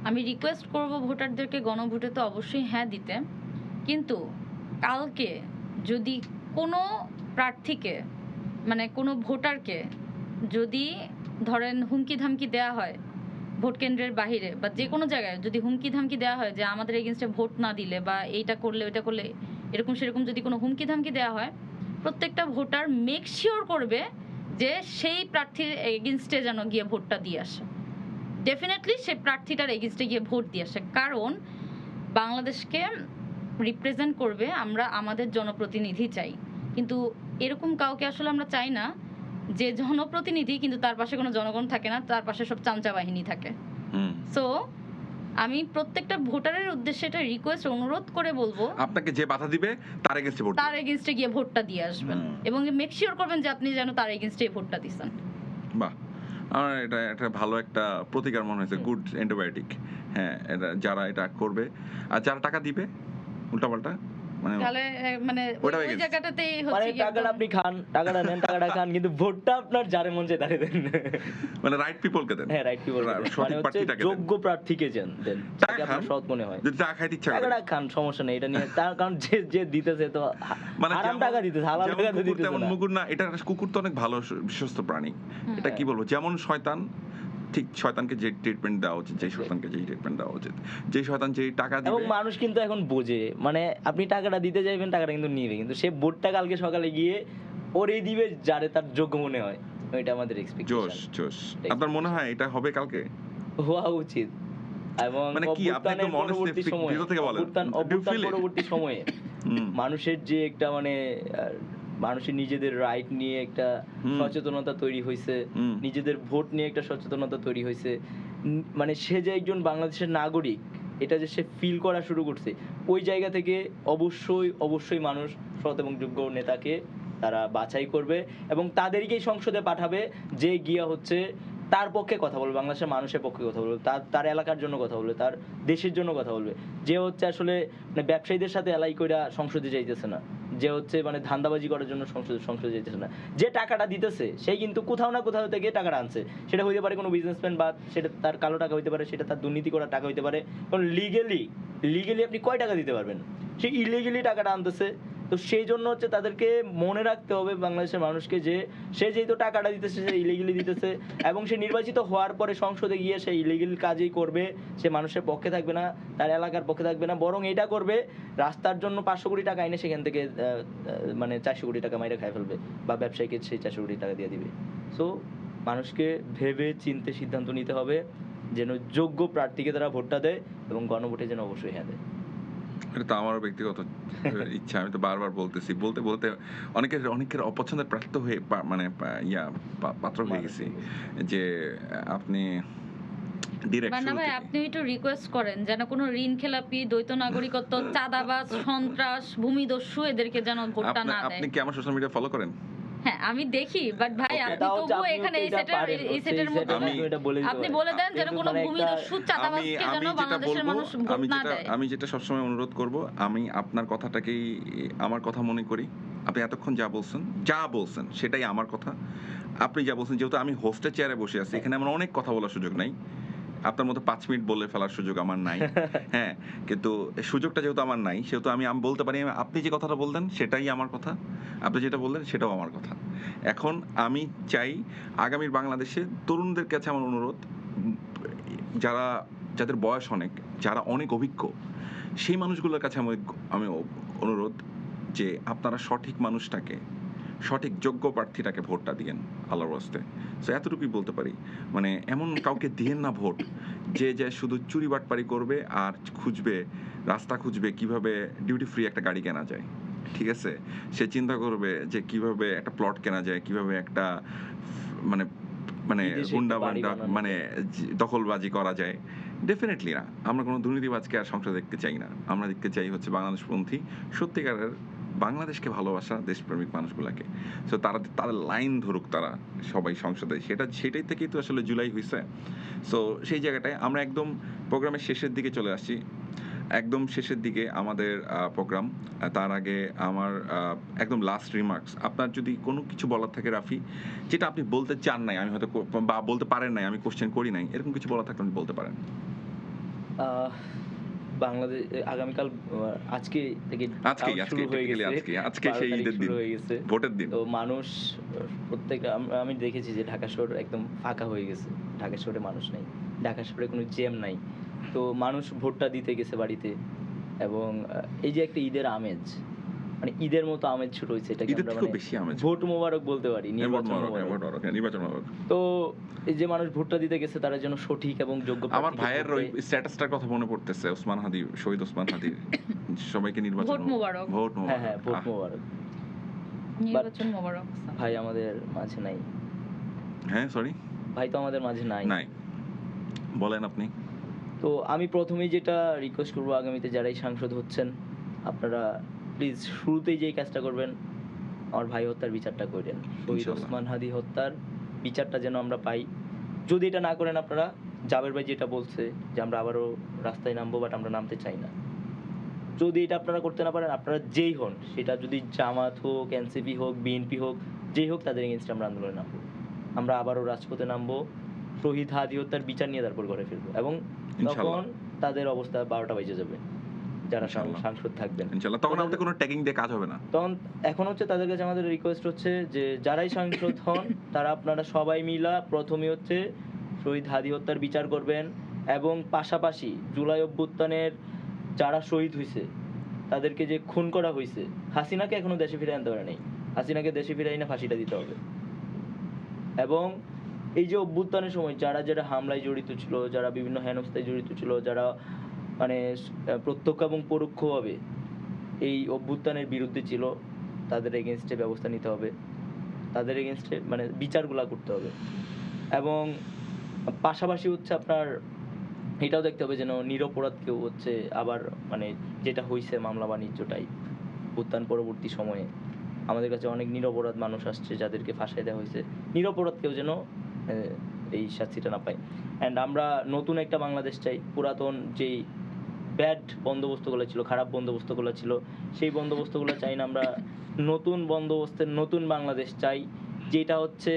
আমি রিকোয়েস্ট করব ভোটারদেরকে গণভোটে তো অবশ্যই হ্যাঁ দিতে, কিন্তু কালকে যদি কোনো প্রার্থীকে মানে কোনো ভোটারকে যদি ধরেন হুমকি ধামকি দেওয়া হয় ভোট কেন্দ্রের বাহিরে বা যে কোনো জায়গায়, যদি হুমকি ধামকি দেওয়া হয় যে আমাদের এগেনস্টে ভোট না দিলে বা এইটা করলে ওইটা করলে এরকম সেরকম যদি কোনো হুমকি ধামকি দেওয়া হয়, প্রত্যেকটা ভোটার মেক শিওর করবে যে সেই প্রার্থীর এগেনস্টে যেন গিয়ে ভোটটা দিয়ে আসে, ডেফিনেটলি সেই প্রার্থীটার এগেনস্টে গিয়ে ভোট দিয়ে আসে। কারণ বাংলাদেশকে রিপ্রেজেন্ট করবে, আমরা আমাদের জনপ্রতিনিধি চাই, কিন্তু এরকম কাউকে আসলে আমরা চাই না যে জনপ্রতিনিধি কিন্তু তার পাশে কোনো জনগণ থাকে না, তার পাশে সব চামচা বাহিনী থাকে। সো আমি প্রত্যেকটা ভোটারের উদ্দেশ্যে এটা রিকোয়েস্ট, অনুরোধ করে বলবো, আপনাকে যে বাধা দিবে তার এগেইনস্টে ভোট তার এগেনস্টে গিয়ে ভোটটা দিয়ে আসবেন এবং মেক শিওর করবেন যে আপনি যেন তার এগেনস্টে ভোটটা দিচ্ছেন। বাহ, আমার এটা একটা ভালো একটা প্রতিকার মনে হয়েছে, গুড অ্যান্টিবায়োটিক। হ্যাঁ, এটা যারা এটা করবে আর যারা টাকা দিবে উল্টাপাল্টা, মানে তাহলে মানে ওটা ওই against। জায়গাটাতেই মানে হচ্ছে কি টাকাটা আপনি খান, টাকাটা নেন, টাকাটা খান, কিন্তু ভোটটা আপনার যারে মন চায় তারে দেন। মানে রাইট পিপলকে দেন। হ্যাঁ, রাইট পিপল, মানে সঠিক হচ্ছে প্রার্থীটাকে দেন। যোগ্য প্রার্থীকে দেন, টাকা যাকে আপনার খান, সৎ মনে হয়। যদি টাকা খাইতে ইচ্ছা করে। টাকাটা খান, সমস্যা নেই এটা নিয়ে। তার কারণ যে যে দিতেছে তো মানে হারাম যেমন- টাকা দিতেছে, হালাল যেমন টাকা তো কুকুর দিতেছে তেমন না। মুগুর না, এটা কুকুর তো অনেক ভালো বিশ্বস্ত প্রাণী। এটা কি বলবো, যেমন শয়তান, ঠিক শয়তানকে যে ট্রিটমেন্ট দেওয়া উচিত, যে শয়তানকে যে ট্রিটমেন্ট দেওয়া উচিত, যে শয়তান যে টাকা এবং দিবে। মানুষ কিন্তু এখন বোঝে, মানে আপনি টাকাটা দিতে যাইবেন, টাকাটা কিন্তু নিবে, কিন্তু সে ভোটটা কালকে সকালে গিয়ে ওরেই দিবে যারে তার যোগ্য মনে হয়। এটা আমাদের জোশ এক্সপেকটেশন জোশ। আপনার মনে হয় এটা হবে কালকে? হওয়া উচিত। এবং মানে কি, আপনি অভ্যুত্থানের একদম পরবর্তী honestly সময়ে, ভিতর থেকে বলেন। অভ্যুত্থান Do you feel it? পরবর্তী সময়ে হুম। মানুষের যে একটা মানে মানুষের নিজেদের রাইট নিয়ে একটা সচেতনতা তৈরি হয়েছে, নিজেদের ভোট নিয়ে একটা সচেতনতা তৈরি হয়েছে, মানে সে যে একজন বাংলাদেশের নাগরিক এটা যে সে ফিল করা শুরু করছে, ওই জায়গা থেকে অবশ্যই মানুষ সৎ এবং যোগ্য নেতাকে তারা বাছাই করবে এবং তাদেরকেই সংসদে পাঠাবে, যে গিয়া হচ্ছে তার পক্ষে কথা বলবে, বাংলাদেশের মানুষের পক্ষে কথা বলবে, তার এলাকার জন্য কথা বলবে, তার দেশের জন্য কথা বলবে। যে হচ্ছে আসলে মানে ব্যবসায়ীদের সাথে এলাই কইরা সংসদে যাইতেছে না, যে হচ্ছে মানে ধান্দাবাজি করার জন্য সংসদে যাইতেছে না, যে টাকাটা দিতেছে সেই কিন্তু কোথাও না কোথাও থেকে টাকাটা আনছে। সেটা হইতে পারে কোনো বিজনেসম্যান, বা সেটা তার কালো টাকা হইতে পারে, সেটা তার দুর্নীতি করার টাকা হইতে পারে। কারণ লিগেলি আপনি কয় টাকা দিতে পারবেন? সে ইলিগেলি টাকাটা আনতেছে। তো সেই জন্য হচ্ছে তাদেরকে মনে রাখতে হবে বাংলাদেশের মানুষকে, যে সে যেহেতু টাকাটা দিতেছে সে ইলিগেলি দিতেছে, এবং সে নির্বাচিত হওয়ার পরে সংসদে গিয়ে সে ইলিগেল কাজই করবে। সে মানুষের পক্ষে থাকবে না, তার এলাকার পক্ষে থাকবে না, বরং এটা করবে রাস্তার জন্য 500 কোটি টাকা এনে সেখান থেকে মানে 400 কোটি টাকা মাইরে খাই ফেলবে, বা ব্যবসায়ীকে সেই 400 কোটি টাকা দিয়ে দিবে। সো মানুষকে ভেবে চিন্তে সিদ্ধান্ত নিতে হবে যেন যোগ্য প্রার্থীকে তারা ভোটটা দেয়, এবং গণভোটে যেন অবশ্যই হ্যাঁ দেয়। এটা তো আমারও ব্যক্তিগত ইচ্ছা, আমি তো বারবার বলতেছি, বলতে অনেকের অপছন্দের প্রাপ্ত হয়ে মানে পাত্র হয়ে গেছি, যে আপনি বান্না ভাই, আপনি একটু রিকোয়েস্ট করেন যেন কোনো ঋণ খেলাপি, দ্বৈত নাগরিকত্ব, চাঁদাবাজ, সন্ত্রাস, ভূমিদস্যু এদেরকে যেন ভোটটা না দেয়। আপনি কি আমার সোশ্যাল মিডিয়া ফলো করেন? হ্যাঁ, আমি দেখি, বাট ভাই আপনি তাও তবুও আপনি এখানে এই সেটের মধ্যে আপনি বলে দেন যেন কোনো ভূমিদস্যু, চাঁদাবাজকে যেন বাংলাদেশের মানুষ ভোট না দেয়। আমি যেটা সবসময় অনুরোধ করব, আমি আপনার কথাটাকেই আমার কথা মনে করি। আপনি এতক্ষণ যা বলছেন সেটাই আমার কথা। আপনি যা বলছেন, যেহেতু আমি হোস্টের চেয়ারে বসে আছি, এখানে আমার অনেক কথা বলার সুযোগ নাই, আপনার মতো 5 মিনিট বলে ফেলার সুযোগ আমার নাই। হ্যাঁ, কিন্তু সুযোগটা যেহেতু আমার নাই, সেহেতু আমি বলতে পারি, আপনি যে কথাটা বললেন সেটাই আমার কথা, আপনি যেটা বললেন সেটাও আমার কথা। এখন আমি চাই আগামীর বাংলাদেশে তরুণদের কাছে আমার অনুরোধ, যাদের বয়স অনেক, যারা অনেক অভিজ্ঞ, সেই মানুষগুলোর কাছে আমি অনুরোধ যে আপনারা সঠিক মানুষটাকে, সঠিক যোগ্য প্রার্থীটাকে ভোটটা দিয়েন আল্লাহর ওয়াস্তে। সো এতটুকুই বলতে পারি, মানে এমন কাউকে দিয়েন না ভোট যে শুধু চুরি বাটপারি করবে আর রাস্তা খুঁজবে কিভাবে ডিউটি ফ্রি একটা গাড়ি কেনা যায়। ঠিক আছে, সে চিন্তা করবে যে কিভাবে একটা প্লট কেনা যায়, কিভাবে একটা মানে গুন্ডা মানে দখলবাজি করা যায়। ডেফিনেটলি না, আমরা কোনো দুর্নীতিবাজকে আর সংসদে দেখতে চাই না। আমরা দেখতে চাই হচ্ছে বাংলাদেশপন্থী, সত্যিকারের বাংলাদেশকে ভালোবাসা দেশপ্রেমিক মানুষগুলাকে। সো তাদের লাইন ধরুক তারা সবাই সংসদে, সেটাই থেকেই তো আসলে জুলাই হয়েছে। সো সেই জায়গাটায় আমরা একদম প্রোগ্রামের শেষের দিকে চলে আসছি, একদম শেষের দিকে আমাদের প্রোগ্রাম। তার আগে আমার একদম লাস্ট রিমার্কস, আপনার যদি কোনো কিছু বলার থাকে রাফি, যেটা আপনি বলতে চান নাই, আমি হয়তো বা বলতে পারেন নাই, আমি কোশ্চেন করি নাই, এরকম কিছু বলার থাকলে আপনি বলতে পারেন। বাংলাদেশ আগামীকাল আজকেই শুরু হয়ে গেছে, আজকে সেই ঈদের দিন, ভোটের দিন। তো মানুষ প্রত্যেকটা, আমি দেখেছি যে ঢাকা শহর একদম ফাঁকা হয়ে গেছে, ঢাকা শহরে মানুষ নাই, ঢাকা শহরে কোনো জ্যাম নাই। তো মানুষ ভোটটা দিতে গেছে বাড়িতে, এবং এই যে একটা ঈদের আমেজ, মানে ঈদের মতো আমেজ শুরু হয়েছে, এটাকে ঈদের আমরা থেকেও মানে বেশি আমেজ। ভোট মোবারক বলতে পারি, নির্বাচন মোবারক। নির্বাচন মোবারক। তো এই যে মানুষ ভোটটা দিতে গেছে তারা যেন সঠিক এবং যোগ্য আমার প্রার্থীকে ভাইয়ের ভোট ওই দেয়। স্ট্যাটাসটার কথা মনে পড়তেছে, ওসমান হাদি, শহীদ ওসমান হাদি সবাইকে নির্বাচন ভোট মোবারক। ভোট হ্যাঁ হ্যাঁ, ভোট মোবারক। মোবারক। নির্বাচন মোবারক। ভাই আমাদের মাঝে নাই, হ্যাঁ সরি, ভাই তো আমাদের মাঝে নাই। নাই, বলেন আপনি। তো আমি প্রথমেই যেটা রিকোয়েস্ট করবো, আগামীতে যারাই সাংসদ হচ্ছেন আপনারা প্লিজ শুরুতেই যেই কাজটা করবেন, আমার ভাই হত্যার বিচারটা করেন। শহীদ ইনশাআল্লাহ। ওসমান হাদি হত্যার বিচারটা যেন আমরা পাই। যদি এটা না করেন আপনারা, জাবের ভাই যেটা বলছে যে আমরা আবারও রাস্তায় নামবো, বাট আমরা নামতে চাই না। যদি এটা আপনারা করতে না পারেন, আপনারা যেই হন, সেটা যদি জামাত হোক, এনসিপি হোক, বিএনপি হোক, যেই হোক, তাদের এগেনস্টে আমরা আন্দোলনে নামবো। আমরা আবারও রাজপথে নামবো, শহীদ হাদি হত্যার বিচার নিয়ে তারপর করে ফেলবো, এবং ইনশাআল্লাহ। তখন তাদের অবস্থা 12টা বেজে যাবে যারা ইনশাআল্লাহ। সাংসদ থাকবেন। ইনশাআল্লাহ, তখন আমাদের কোনো ট্যাগিং দিয়ে কাজ হবে না। তখন এখন হচ্ছে তাদের কাছে আমাদের রিকোয়েস্ট হচ্ছে যে যারাই সাংসদ হন তারা আপনারা সবাই মিলা প্রথমে হচ্ছে শহীদ হাদি হত্যার বিচার করবেন, এবং পাশাপাশি জুলাই অভ্যুত্থানের যারা শহীদ হয়েছে তাদেরকে যে খুন করা হয়েছে, হাসিনাকে এখনো দেশে ফিরে আনতে পারে নাই, হাসিনাকে দেশে ফিরে এনে ফাঁসিটা দিতে হবে। এবং এই যে অভ্যুত্থানের সময় যারা যারা হামলায় জড়িত ছিল, যারা বিভিন্ন হেনস্থায় জড়িত ছিল, যারা মানে প্রত্যক্ষ এবং পরোক্ষভাবে এই অভ্যুত্থানের বিরুদ্ধে ছিল, তাদের এগেনস্টে ব্যবস্থা নিতে হবে, তাদের এগেনস্টে মানে বিচারগুলা করতে হবে। এবং পাশাপাশি হচ্ছে আপনার এটাও দেখতে হবে যেন নিরপরাধ কেউ হচ্ছে আবার মানে যেটা হয়েছে মামলা বাণিজ্য টাইপ অভ্যুত্থান পরবর্তী সময়ে আমাদের কাছে অনেক নিরপরাধ মানুষ আসছে যাদেরকে ফাঁসাই দেওয়া হয়েছে, নিরপরাধ কেউ যেন এই শাস্তিটা না পায়। অ্যান্ড আমরা নতুন একটা বাংলাদেশ চাই, পুরাতন যেই ব্যাড বন্দোবস্তগুলো ছিল, খারাপ বন্দোবস্তগুলো ছিল, সেই বন্দোবস্তগুলো চাই না, আমরা নতুন বন্দোবস্তের নতুন বাংলাদেশ চাই, যেটা হচ্ছে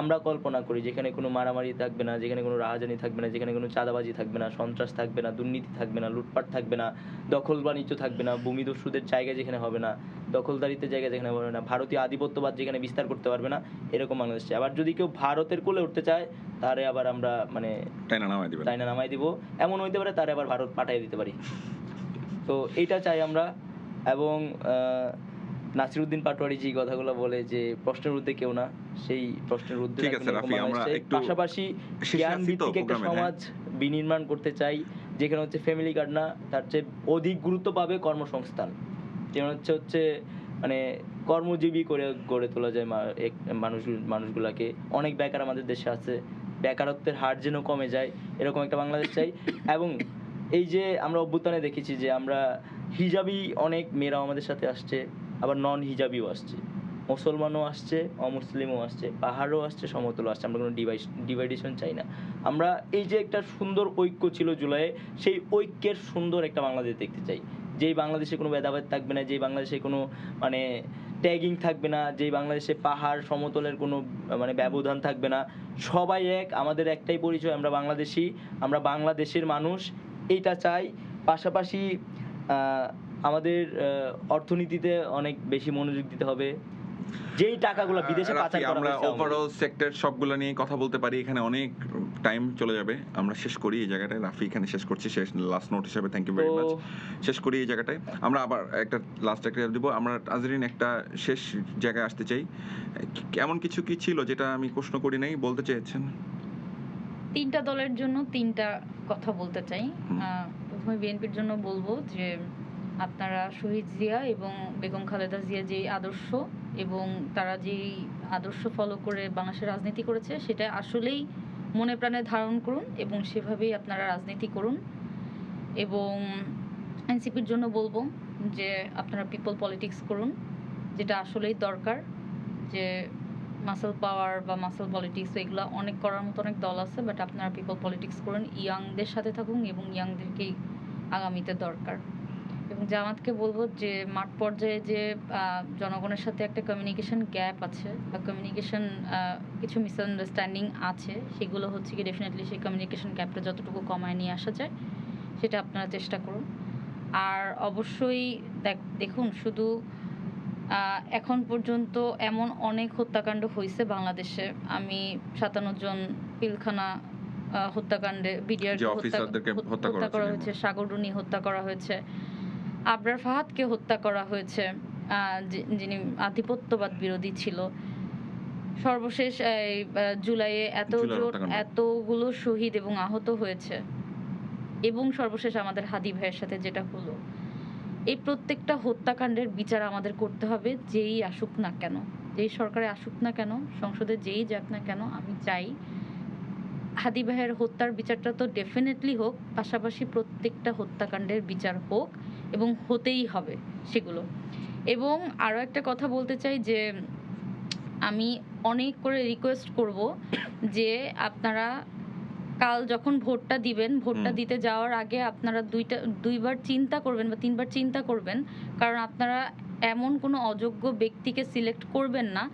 আমরা কল্পনা করি, যেখানে কোনো মারামারি থাকবে না, যেখানে কোনো রাহাজানি থাকবে না, যেখানে কোনো চাঁদাবাজি থাকবে না, সন্ত্রাস থাকবে না, দুর্নীতি থাকবে না, লুটপাট থাকবে না, দখল বাণিজ্য থাকবে না, ভূমিদস্যুদের জায়গা যেখানে হবে না, দখলদারিত্বের জায়গা যেখানে হবে না, ভারতীয় আধিপত্যবাদ যেখানে বিস্তার করতে পারবে না, এরকম বাংলাদেশ চাই। আবার যদি কেউ ভারতের কোলে উঠতে চায় তারে আবার আমরা মানে টাইনা নামাই দিব, এমন হইতে পারে তারে আবার ভারত পাঠিয়ে দিতে পারি। তো এইটা চাই আমরা। এবং নাসিরউদ্দিন পাটোয়ারি যে কথাগুলো বলে যে প্রশ্নের ঊর্ধ্বে কেউ না, সেই প্রশ্নের ঊর্ধ্বে ঠিক আছে রাফি, আমরা একটু পাশাপাশি জ্ঞান ভিত্তিক একটা সমাজ বিনির্মাণ করতে চাই, যেখানে হচ্ছে ফ্যামিলি কার্ড না, তার চেয়ে অধিক গুরুত্ব পাবে কর্মসংস্থান, যেমন হচ্ছে মানে কর্মজীবী করে গড়ে তোলা যায় মানুষগুলাকে। অনেক বেকার আমাদের দেশে আছে, বেকারত্বের হার যেন কমে যায়, এরকম একটা বাংলাদেশ চাই। এবং এই যে আমরা অভ্যুত্থানে দেখেছি যে আমরা হিজাবি অনেক মেয়েরাও আমাদের সাথে আসছে, আবার নন হিজাবিও আসছে, মুসলমানও আসছে, অমুসলিমও আসছে, পাহাড়ও আসছে, সমতলও আসছে। আমরা কোনো ডিভাইডেশন চাই না। আমরা এই যে একটা সুন্দর ঐক্য ছিল জুলাইয়ে, সেই ঐক্যের সুন্দর একটা বাংলাদেশ দেখতে চাই, যেই বাংলাদেশে কোনো ভেদাভেদ থাকবে না, যেই বাংলাদেশে কোনো মানে ট্যাগিং থাকবে না, যেই বাংলাদেশে পাহাড় সমতলের কোনো মানে ব্যবধান থাকবে না, সবাই এক, আমাদের একটাই পরিচয়, আমরা বাংলাদেশি, আমরা বাংলাদেশের মানুষ, এইটা চাই। পাশাপাশি আমাদের অর্থনীতিতে অনেক বেশি মনোযোগ দিতে হবে, যেই টাকাগুলো বিদেশে পাচার করা আমরা হয়েছে। ওভারঅল সেক্টর সবগুলো নিয়ে কথা বলতে পারি, এখানে অনেক টাইম চলে যাবে, আমরা শেষ করি এই জায়গাটায়। রাফি এখানে শেষ করছি, শেষ লাস্ট নোট হিসেবে থ্যাংক ইউ ভেরি মাচ। শেষ করি এই জায়গাটায়, আমরা আবার একটা লাস্ট একটা দিব। আমরা আজরিন একটা শেষ জায়গায় আসতে চাই, এমন কিছু কি ছিল যেটা আমি প্রশ্ন করি নাই, বলতে চেয়েছেন? তিনটা দলের জন্য তিনটা কথা বলতে চাই। প্রথমে বিএনপির জন্য বলবো যে আপনারা শহীদ জিয়া এবং বেগম খালেদা জিয়া যে আদর্শ এবং তারা যেই আদর্শ ফলো করে বাংলাদেশের রাজনীতি করেছে, সেটা আসলেই মনে প্রাণে ধারণ করুন এবং সেভাবেই আপনারা রাজনীতি করুন। এবং এনসিপির জন্য বলবো যে আপনারা পিপল পলিটিক্স করুন, যেটা আসলেই দরকার। যে মাসল পাওয়ার বা মাসল পলিটিক্স এগুলো অনেক করার মতো অনেক দল আছে, বাট আপনারা পিপল পলিটিক্স করুন, ইয়াংদের সাথে থাকুন এবং ইয়াংদেরকেই আগামীতে দরকার। এবং জামাতকে বলবো যে মাঠ পর্যায়ে যে জনগণের সাথে একটা কমিউনিকেশন গ্যাপ আছে বা কমিউনিকেশন কিছু মিসআন্ডারস্ট্যান্ডিং আছে, সেগুলো হচ্ছে কি ডেফিনেটলি সেই কমিউনিকেশন গ্যাপটা যতটুকু কমায় নিয়ে আসা যায় সেটা আপনারা চেষ্টা করুন। আর অবশ্যই দেখুন, শুধু এখন পর্যন্ত এমন অনেক হত্যাকাণ্ড হয়েছে বাংলাদেশে। আমি 57 জন পিলখানা হত্যাকাণ্ডে বিডিআর হত্যা করা হয়েছে, সাগররুনি হত্যা করা হয়েছে, আবরার ফাহাদকে হত্যা করা হয়েছে, যিনি আধিপত্যবাদ বিরোধী ছিল। সর্বশেষ এই জুলাইয়ে জুলাই হত্যাকাণ্ড। এতগুলো শহীদ এবং আহত হয়েছে এবং সর্বশেষ আমাদের হাদি ভাইয়ের সাথে যেটা হলো, এই প্রত্যেকটা হত্যাকাণ্ডের বিচার আমাদের করতে হবে, যেই আসুক না কেন, যেই সরকারে আসুক না কেন, সংসদে যেই যাক না কেন। আমি চাই হাদি ভাইয়ের হত্যার বিচারটা তো ডেফিনেটলি হোক, পাশাপাশি প্রত্যেকটা হত্যাকাণ্ডের বিচার হোক এবং হতেই হবে সেগুলো। এবং আরও একটা কথা বলতে চাই যে আমি অনেক করে রিকোয়েস্ট করব যে আপনারা কাল যখন ভোটটা দিবেন, ভোটটা দিতে যাওয়ার আগে আপনারা দুইবার চিন্তা করবেন বা তিনবার চিন্তা করবেন, কারণ আপনারা এমন কোনো অযোগ্য ব্যক্তিকে সিলেক্ট করবেন না,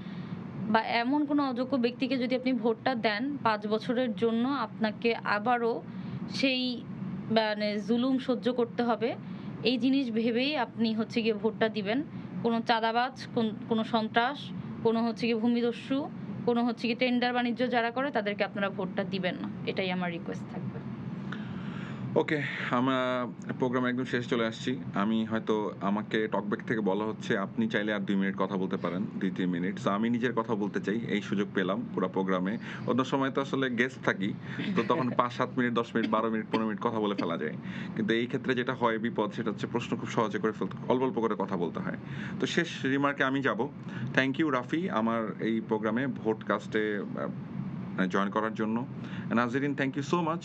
বা এমন কোনো অযোগ্য ব্যক্তিকে যদি আপনি ভোটটা দেন 5 বছরের জন্য আপনাকে আবারও সেই মানে জুলুম সহ্য করতে হবে। এই জিনিস ভেবেই আপনি হচ্ছে গিয়ে ভোটটা দিবেন। কোনো চাঁদাবাজ, কোনো সন্ত্রাস, কোনো হচ্ছে গিয়ে ভূমিদস্যু, কোনো হচ্ছে গিয়ে টেন্ডার বাণিজ্য যারা করে তাদেরকে আপনারা ভোটটা দিবেন না। এটাই আমার রিকোয়েস্ট থাকবে। ওকে, আমরা প্রোগ্রাম একদম শেষে চলে আসছি। আমি হয়তো আমাকে টকব্যাক থেকে বলা হচ্ছে আপনি চাইলে আর 2 মিনিট কথা বলতে পারেন, 2-3 মিনিট। সো আমি নিজের কথা বলতে চাই, এই সুযোগ পেলাম পুরো প্রোগ্রামে। অন্য সময় তো আসলে গেস্ট থাকি, তো তখন 5-7 মিনিট, 10 মিনিট, 12 মিনিট, 15 মিনিট কথা বলে ফেলা যায়। কিন্তু এই ক্ষেত্রে যেটা হয় বিপদ, সেটা হচ্ছে প্রশ্ন খুব সহজে করে ফেলতে, অল্প অল্প করে কথা বলতে হয়। তো শেষ রিমার্কে আমি যাব। থ্যাংক ইউ রাফি আমার এই প্রোগ্রামে ভোটকাস্টে জয়েন করার জন্য। Nazrin, thank you so much.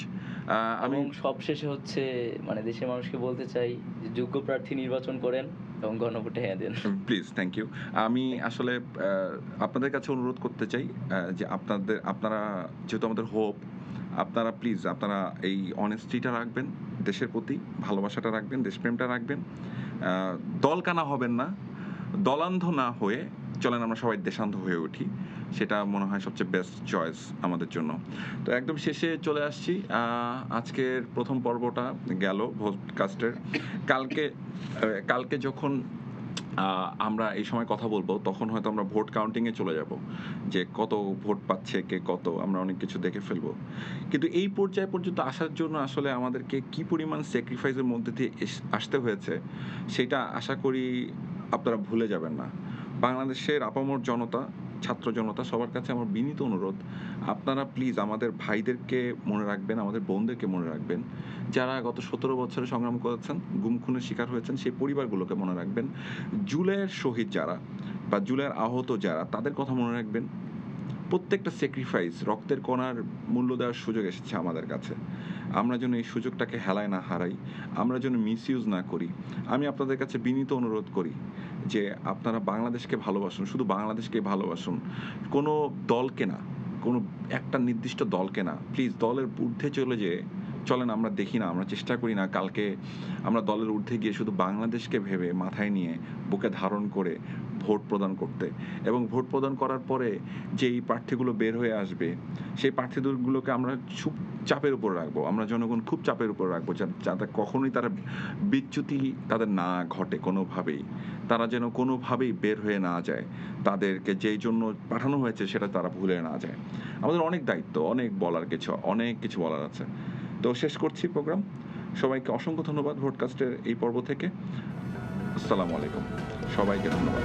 আমি এবং সবশেষে হচ্ছে মানে দেশের মানুষকে বলতে চাই যে যোগ্য প্রার্থী নির্বাচন করেন এবং গণভোটে হ্যাঁ দেন। Please, thank you. আমি আসলে আপনাদের কাছে অনুরোধ করতে চাই যে আপনারা যেহেতু আমাদের হোপ, আপনারা প্লিজ আপনারা এই অনেস্টিটা রাখবেন, দেশের প্রতি ভালোবাসাটা রাখবেন, দেশপ্রেমটা রাখবেন। দলকানা হবেন না, দলান্ধ না হয়ে চলেন আমরা সবাই দেশান্ধ হয়ে উঠি। সেটা মনে হয় সবচেয়ে বেস্ট চয়েস আমাদের জন্য। তো একদম শেষে চলে আসছি। আজকের প্রথম পর্বটা গেল ভোটকাস্টের। কালকে যখন আমরা এই সময় কথা বলবো, তখন হয়তো আমরা ভোট কাউন্টিংয়ে চলে যাব, যে কত ভোট পাচ্ছে কে কত, আমরা অনেক কিছু দেখে ফেলবো। কিন্তু এই পর্যায় পর্যন্ত আসার জন্য আসলে আমাদেরকে কি পরিমাণ স্যাক্রিফাইসের মধ্যে দিয়ে আসতে হয়েছে, সেটা আশা করি আপনারা ভুলে যাবেন না। বাংলাদেশের আপামর জনতা, ছাত্র জনতা, সবার কাছে আমার বিনীত অনুরোধ, আপনারা প্লিজ আমাদের ভাইদেরকে মনে রাখবেন, আমাদের বোনদেরকে মনে রাখবেন, যারা গত 17 বছরে সংগ্রাম করেছেন, গুম খুনের শিকার হয়েছেন, সেই পরিবারগুলোকে মনে রাখবেন। জুলাইয়ের শহীদ যারা বা জুলাইয়ের আহত যারা, তাদের কথা মনে রাখবেন। প্রত্যেকটা স্যাক্রিফাইস, রক্তের কণার মূল্য দেওয়ার সুযোগ এসেছে আমাদের কাছে। আমরা যেন এই সুযোগটাকে হেলায় না হারাই, আমরা যেন মিসইউজ না করি। আমি আপনাদের কাছে বিনীত অনুরোধ করি যে আপনারা বাংলাদেশকে ভালোবাসুন, শুধু বাংলাদেশকে ভালোবাসুন, কোনো দলকে না, কোনো একটা নির্দিষ্ট দলকে না। প্লিজ দলের ঊর্ধ্বে চলেন আমরা দেখি না, আমরা চেষ্টা করি না কালকে আমরা দলের ঊর্ধ্বে গিয়ে শুধু বাংলাদেশকে ভেবে মাথায় নিয়ে বুকে ধারণ করে ভোট প্রদান করতে, এবং ভোট প্রদান করার পরে যেই প্রার্থীগুলো বের হয়ে আসবে, সেই প্রার্থীগুলোকে আমরা খুব চাপের উপর রাখবো, আমরা জনগণ খুব চাপের উপর রাখবো, যাতে কখনোই তারা বিচ্যুতি তাদের না ঘটে, কোনোভাবেই তারা যেন কোনোভাবেই বের হয়ে না যায়, তাদেরকে যেই জন্য পাঠানো হয়েছে সেটা তারা ভুলে না যায়। আমাদের অনেক দায়িত্ব, অনেক কিছু বলার আছে। তো শেষ করছি প্রোগ্রাম। সবাইকে অসংখ্য ধন্যবাদ ভোটকাস্টের এই পর্ব থেকে। আসসালামু আলাইকুম, সবাইকে ধন্যবাদ।